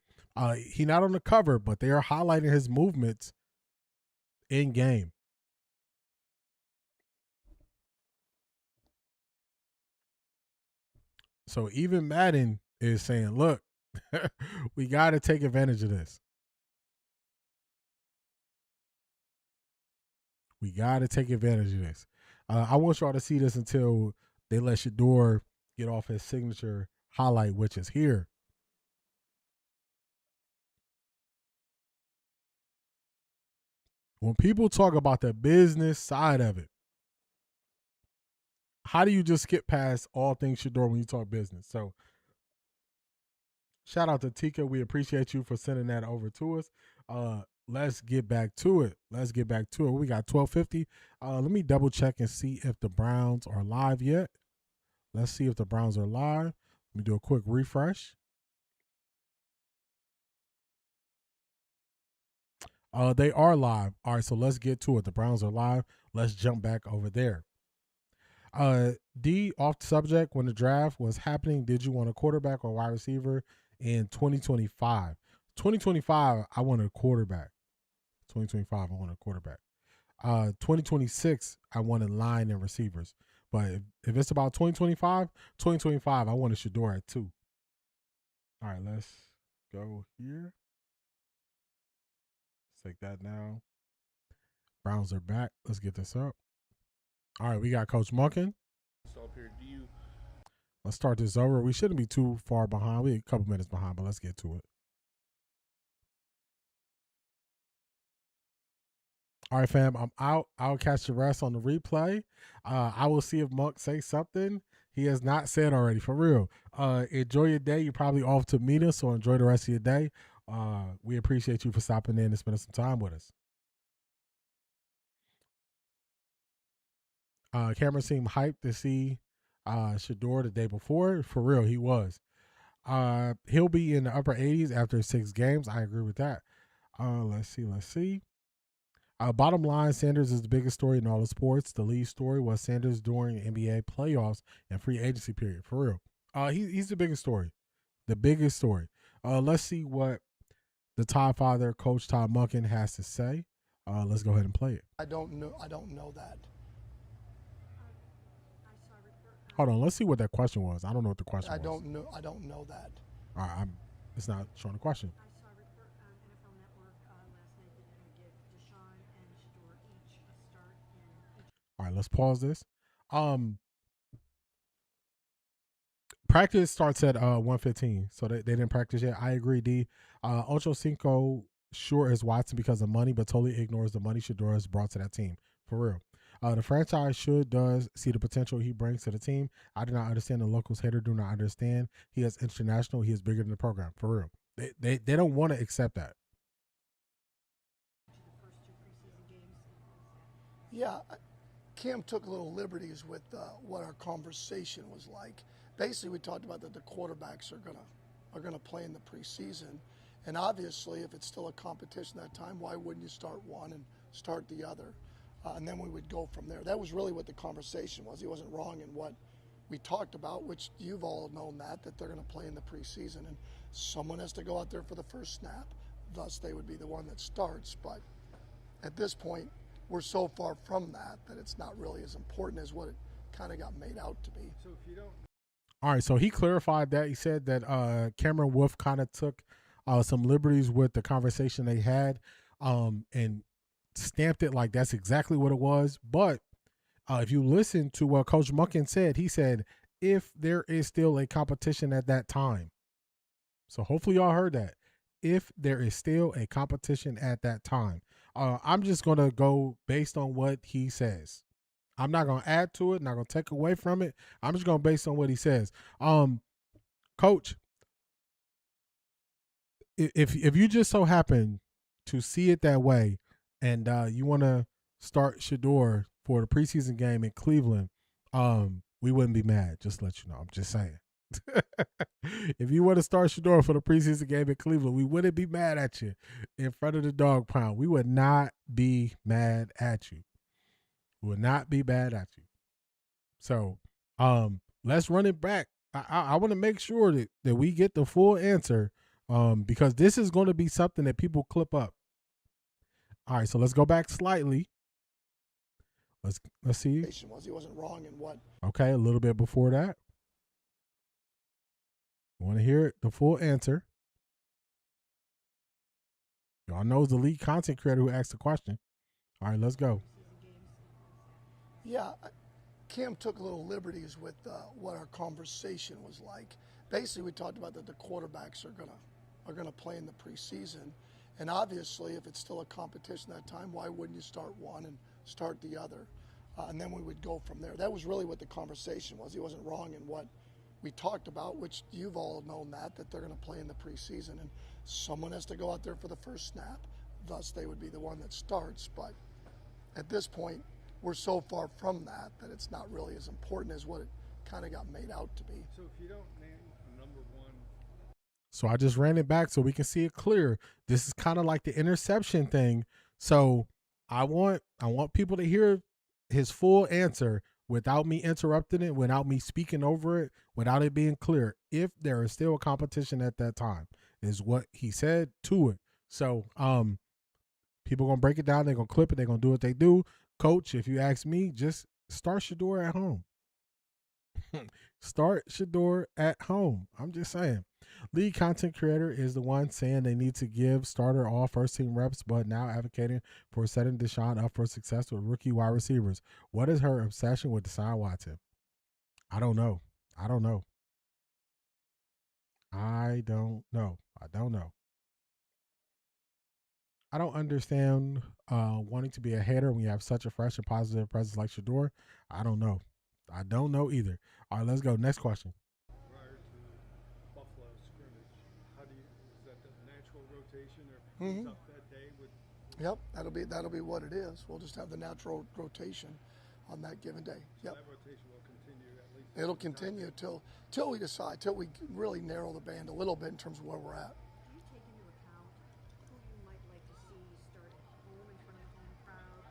he's not on the cover, but they are highlighting his movements in game. So even Madden is saying, look, we got to take advantage of this. We got to take advantage of this. I want y'all to see this until they let Shador get off his signature highlight, which is here. When people talk about the business side of it, how do you just skip past all things Shador when you talk business? So shout out to Tika. We appreciate you for sending that over to us. Let's get back to it. We got 12:50. Let me double check and see if the Browns are live yet. Let's see if the Browns are live. Let me do a quick refresh. They are live. All right, so let's get to it. The Browns are live. Let's jump back over there. D, off the subject, when the draft was happening, did you want a quarterback or wide receiver in 2025? 2025, I want a quarterback. 2025, I want a quarterback. 2026, I wanted line and receivers. But if it's about 2025, I want a Shador at 2. All right, let's go here. Let's take that now. Browns are back. Let's get this up. All right, we got Coach Munkin. Let's start this over. We shouldn't be too far behind. We're a couple minutes behind, but let's get to it. All right, fam, I'm out. I'll catch the rest on the replay. I will see if Monk says something he has not said already, for real. Enjoy your day. You're probably off to meet us, so enjoy the rest of your day. We appreciate you for stopping in and spending some time with us. Cameron seemed hyped to see Shador the day before. For real, he was. He'll be in the upper 80s after 6 games. I agree with that. Let's see. Bottom line, Sanders is the biggest story in all of sports. The lead story was Sanders during the NBA playoffs and free agency period. For real. He's the biggest story. The biggest story. Let's see what the Todd father, Coach Todd Monken, has to say. Let's go ahead and play it. I don't know that. Hold on. Let's see what that question was. I don't know what the question was. I don't know that. All right. It's not showing the question. I saw a report on NFL Network last night that they're going to give Deshaun and Shador each a start in each. All right, let's pause this. Practice starts at 1:15, so they didn't practice yet. I agree, D. Ocho Cinco sure is Watson because of money, but totally ignores the money Shador has brought to that team. For real. The franchise does see the potential he brings to the team. I do not understand. The locals hater do not understand. He is international. He is bigger than the program. For real. They don't want to accept that. Yeah, Cam took a little liberties with what our conversation was like. Basically, we talked about that the quarterbacks are gonna play in the preseason, And obviously, if it's still a competition that time, why wouldn't you start one and start the other? And then we would go from there. That was really what the conversation was. He wasn't wrong in what we talked about, which you've all known that they're going to play in the preseason. And someone has to go out there for the first snap. Thus, they would be the one that starts. But at this point, we're so far from that it's not really as important as what it kind of got made out to be. So if you don't. All right, so he clarified that. He said that Cameron Wolf kind of took some liberties with the conversation they had and stamped it like that's exactly what it was. But if you listen to what Coach Monken said, he said, if there is still a competition at that time. So hopefully y'all heard that. If there is still a competition at that time. I'm just going to go based on what he says. I'm not going to add to it, not going to take away from it. I'm just going to base on what he says. Coach, if you just so happen to see it that way and you want to start Shedeur for the preseason game in Cleveland, we wouldn't be mad. Just to let you know. I'm just saying. If you want to start Shedeur for the preseason game in Cleveland, we wouldn't be mad at you in front of the dog pound. We would not be mad at you. We would not be mad at you. So let's run it back. I want to make sure that we get the full answer because this is going to be something that people clip up. All right, so let's go back slightly. Let's see. He wasn't wrong in what. Okay, a little bit before that. You want to hear the full answer. Y'all know it's the lead content creator who asked the question. All right, let's go. Yeah, Cam took a little liberties with what our conversation was like. Basically, we talked about that the quarterbacks are gonna play in the preseason, and obviously, if it's still a competition that time, why wouldn't you start one and start the other? And then we would go from there. That was really what the conversation was. He wasn't wrong in what we talked about, which you've all known that they're going to play in the preseason, and someone has to go out there for the first snap. Thus, they would be the one that starts. But at this point, we're so far from that it's not really as important as what it kind of got made out to be. So if you don't name a number one. So I just ran it back so we can see it clear. This is kind of like the interception thing. So I want people to hear his full answer without me interrupting it, without me speaking over it, without it being clear. If there is still a competition at that time, is what he said to it. So people going to break it down. They're going to clip it. They're going to do what they do. Coach, if you ask me, just start Shedeur at home. Start Shedeur at home. I'm just saying. Lead content creator is the one saying they need to give starter all first team reps, but now advocating for setting Deshaun up for success with rookie wide receivers. What is her obsession with Deshaun Watson? I don't know. I don't know. I don't understand wanting to be a hater when you have such a fresh and positive presence like Shedeur. I don't know. I don't know either. All right, let's go. Next question. Prior to Buffalo scrimmage, is that the natural rotation or Mm-hmm. up that day with? Yep, that'll be what it is. We'll just have the natural rotation on that given day. So Yep. that rotation will continue at least. It'll continue till we decide, till we really narrow the band a little bit in terms of where we're at. Do you take into account who you might like to see start at home in front of the home crowd,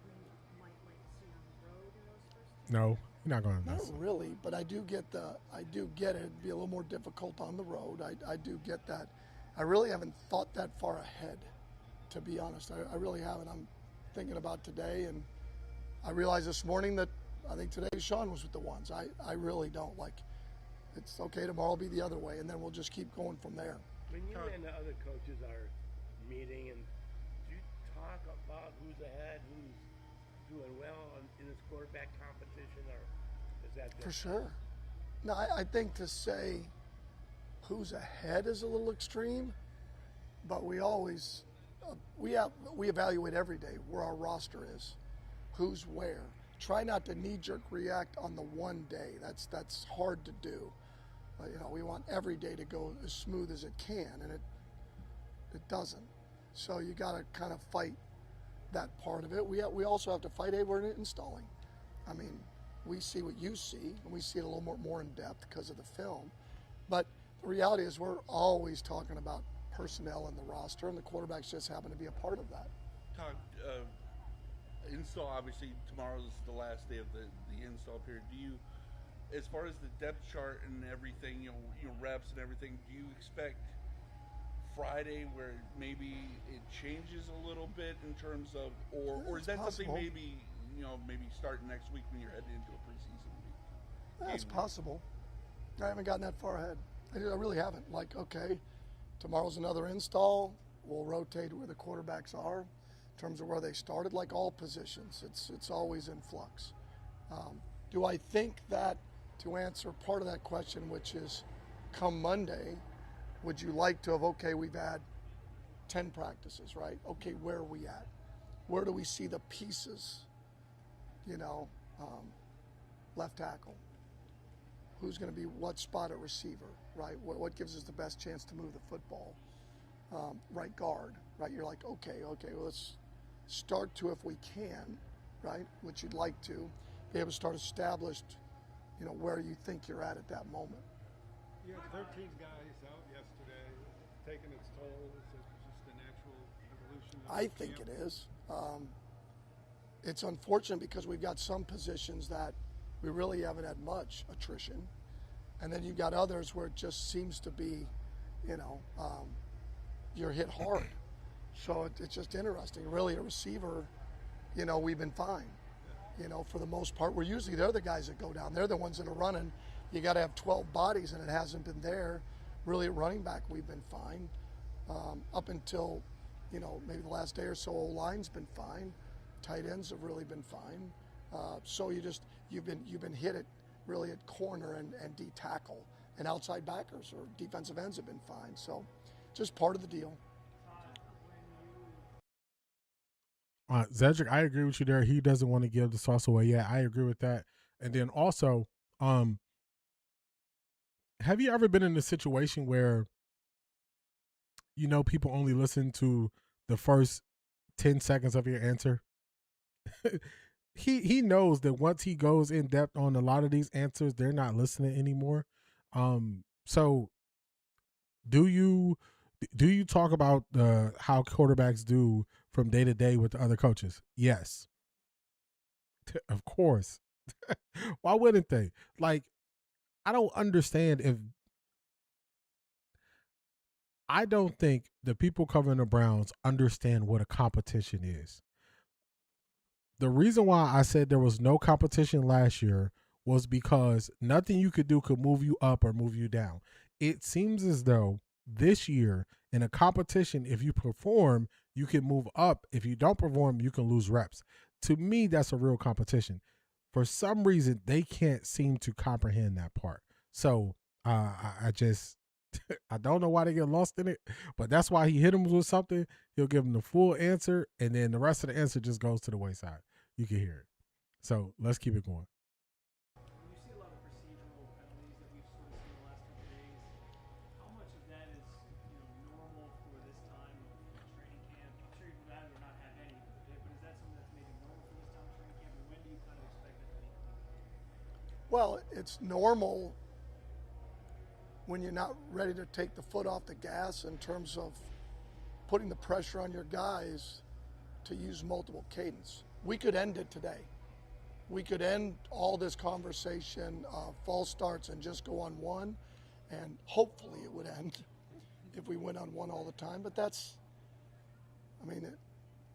who you might like to see on the road in those first? No, you're not going to. Not really, but I do get it. It'd be a little more difficult on the road. I do get that. I really haven't thought that far ahead, to be honest. I really haven't. I'm thinking about today, and I realized this morning that I think today Sean was with the ones. I really don't like. It's okay. Tomorrow will be the other way, and then we'll just keep going from there. When you and the other coaches are meeting, and do you talk about who's ahead, who's doing well in this quarterback competition, or is that For just sure. No, I think to say who's ahead is a little extreme, but we always we evaluate every day where our roster is, who's where. Try not to knee-jerk react on the one day. That's hard to do. We want every day to go as smooth as it can, and it doesn't. So you got to kind of fight that part of it. We also have to fight. Hey, we're installing. I mean, we see what you see, and we see it a little more in depth because of the film. But the reality is we're always talking about personnel in the roster, and the quarterbacks just happen to be a part of that. Todd, install, obviously tomorrow's the last day of the install period. Do you, as far as the depth chart and everything, you know reps and everything, do you expect Friday where maybe it changes a little bit in terms of, or is that possible. something maybe maybe starting next week when you're heading into a preseason week? That's possible. I haven't gotten that far ahead. I really haven't. Like, okay, tomorrow's another install. We'll rotate where the quarterbacks are in terms of where they started. Like all positions, it's always in flux. Do I think that, to answer part of that question, which is, come Monday, would you like to have, okay, we've had 10 practices, right? Okay, where are we at? Where do we see the pieces? Left tackle. Who's going to be what spot at receiver, right? What gives us the best chance to move the football? Right guard, right? You're like, okay, well, let's start to, if we can, right, which you'd like to, be able to start established, where you think you're at that moment. You had 13 guys out yesterday, taking its toll. Is it just the natural evolution of I the think camp? it is. It's unfortunate because we've got some positions that we really haven't had much attrition. And then you've got others where it just seems to be, you're hit hard. So it's just interesting. Really, a receiver, we've been fine. For the most part, they're the guys that go down. They're the ones that are running. You got to have 12 bodies, and it hasn't been there. Really, at running back, we've been fine. Up until, maybe the last day or so, O-line's been fine. Tight ends have really been fine. So you've been hit at really at corner and D tackle, and outside backers or defensive ends have been fine. So just part of the deal. Cedric, I agree with you there. He doesn't want to give the sauce away yet. I agree with that. And then also, have you ever been in a situation where people only listen to the first 10 seconds of your answer? He knows that once he goes in depth on a lot of these answers, they're not listening anymore. So do you talk about how quarterbacks do from day to day with the other coaches? Yes. Of course. Why wouldn't they? Like, I don't understand I don't think the people covering the Browns understand what a competition is. The reason why I said there was no competition last year was because nothing you could do could move you up or move you down. It seems as though this year in a competition, if you perform, you can move up. If you don't perform, you can lose reps. To me, that's a real competition. For some reason, they can't seem to comprehend that part. So I just, I don't know why they get lost in it, but that's why he hit him with something. He'll give him the full answer, and then the rest of the answer just goes to the wayside. You can hear it. So let's keep it going. You see a lot of procedural penalties that we've sort of seen the last couple of days. How much of that is normal for this time of training camp? I'm sure you'd rather not have any, but is that something that's maybe normal for this time of training camp? And when do you kind of expect that to be? Well, it's normal when you're not ready to take the foot off the gas in terms of putting the pressure on your guys to use multiple cadence. We could end it today. We could end all this conversation of false starts and just go on one, and hopefully it would end if we went on one all the time. But that's,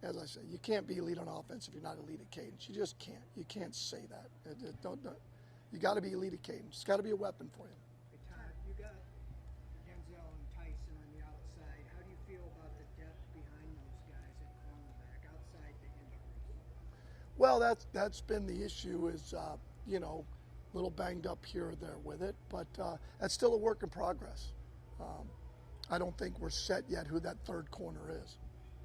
as I say, you can't be elite on offense if you're not elite at cadence. You just can't. You can't say that. You got to be elite at cadence. It's got to be a weapon for you. Hey, Todd, you got Denzel and Tyson on the outside. How do you feel about the depth behind those guys at cornerback outside the injuries? Well, that's been the issue is, a little banged up here or there with it, but that's still a work in progress. I don't think we're set yet who that third corner is.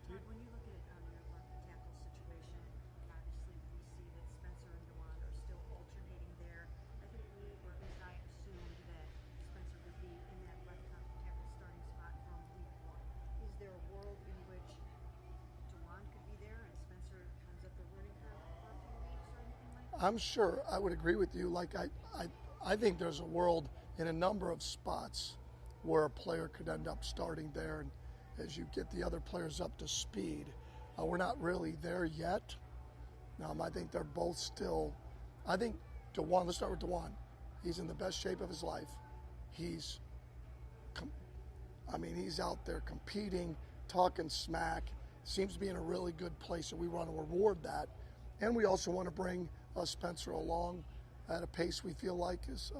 Todd, when you look at your left tackle situation, obviously we see that Spencer and DeWand are still alternating there. I think we, or at least I assumed that Spencer would be in that left tackle starting spot from week 1. Is there a world in which DeWand could be there and Spencer comes up the learning curve for a few weeks or anything like that? I'm sure I would agree with you. Like I think there's a world in a number of spots where a player could end up starting there, and as you get the other players up to speed. We're not really there yet. I think they're both still. I think DeJuan, let's start with DeJuan. He's in the best shape of his life. He's out there competing, talking smack, seems to be in a really good place, and we want to reward that. And we also want to bring Spencer along at a pace we feel like is,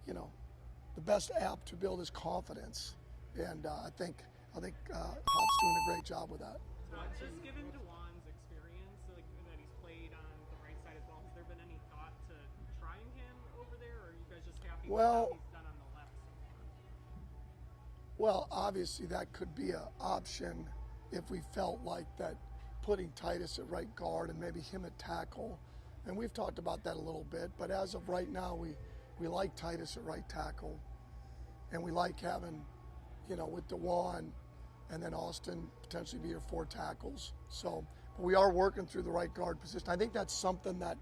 the best app to build his confidence. And I think Hop's doing a great job with that. Just given DeJuan's experience, like that he's played on the right side as well, has there been any thought to trying him over there, or are you guys just happy with how he's done on the left so far? Well, obviously that could be an option if we felt like that putting Titus at right guard and maybe him at tackle. And we've talked about that a little bit, but as of right now, we like Titus at right tackle, and we like having, with DeJuan and then Austin potentially be your 4 tackles. So we are working through the right guard position. I think that's something that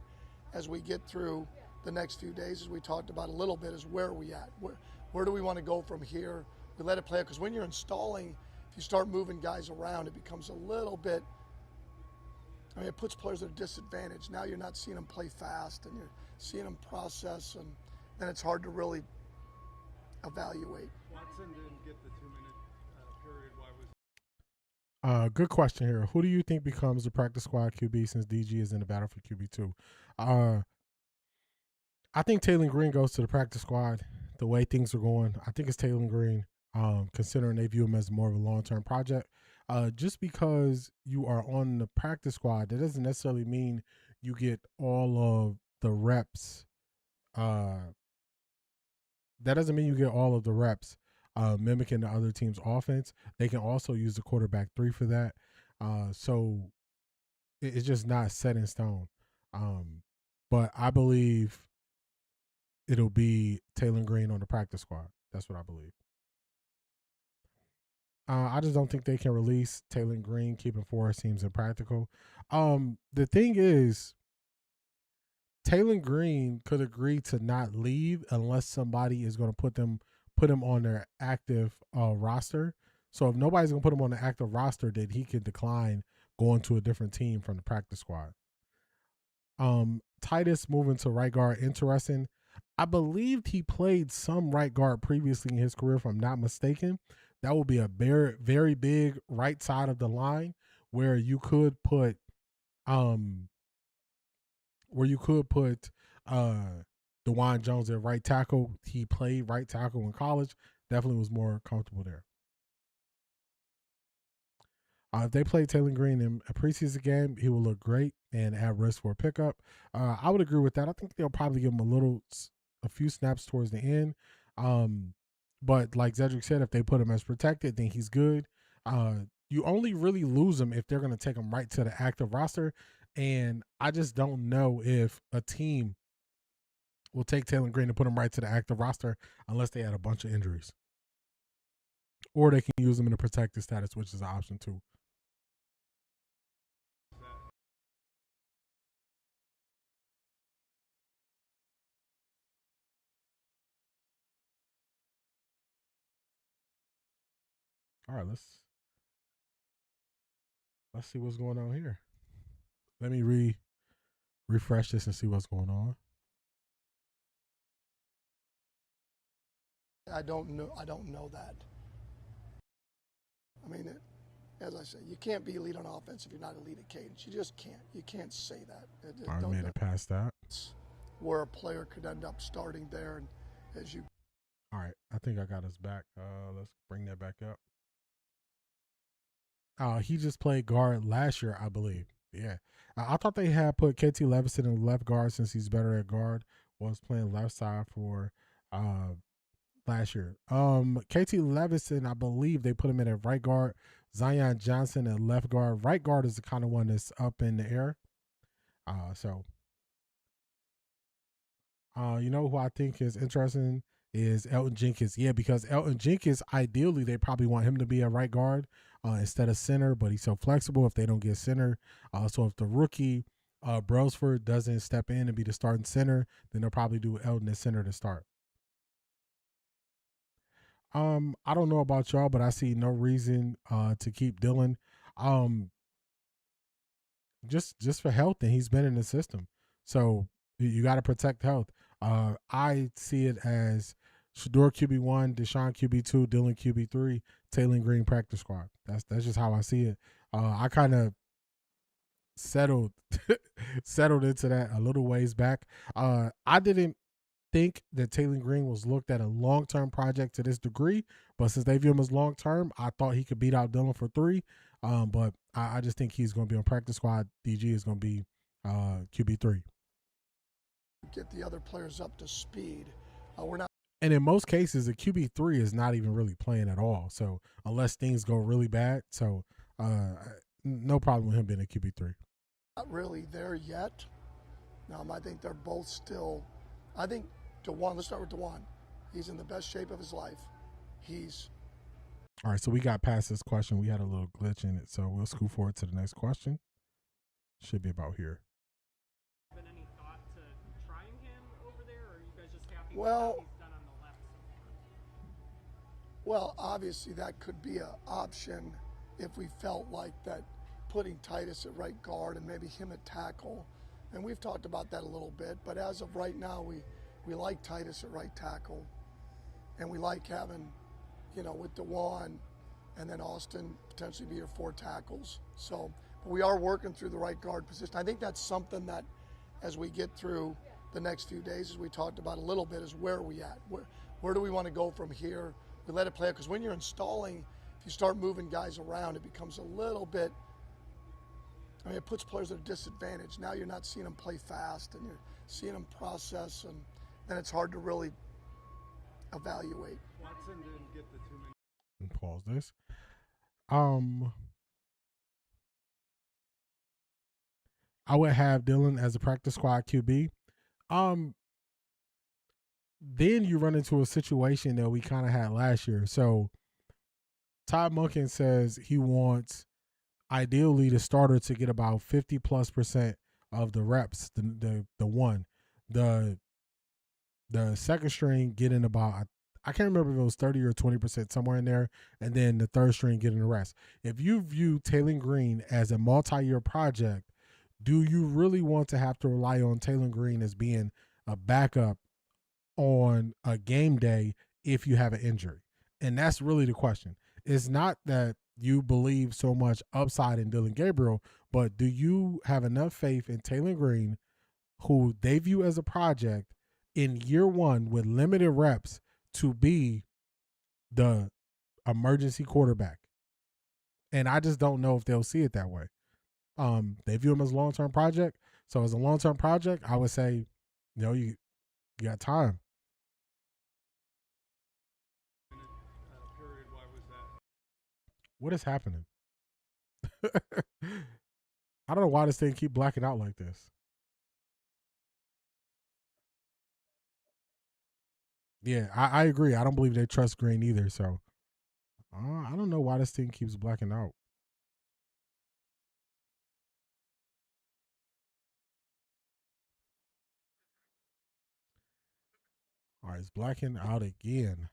as we get through the next few days, as we talked about a little bit, is where are we at? Where do we want to go from here? We let it play out, because when you're installing, if you start moving guys around, it becomes a little bit, it puts players at a disadvantage. Now you're not seeing them play fast, and you're seeing them process, and then it's hard to really evaluate. Watson didn't get the 2-minute period. Why was Good question here. Who do you think becomes the practice squad QB since DG is in the battle for QB2? I think Taylor Green goes to the practice squad. The way things are going, I think it's Taylor Green, considering they view him as more of a long-term project. Just because you are on the practice squad, that doesn't necessarily mean you get all of the reps. That doesn't mean you get all of the reps mimicking the other team's offense. They can also use the quarterback 3 for that. So it's just not set in stone. But I believe it'll be Taylor Green on the practice squad. That's what I believe. I just don't think they can release Taylor Green. Keeping 4 seems impractical. The thing is, Taylor Green could agree to not leave unless somebody is going to put him on their active roster. So if nobody's going to put him on the active roster, then he could decline going to a different team from the practice squad. Titus moving to right guard, interesting. I believed he played some right guard previously in his career, if I'm not mistaken. That would be a very, very big right side of the line where you could put DeJuan Jones at right tackle. He played right tackle in college. Definitely was more comfortable there. If they play Taylor Green in a preseason game, he will look great and at risk for a pickup. I would agree with that. I think they'll probably give him a few snaps towards the end. But like Zedric said, if they put him as protected, then he's good. You only really lose him if they're going to take him right to the active roster. And I just don't know if a team will take Taylor Green and put him right to the active roster unless they had a bunch of injuries. Or they can use him in a protected status, which is an option too. All right, let's see what's going on here. Let me refresh this and see what's going on. I don't know that. I mean, as I say, you can't be elite on offense if you're not elite at cadence. You just can't. You can't say that. I made it past that. Where a player could end up starting there, and as you. All right, I think I got us back. Let's bring that back up. He just played guard last year, I believe. Yeah. I thought they had put KT Levison in left guard since he's better at guard. Was playing left side for last year. KT Levison, I believe they put him in at right guard. Zion Johnson at left guard. Right guard is the kind of one that's up in the air. You know who I think is interesting is Elton Jenkins. Yeah, because Elton Jenkins, ideally, they probably want him to be a right guard instead of center, but he's so flexible if they don't get center. So if the rookie Brosford doesn't step in and be the starting center, then they'll probably do Elton at center to start. I don't know about y'all, but I see no reason to keep Dylan. Just for health, and he's been in the system, so you got to protect health. I see it as Shedeur QB1, Deshaun QB2, Dylan QB3, Taylor Green practice squad. That's just how I see it. I kind of settled into that a little ways back. I didn't think that Taylor Green was looked at a long-term project to this degree, but since they view him as long-term, I thought he could beat out Dylan for 3. But I just think he's going to be on practice squad. DG is going to be QB3. Get the other players up to speed. We're not. And in most cases, the QB3 is not even really playing at all. So unless things go really bad, so no problem with him being a QB3. Not really there yet. I think they're both still. I think DeJuan, let's start with DeJuan. He's in the best shape of his life. All right, so we got past this question. We had a little glitch in it, so we'll scoot forward to the next question. Should be about here. Been any thought to trying him over there, or are you guys just happy Well, with how he's done on the left so far? Well, obviously that could be an option if we felt like that putting Titus at right guard and maybe him at tackle. And we've talked about that a little bit, but as of right now, we like Titus at right tackle. And we like having, with DeJuan and then Austin potentially be your 4 tackles. So we are working through the right guard position. I think that's something that as we get through the next few days, as we talked about a little bit, is where are we at? Where do we want to go from here? We let it play out, because when you're installing, if you start moving guys around, it becomes a little bit, it puts players at a disadvantage. Now you're not seeing them play fast, and you're seeing them process, and then it's hard to really evaluate. Watson didn't get the 2 minutes. And pause this. I would have Dylan as a practice squad QB. Then you run into a situation that we kind of had last year. So Todd Monken says he wants ideally the starter to get about 50+% of the reps, the one. The second string getting about, I can't remember if it was 30 or 20%, somewhere in there, and then the third string getting the rest. If you view Taylor Green as a multi-year project, do you really want to have to rely on Taylor Green as being a backup on a game day if you have an injury? And that's really the question. It's not that you believe so much upside in Dylan Gabriel, but do you have enough faith in Taylor Green, who they view as a project in year 1 with limited reps, to be the emergency quarterback? And I just don't know if they'll see it that way. They view him as a long-term project. So as a long-term project, I would say, you got time. Period. Why was that? What is happening? I don't know why this thing keep blacking out like this. Yeah, I agree. I don't believe they trust Green either. So I don't know why this thing keeps blacking out. All right, it's blacking out again.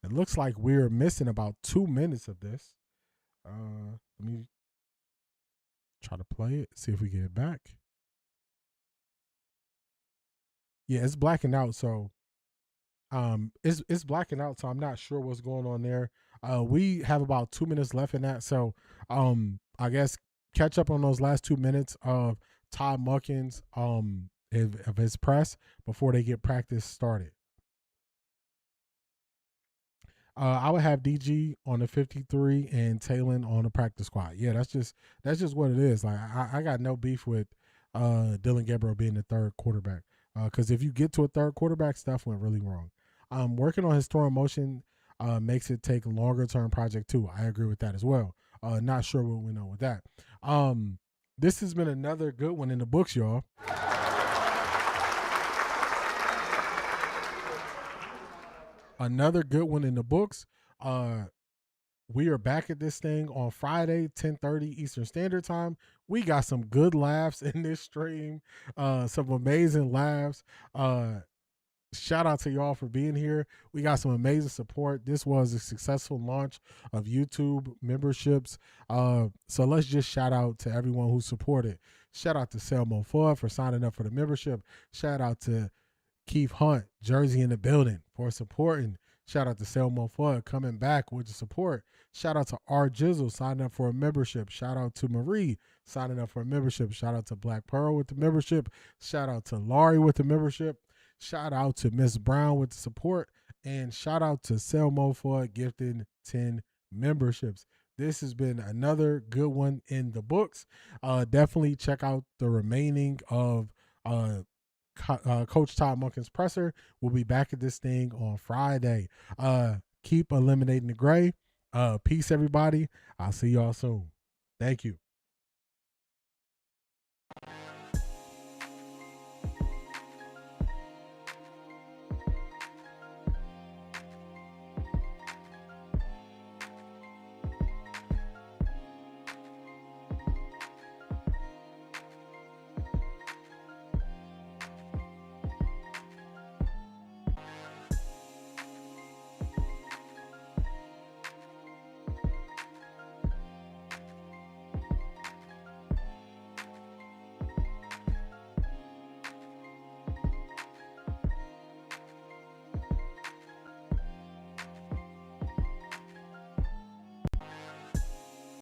It looks like we're missing about 2 minutes of this. Let me try to play it, see if we get it back. Yeah, it's blacking out. So it's blacking out. So I'm not sure what's going on there. We have about 2 minutes left in that. So I guess catch up on those last 2 minutes of Todd Monken's of his press before they get practice started. I would have DG on the 53 and Taylor on the practice squad. Yeah, that's just what it is. Like I got no beef with Dylan Gabriel being the third quarterback. Because if you get to a third quarterback, stuff went really wrong. Working on his throwing motion makes it take a longer term project too. I agree with that as well. Not sure what we know with that. This has been another good one in the books, y'all. Another good one in the books. We are back at this thing on Friday, 10:30 Eastern Standard Time. We got some good laughs in this stream, some amazing laughs. shout out to y'all for being here. We got some amazing support. This was a successful launch of YouTube memberships. So let's just shout out to everyone who supported. Shout out to Selmo Ford for signing up for the membership. Shout out to Keith Hunt, Jersey in the building, for supporting. Shout out to Selmo Ford coming back with the support. Shout out to R Jizzle signing up for a membership. Shout out to Marie signing up for a membership. Shout out to Black Pearl with the membership. Shout out to Laurie with the membership. Shout out to Miss Brown with the support. And shout out to Selmo Ford gifting 10 memberships. This has been another good one in the books. Definitely check out the remaining of Coach Todd Monken's presser. We'll be back at this thing on Friday. Keep eliminating the gray. Peace, everybody. I'll see y'all soon. Thank you.